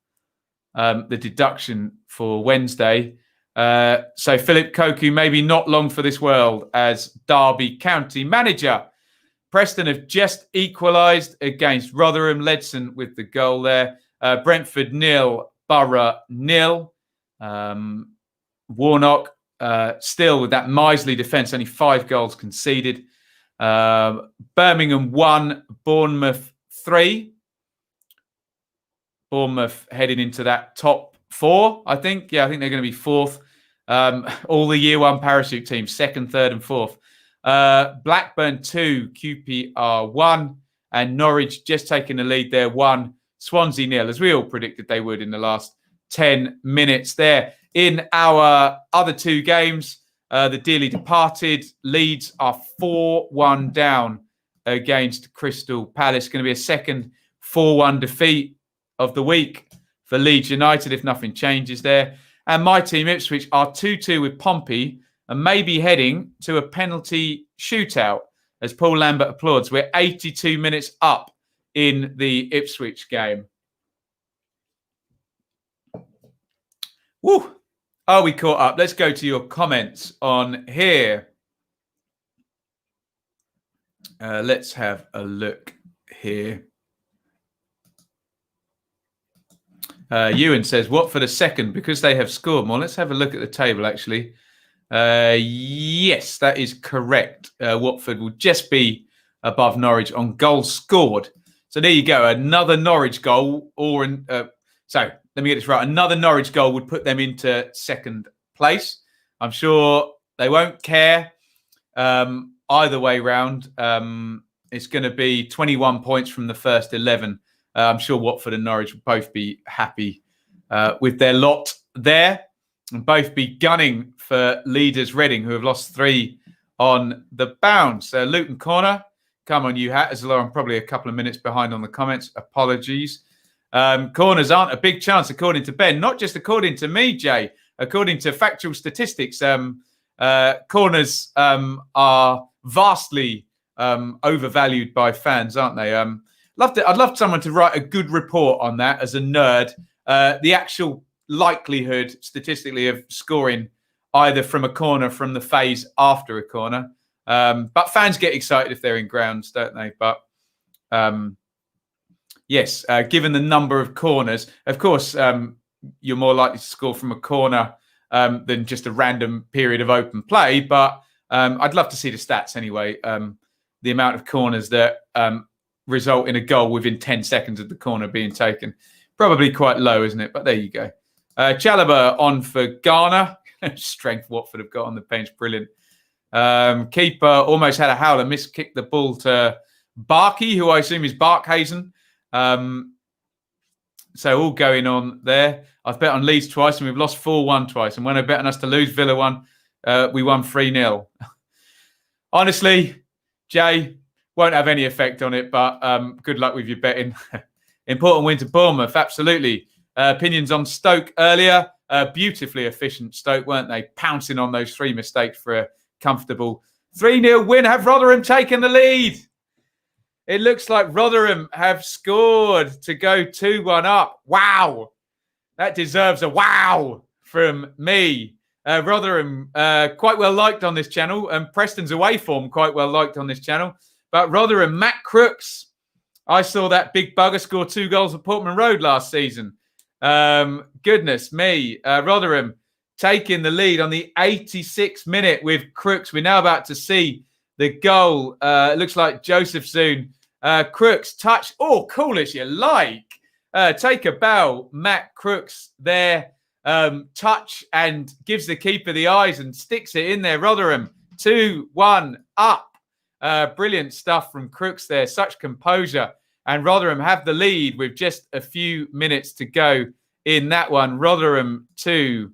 the deduction for Wednesday. So Philip Koku maybe not long for this world as Derby County manager. Preston have just equalised against Rotherham. Ledson with the goal there. Brentford 0, Borough 0. Warnock still with that miserly defence, only 5 goals conceded. Birmingham 1, Bournemouth 3. Bournemouth heading into that top 4, I think. Yeah, I think they're going to be 4th. All the year 1 parachute teams, 2nd, 3rd and 4th. Blackburn 2, QPR 1. And Norwich just taking the lead there, 1. Swansea 0, as we all predicted they would in the last 10 minutes there. In our other 2 games, the dearly departed Leeds are 4-1 down against Crystal Palace. Going to be a second 4-1 defeat of the week for Leeds United if nothing changes there. And my team, Ipswich, are 2-2 with Pompey and maybe heading to a penalty shootout as Paul Lambert applauds. We're 82 minutes up in the Ipswich game. Woo! Are we caught up? Let's go to your comments on here. Let's have a look here. Ewan says, Watford a second because they have scored more. Let's have a look at the table, actually. Yes, that is correct. Watford will just be above Norwich on goals scored. So there you go. Another Norwich goal. So let me get this right. Another Norwich goal would put them into second place. I'm sure they won't care either way round. It's going to be 21 points from the first 11. I'm sure Watford and Norwich will both be happy with their lot there and both be gunning for leaders Reading, who have lost 3 on the bounce. Luton Corner, come on, you hat, as well. I'm probably a couple of minutes behind on the comments. Apologies. Corners aren't a big chance, according to Ben. Not just according to me, Jay. According to factual statistics, corners are vastly overvalued by fans, aren't they? I'd love someone to write a good report on that as a nerd. The actual likelihood statistically of scoring either from a corner from the phase after a corner. But fans get excited if they're in grounds, don't they? But yes, given the number of corners, of course, you're more likely to score from a corner than just a random period of open play. But I'd love to see the stats anyway. The amount of corners that result in a goal within 10 seconds of the corner being taken. Probably quite low, isn't it? But there you go. Chalobah on for Garner. Strength Watford have got on the bench. Brilliant. Keeper almost had a howler. Miskicked the ball to Barkey, who I assume is Barkhazen. So all going on there. I've bet on Leeds twice and we've lost 4-1 twice. And when I bet on us to lose Villa 1, we won 3-0. Honestly, Jay, won't have any effect on it, but good luck with your betting. Important win to Bournemouth, absolutely. Opinions on Stoke earlier. Beautifully efficient Stoke, weren't they? Pouncing on those 3 mistakes for a comfortable 3-0 win. Have Rotherham taken the lead? It looks like Rotherham have scored to go 2-1 up. Wow. That deserves a wow from me. Rotherham quite well liked on this channel, and Preston's away form quite well liked on this channel. But Rotherham, Matt Crooks, I saw that big bugger score 2 goals at Portman Road last season. Goodness me. Rotherham taking the lead on the 86th minute with Crooks. We're now about to see the goal. It looks like Joseph soon. Crooks touch. Oh, cool as you like. Take a bow. Matt Crooks there. Touch and gives the keeper the eyes and sticks it in there. Rotherham 2-1 up. Brilliant stuff from Crooks there. Such composure. And Rotherham have the lead with just a few minutes to go in that one. Rotherham 2,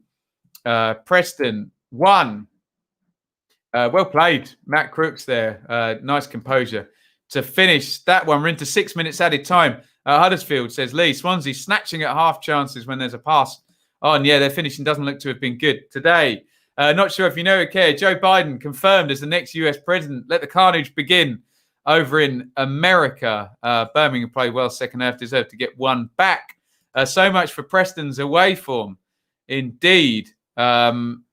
Preston 1. Well played, Matt Crooks there. Nice composure to finish that one. We're into 6 minutes added time. Huddersfield says, Lee, Swansea snatching at half chances when there's a pass on. Yeah, their finishing doesn't look to have been good today. Not sure if you know or care. Joe Biden confirmed as the next US president. Let the carnage begin over in America. Birmingham played well second half, deserved to get one back. So much for Preston's away form. Indeed. Carbon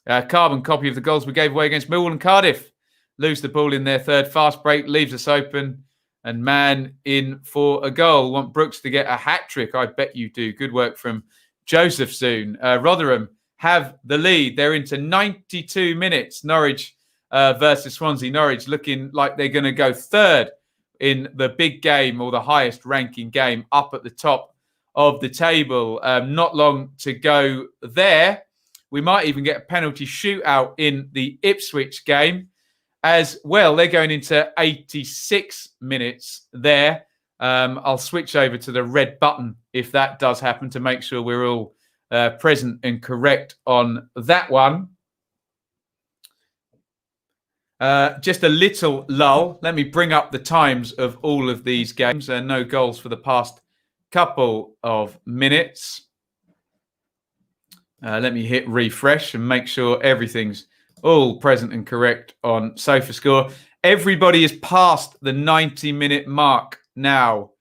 copy of the goals we gave away against Millwall and Cardiff. Lose the ball in their third. Fast break leaves us open. And man in for a goal. Want Brooks to get a hat-trick. I bet you do. Good work from Joseph soon. Rotherham have the lead. They're into 92 minutes. Norwich versus Swansea. Norwich looking like they're going to go third in the big game, or the highest ranking game, up at the top of the table. Not long to go there. We might even get a penalty shootout in the Ipswich game as well. They're going into 86 minutes there. I'll switch over to the red button if that does happen, to make sure we're all present and correct on that one. Just a little lull. Let me bring up the times of all of these games. No goals for the past couple of minutes. Let me hit refresh and make sure everything's all present and correct on SofaScore. Everybody is past the 90-minute mark now.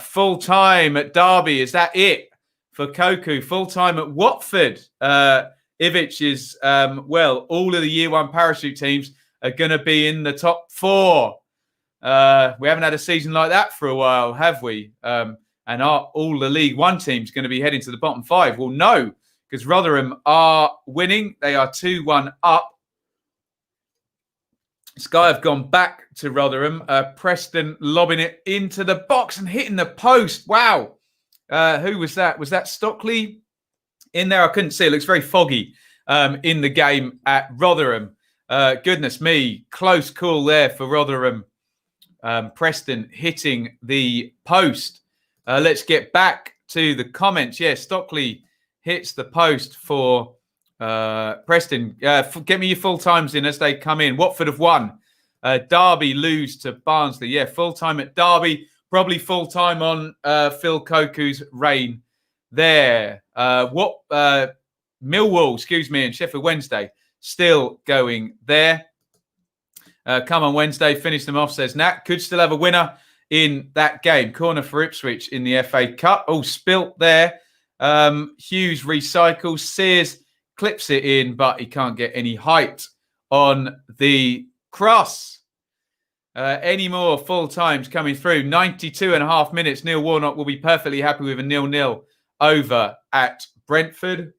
Full time at Derby. Is that it for Koku? Full time at Watford. Ivic is, all of the year one parachute teams are going to be in the top 4. We haven't had a season like that for a while, have we? And are all the League One teams going to be heading to the bottom 5? Well, no, because Rotherham are winning. They are 2-1 up. Sky have gone back to Rotherham. Preston lobbing it into the box and hitting the post. Wow. Who was that? Was that Stockley in there? I couldn't see. It looks very foggy in the game at Rotherham. Goodness me. Close call there for Rotherham. Preston hitting the post. Let's get back to the comments. Yeah, Stockley hits the post for Preston. Get me your full times in as they come in. Watford have won. Derby lose to Barnsley. Yeah, full time at Derby. Probably full time on Phil Koku's reign there. Millwall, and Sheffield Wednesday still going there. Come on Wednesday, finish them off, says Nat. Could still have a winner in that game. Corner for Ipswich in the FA Cup. Oh, spilt there. Hughes recycles. Sears clips it in, but he can't get any height on the cross. Any more full times coming through? 92.5 minutes. Neil Warnock will be perfectly happy with a 0-0 over at Brentford.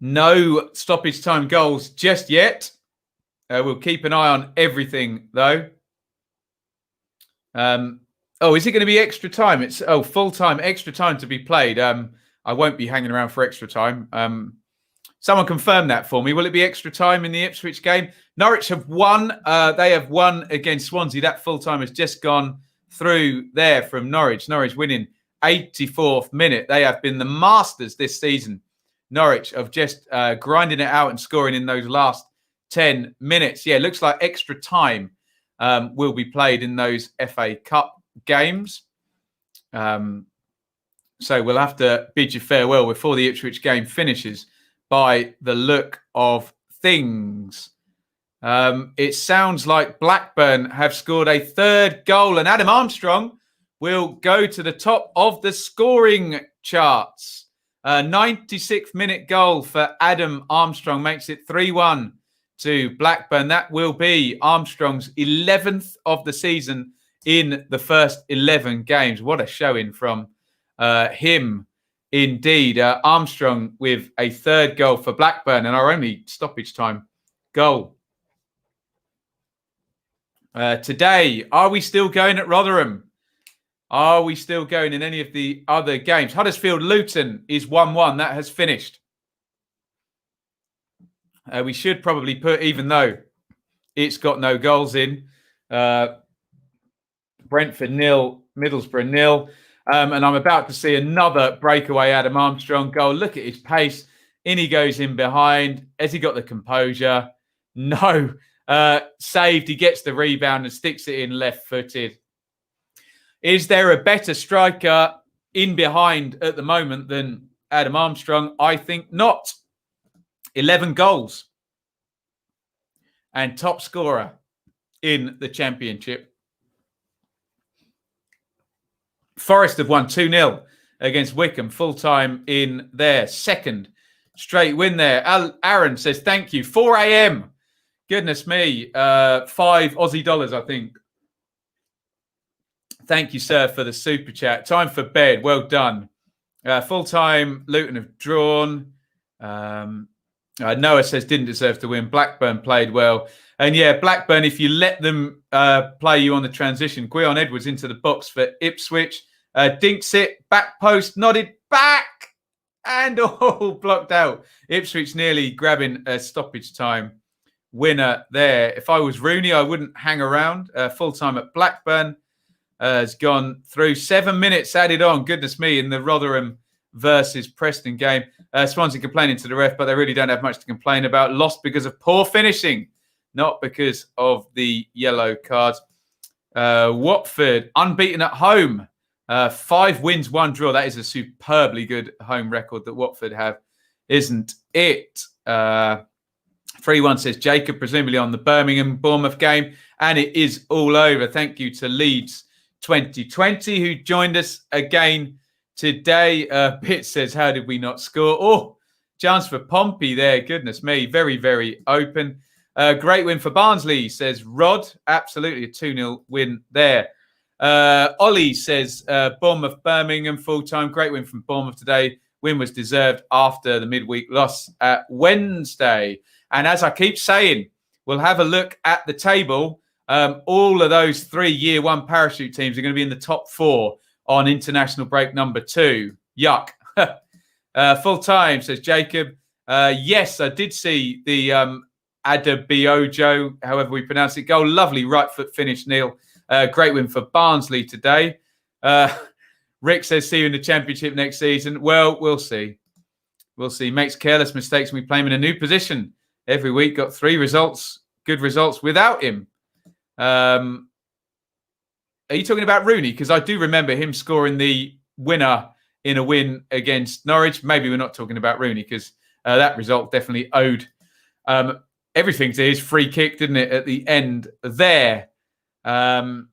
No stoppage time goals just yet. We'll keep an eye on everything, though. Is it going to be extra time? It's full time, extra time to be played. I won't be hanging around for extra time. Someone confirm that for me. Will it be extra time in the Ipswich game? Norwich have won. They have won against Swansea. That full time has just gone through there from Norwich. Norwich winning 84th minute. They have been the masters this season, Norwich, of just grinding it out and scoring in those last 10 minutes. Yeah, it looks like extra time will be played in those FA Cup games. So we'll have to bid you farewell before the Ipswich game finishes by the look of things. It sounds like Blackburn have scored a third goal, and Adam Armstrong will go to the top of the scoring charts. 96th minute goal for Adam Armstrong makes it 3-1 to Blackburn. That will be Armstrong's 11th of the season in the first 11 games. What a showing from him. Indeed, Armstrong with a third goal for Blackburn and our only stoppage time goal. Today, are we still going at Rotherham? Are we still going in any of the other games? Huddersfield-Luton is 1-1. That has finished. We should probably put, even though it's got no goals in, Brentford 0, Middlesbrough 0. And I'm about to see another breakaway Adam Armstrong goal. Look at his pace. In he goes in behind. Has he got the composure? No. Saved. He gets the rebound and sticks it in left-footed. Is there a better striker in behind at the moment than Adam Armstrong? I think not. 11 goals. And top scorer in the Championship. Forest have won 2-0 against Wickham, full-time in their second straight win there. Aaron says, thank you. 4 a.m. Goodness me. 5 Aussie dollars, I think. Thank you, sir, for the super chat. Time for bed. Well done. Full-time, Luton have drawn. Noah says, didn't deserve to win. Blackburn played well. And yeah, Blackburn, if you let them play you on the transition, Gwion Edwards into the box for Ipswich. Dinks it, back post, nodded back, and all blocked out. Ipswich nearly grabbing a stoppage time winner there. If I was Rooney, I wouldn't hang around. Full time at Blackburn has gone through. 7 minutes added on. Goodness me, in the Rotherham versus Preston game. Swansea complaining to the ref, but they really don't have much to complain about. Lost because of poor finishing, not because of the yellow cards. Watford unbeaten at home. 5 wins, 1 draw. That is a superbly good home record that Watford have, isn't it? 3-1 says Jacob, presumably on the Birmingham-Bournemouth game. And it is all over. Thank you to Leeds 2020, who joined us again today. Pitt says, how did we not score? Oh, chance for Pompey there. Goodness me. Very, very open. Great win for Barnsley, says Rod. Absolutely a 2-0 win there. Ollie says, Bournemouth, Birmingham, full-time. Great win from Bournemouth today. Win was deserved after the midweek loss at Wednesday. And as I keep saying, we'll have a look at the table. All of those 3 year one parachute teams are going to be in the top 4 on international break number 2. Yuck. Full-time, says Jacob. Yes, I did see the Adebayojo, however we pronounce it, goal. Lovely right foot finish, Neil. Great win for Barnsley today. Rick says, see you in the Championship next season. Well, we'll see. We'll see. Makes careless mistakes when we play him in a new position every week. Got 3 results, good results without him. Are you talking about Rooney? Because I do remember him scoring the winner in a win against Norwich. Maybe we're not talking about Rooney because that result definitely owed everything to his free kick, didn't it, at the end there? I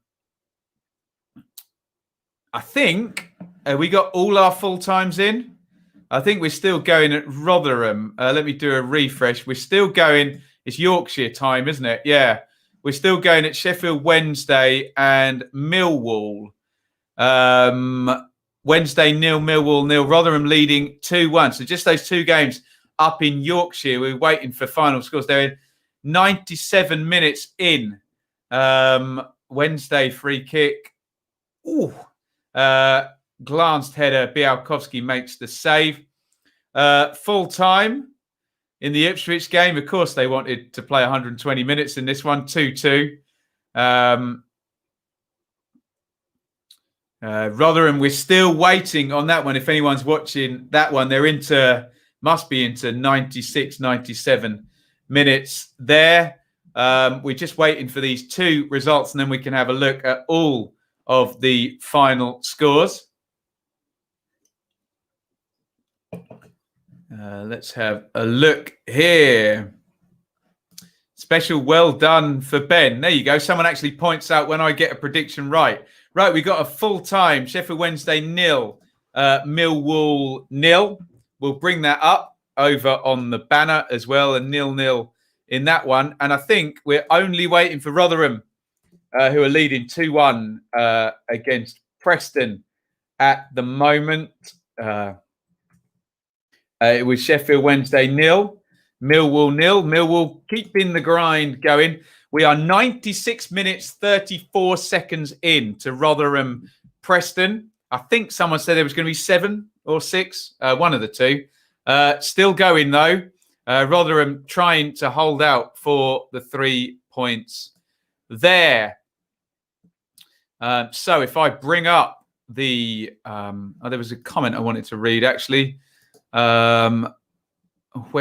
think we got all our full times in. I think we're still going at Rotherham. Let me do a refresh. We're still going. It's Yorkshire time, isn't it? Yeah. We're still going at Sheffield Wednesday and Millwall. Wednesday 0, Millwall 0, Rotherham leading 2-1. So just those two games up in Yorkshire. We're waiting for final scores. They're 97 minutes in. Wednesday free kick. Ooh. Glanced header. Białkowski makes the save. Full time in the Ipswich game. Of course, they wanted to play 120 minutes in this one. 2-2. Rotherham, we're still waiting on that one. If anyone's watching that one, must be into 96, 97 minutes there. We're just waiting for these two results, and then we can have a look at all of the final scores. Let's have a look here. Special well done for Ben. There you go. Someone actually points out when I get a prediction right. Right, we got a full time. Sheffield Wednesday 0, Millwall 0. We'll bring that up over on the banner as well, and 0-0 in that one. And I think we're only waiting for Rotherham, who are leading 2-1 against Preston at the moment. It was Sheffield Wednesday 0, Millwall 0. Millwall keeping the grind going. We are 96 minutes, 34 seconds in to Rotherham Preston. I think someone said there was going to be 7 or 6, one of the two. Still going, though. Rotherham trying to hold out for the 3 points there. So if I bring up the... there was a comment I wanted to read, actually. Where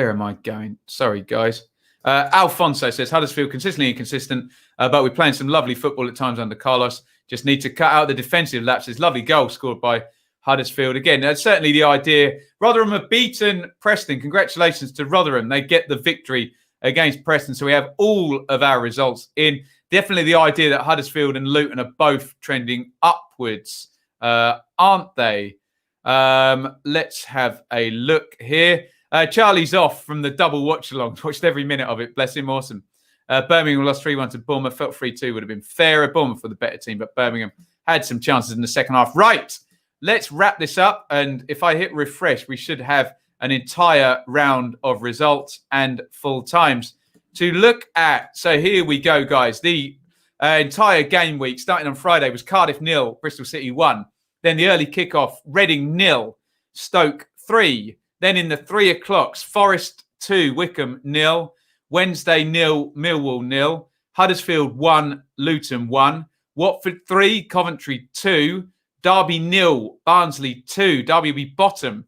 am I going? Sorry, guys. Alfonso says, Huddersfield consistently inconsistent, but we're playing some lovely football at times under Carlos. Just need to cut out the defensive lapses. Lovely goal scored by Huddersfield. Again, that's certainly the idea. Rotherham have beaten Preston. Congratulations to Rotherham. They get the victory against Preston. So we have all of our results in. Definitely the idea that Huddersfield and Luton are both trending upwards, aren't they? Let's have a look here. Charlie's off from the double watch-along. Watched every minute of it. Bless him. Awesome. Birmingham lost 3-1 to Bournemouth. Felt 3-2 would have been fairer. Bournemouth were the better team, but Birmingham had some chances in the second half. Right. Let's wrap this up. And if I hit refresh, we should have an entire round of results and full times to look at. So here we go, guys. The entire game week starting on Friday was Cardiff 0, Bristol City 1. Then the early kickoff, Reading 0, Stoke 3. Then in the 3 o'clocks, Forest 2, Wickham 0, Wednesday 0, Millwall 0, Huddersfield 1, Luton 1, Watford 3, Coventry 2, Derby 0, Barnsley 2, Derby will be bottom,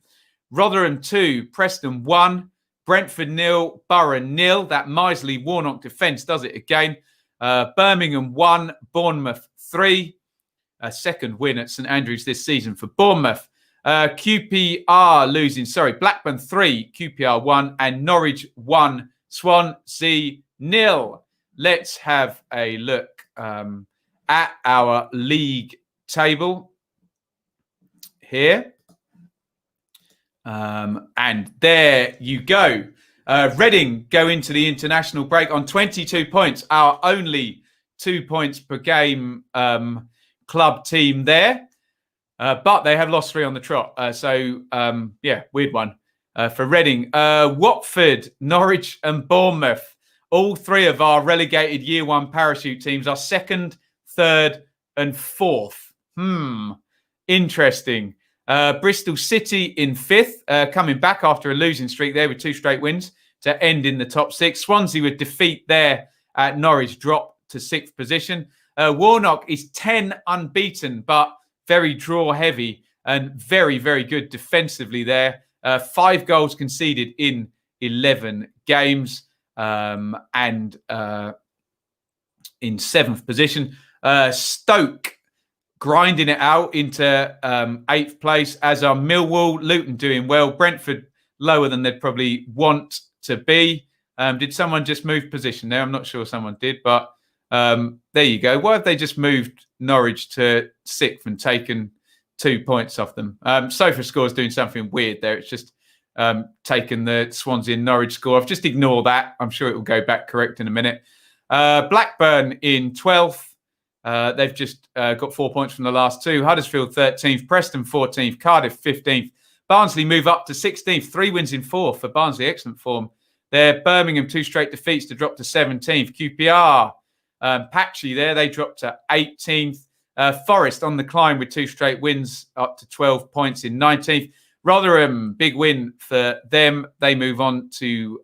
Rotherham 2, Preston 1, Brentford 0, Borough 0. That miserly Warnock defence does it again. Birmingham 1, Bournemouth 3. A second win at St Andrews this season for Bournemouth. QPR losing, Blackburn 3, QPR 1, and Norwich 1, Swansea 0. Let's have a look at our league table here. And there you go. Reading go into the international break on 22 points, our only 2 points per game club team there. But they have lost 3 on the trot. Weird one for Reading. Watford, Norwich and Bournemouth, all 3 of our relegated Year 1 parachute teams are 2nd, 3rd and 4th. Interesting. Bristol City in 5th, coming back after a losing streak there with 2 straight wins to end in the top 6. Swansea with defeat there at Norwich drop to 6th position. Warnock is 10 unbeaten, but very draw heavy and very, very good defensively there. 5 goals conceded in 11 games and in 7th position. Stoke grinding it out into 8th place, as are Millwall. Luton doing well. Brentford lower than they'd probably want to be. Did someone just move position there? I'm not sure someone did, but there you go. Why have they just moved Norwich to 6th and taken 2 points off them? SofaScore's doing something weird there. It's just taken the Swansea and Norwich score. I've just ignored that. I'm sure it will go back correct in a minute. Blackburn in 12th. They've just got 4 points from the last two. Huddersfield 13th, Preston 14th, Cardiff 15th. Barnsley move up to 16th, 3 wins in 4 for Barnsley, excellent form. There, Birmingham 2 straight defeats to drop to 17th. QPR, patchy there, they dropped to 18th. Forest on the climb with 2 straight wins up to 12 points in 19th. Rotherham, big win for them. They move on to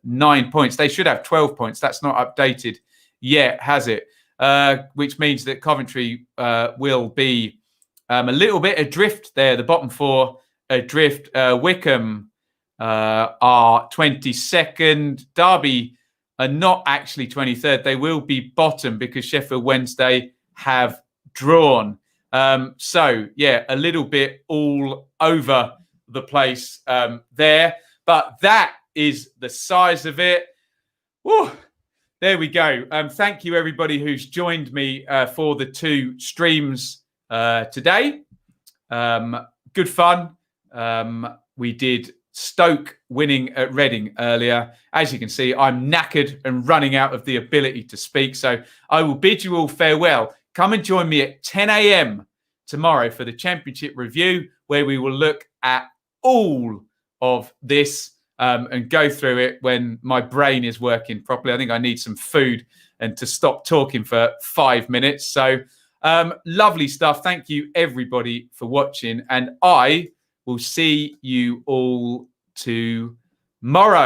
9 points. They should have 12 points. That's not updated yet, has it? Which means that Coventry will be a little bit adrift there. The bottom 4 adrift. Wickham are 22nd. Derby are not actually 23rd. They will be bottom because Sheffield Wednesday have drawn. So, yeah, a little bit all over the place there. But that is the size of it. Woo! There we go. Thank you, everybody who's joined me for the 2 streams today. Good fun. We did Stoke winning at Reading earlier. As you can see, I'm knackered and running out of the ability to speak. So I will bid you all farewell. Come and join me at 10 a.m. tomorrow for the Championship review, where we will look at all of this and go through it when my brain is working properly. I think I need some food and to stop talking for 5 minutes. So lovely stuff. Thank you, everybody, for watching. And I will see you all tomorrow.